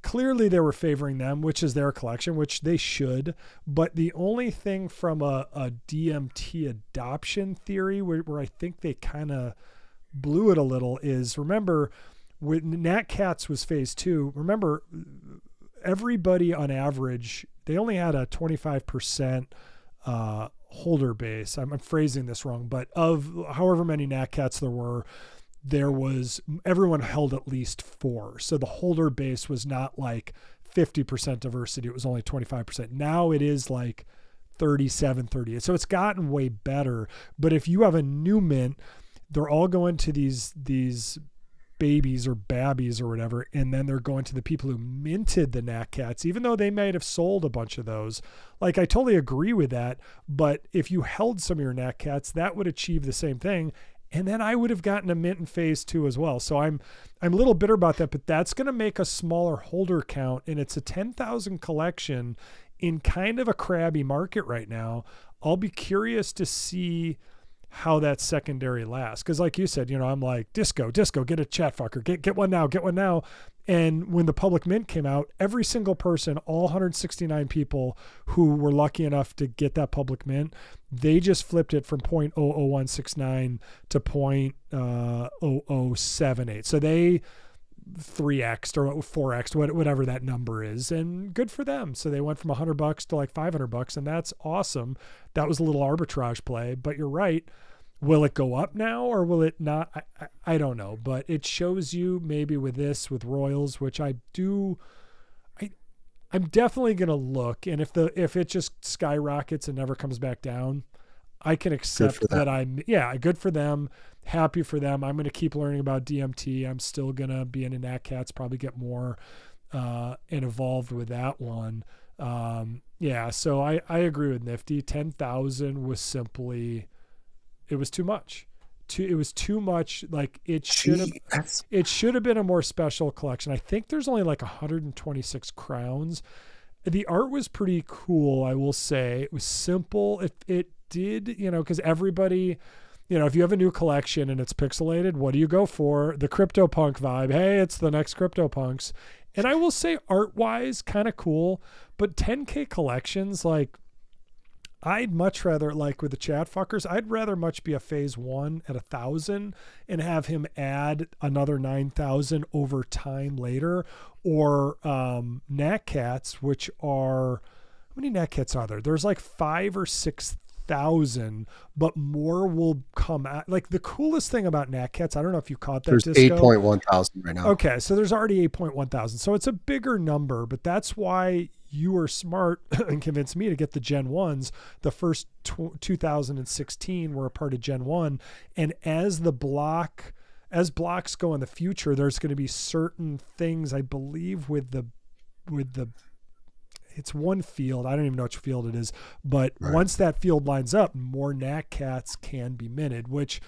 S2: clearly they were favoring them, which is their collection, which they should. But the only thing from a DMT adoption theory where I think they kind of blew it a little is, remember, when Natcats was phase 2, remember, everybody on average, they only had a 25% holder base, I'm phrasing this wrong, but of however many Natcats there was everyone held at least 4. So the holder base was not like 50% diversity. It was only 25%. Now it is like 37, 38. So it's gotten way better. But if you have a new mint, they're all going to these babies or babbies or whatever, and then they're going to the people who minted the Natcats, even though they might have sold a bunch of those. Like, I totally agree with that, but if you held some of your Natcats, that would achieve the same thing, and then I would have gotten a mint in phase 2 as well. So I'm a little bitter about that, but that's going to make a smaller holder count, and it's a 10,000 collection in kind of a crabby market right now. I'll be curious to see how that secondary lasts. Cause like you said, I'm like, disco, get a ChatFUKR, get one now. And when the public mint came out, every single person, all 169 people who were lucky enough to get that public mint, they just flipped it from 0.00169 to 0.0078. So they 3x or 4x, whatever that number is, and good for them. So they went from $100 to like $500, and that's awesome. That was a little arbitrage play, but you're right. Will it go up now or will it not? I don't know, but it shows you maybe with Royals, which I'm definitely going to look. And if it just skyrockets and never comes back down, I can accept that. Good for them. Happy for them. I'm going to keep learning about DMT. I'm still going to be into Natcats, probably get more and involved with that one. So I agree with Nifty. 10,000 was simply, it was too much. It was too much. Like it should have been a more special collection. I think there's only like 126 crowns. The art was pretty cool, I will say. It was simple. It did, because everybody, if you have a new collection and it's pixelated, what do you go for? The CryptoPunk vibe. Hey, it's the next CryptoPunks. And I will say art-wise, kind of cool, but 10K collections, like, I'd much rather, like with the ChatFUKRs, I'd rather much be a phase 1 at 1,000 and have him add another 9,000 over time later, or Natcats, which are, how many Natcats are there? There's like 5,000 or 6,000, but more will come out. Like the coolest thing about Natcats, I don't know if you caught that.
S1: There's 8.1 thousand right now.
S2: Okay, so there's already 8.1 thousand. So it's a bigger number, but that's why you were smart and convinced me to get the Gen 1s. The first 2016 were a part of Gen 1. And as blocks go in the future, there's going to be certain things, I believe, with the it's one field. I don't even know which field it is, but right. Once that field lines up, more Natcats can be minted, which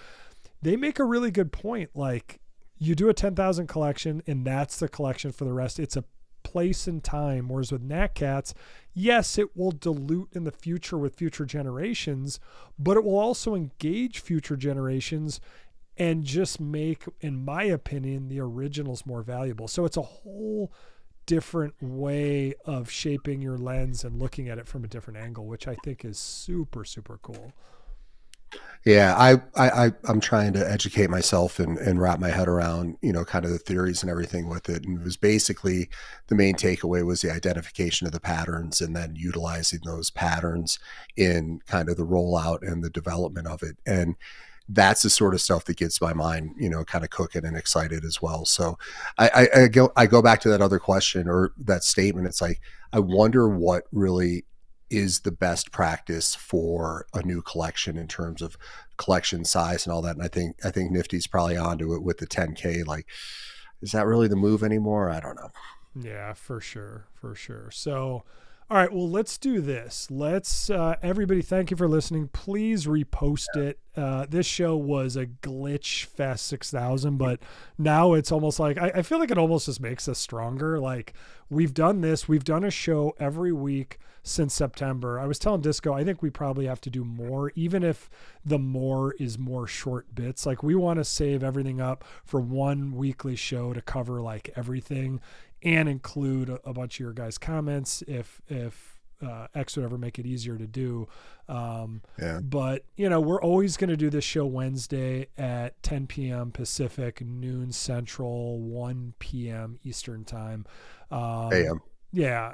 S2: they make a really good point. Like, you do a 10,000 collection and that's the collection for the rest. It's a place and time. Whereas with Natcats, yes, it will dilute in the future with future generations, but it will also engage future generations and just make, in my opinion, the originals more valuable. So it's a whole different way of shaping your lens and looking at it from a different angle, which I think is super, super cool.
S1: Yeah, I'm trying to educate myself and wrap my head around, kind of the theories and everything with it. And it was basically, the main takeaway was the identification of the patterns and then utilizing those patterns in kind of the rollout and the development of it. And that's the sort of stuff that gets my mind, kind of cooking and excited as well. So I go back to that other question or that statement. It's like, I wonder what really is the best practice for a new collection in terms of collection size and all that. And I think Nifty's probably onto it with the 10K. Like, is that really the move anymore? I don't know.
S2: Yeah, for sure. So, all right, well, let's do this. Let's, everybody, thank you for listening. Please repost it. This show was a glitch fest 6,000, but now it's almost like, I feel like it almost just makes us stronger. Like, we've done this. We've done a show every week since September. I was telling Disco, I think we probably have to do more, even if the more is more short bits. Like, we want to save everything up for one weekly show to cover like everything and include a bunch of your guys' comments if X would ever make it easier to do. But, we're always going to do this show Wednesday at 10 p.m. Pacific, noon Central, 1 p.m. Eastern time.
S1: AM.
S2: Yeah.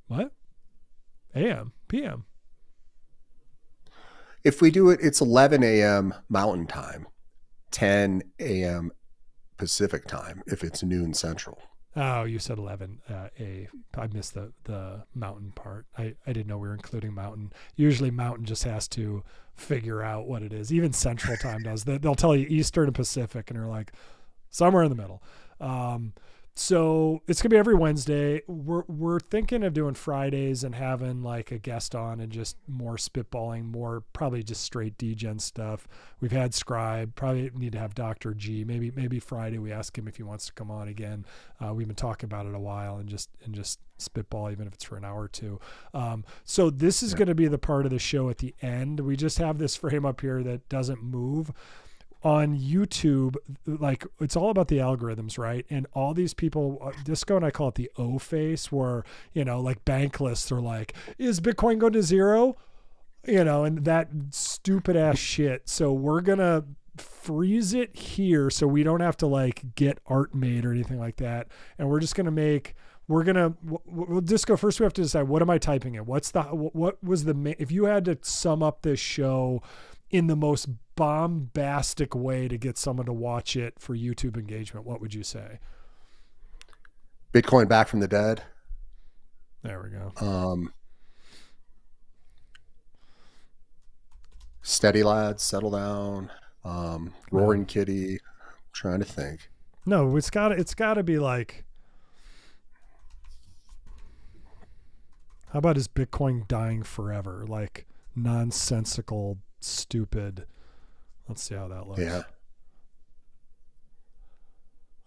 S2: What? AM. PM.
S1: If we do it, it's 11 a.m. Mountain Time, 10 a.m. Pacific Time if it's noon Central.
S2: Oh, you said 11 I missed the mountain part. I didn't know we were including mountain. Usually mountain just has to figure out what it is. Even Central Time does. They'll tell you Eastern and Pacific, and they're like somewhere in the middle. So it's gonna be every Wednesday. We're thinking of doing Fridays and having like a guest on and just more spitballing, more probably just straight degen stuff. We've had Scribe, probably need to have Dr. G. Maybe Friday we ask him if he wants to come on again. We've been talking about it a while and just spitball, even if it's for an hour or two. So this is going to be the part of the show at the end. We just have this frame up here that doesn't move. On YouTube, like it's all about the algorithms, right? And all these people, Disco and I call it the O face, where, like Bankless, they're like, is Bitcoin going to zero? And that stupid ass shit. So we're going to freeze it here so we don't have to like get art made or anything like that. And we're just going to Disco, first we have to decide, what am I typing in? What was if you had to sum up this show in the most bombastic way to get someone to watch it for YouTube engagement, what would you say?
S1: Bitcoin back from the dead.
S2: There we go.
S1: Steady lads, settle down. Roaring kitty. I'm trying to think.
S2: No, it's gotta be like, how about is Bitcoin dying forever? Like nonsensical, stupid. Let's see how that looks.
S1: Yeah.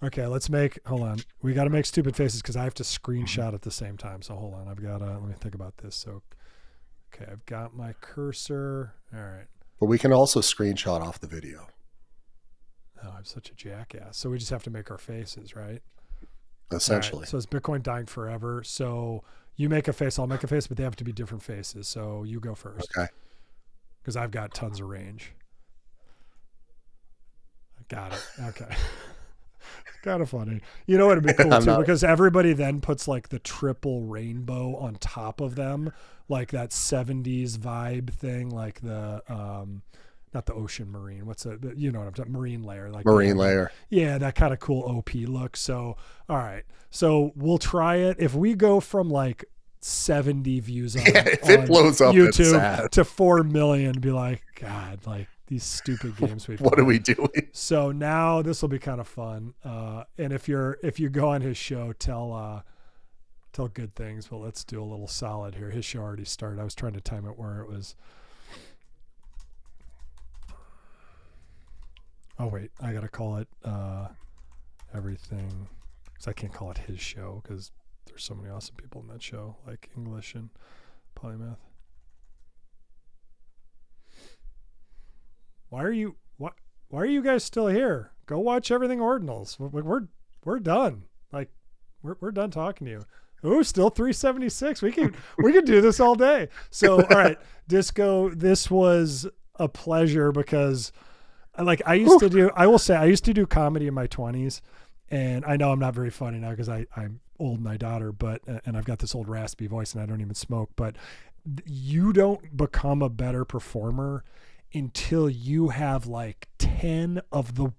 S2: Okay, hold on. We got to make stupid faces because I have to screenshot at the same time. So hold on. let me think about this. So, okay, I've got my cursor. All right.
S1: But we can also screenshot off the video.
S2: Oh, I'm such a jackass. So we just have to make our faces, right?
S1: Essentially.
S2: Right, so it's Bitcoin dying forever. So you make a face, I'll make a face, but they have to be different faces. So you go first.
S1: Okay.
S2: Because I've got tons of range. Got it. Okay. Kind of funny. You know what would be cool too? Because everybody then puts like the triple rainbow on top of them, like that 70s vibe thing, like the not the ocean marine. What's you know what I'm talking? Marine layer, like
S1: marine layer.
S2: Yeah, that kind of cool OP look. So all right, so we'll try it. If we go from like 70 views on,
S1: if it blows up
S2: YouTube to 4 million, be like, God, like these stupid games we play.
S1: What are we doing?
S2: So now this will be kind of fun. And if you go on his show, tell good things. But let's do a little solid here. His show already started. I was trying to time it where it was. Oh wait, I gotta call it everything, because I can't call it his show because there's so many awesome people in that show, like English and Polymath. Why are you guys still here? Go watch everything Ordinals. We're done. Like we're done talking to you. Oh, still 376. We can do this all day. So all right, Disco, this was a pleasure because I used to do comedy in my 20s, and I know I'm not very funny now because I'm old and I daughter, and I've got this old raspy voice and I don't even smoke, but you don't become a better performer until you have like 10 of the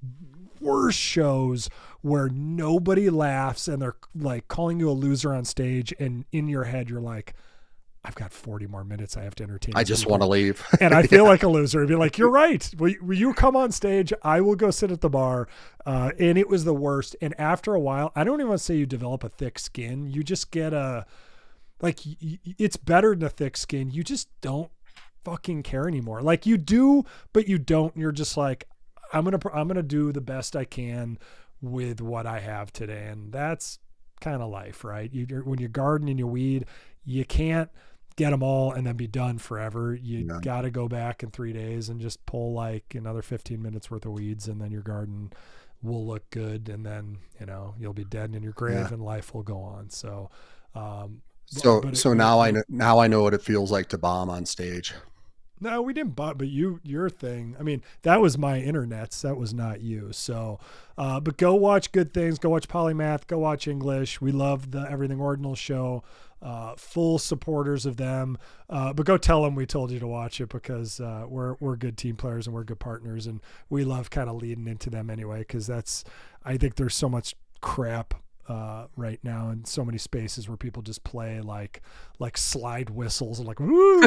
S2: worst shows where nobody laughs and they're like calling you a loser on stage, and in your head you're like, I've got 40 more minutes I have to entertain.
S1: I just want to leave.
S2: And I feel like a loser. I'd be like, you're right. Will you come on stage? I will go sit at the bar. And it was the worst. And after a while, I don't even want to say you develop a thick skin. You just get it's better than a thick skin. You just don't fucking care anymore. Like you do, but you don't. You're just like, I'm going to do the best I can with what I have today. And that's kind of life, right? When you garden and you weed, you can't get them all and then be done forever. You got to go back in 3 days and just pull like another 15 minutes worth of weeds, and then your garden will look good. And then, you'll be dead in your grave and life will go on. So,
S1: now I know what it feels like to bomb on stage.
S2: No, we didn't, but your thing. I mean, that was my internets. That was not you. So, but go watch good things. Go watch Polymath. Go watch English. We love the Everything Ordinal show. full supporters of them. But go tell them we told you to watch it, because we're good team players and we're good partners, and we love kind of leading into them anyway, because I think there's so much crap right now in so many spaces where people just play like slide whistles and like woo,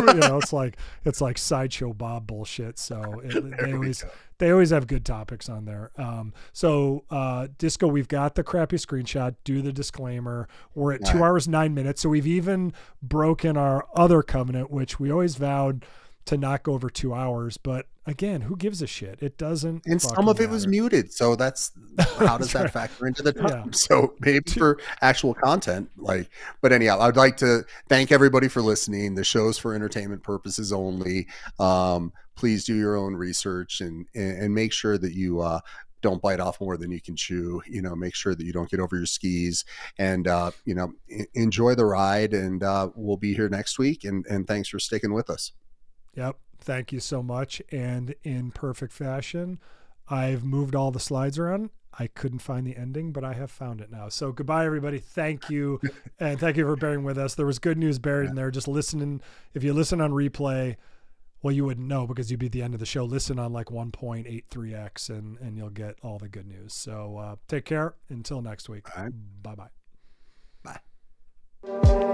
S2: it's like Sideshow Bob bullshit. So they always have good topics on there. Disco, we've got the crappy screenshot. Do the disclaimer. We're at 2 hours 9 minutes, so we've even broken our other covenant, which we always vowed to not go over 2 hours. But again, who gives a shit? It doesn't.
S1: And some of it was muted, so that's how does that factor into the time? Yeah. So maybe for actual content, but anyhow, I'd like to thank everybody for listening. The show's for entertainment purposes only. Please do your own research and make sure that you don't bite off more than you can chew. Make sure that you don't get over your skis, and enjoy the ride. And we'll be here next week. And thanks for sticking with us.
S2: Yep. Thank you so much. And in perfect fashion, I've moved all the slides around. I couldn't find the ending, but I have found it now. So goodbye, everybody. Thank you. And thank you for bearing with us. There was good news buried in there. Just listening. If you listen on replay, well, you wouldn't know because you'd be at the end of the show. Listen on like 1.83x and you'll get all the good news. So take care. Until next week.
S1: All right.
S2: Bye-bye.
S1: Bye.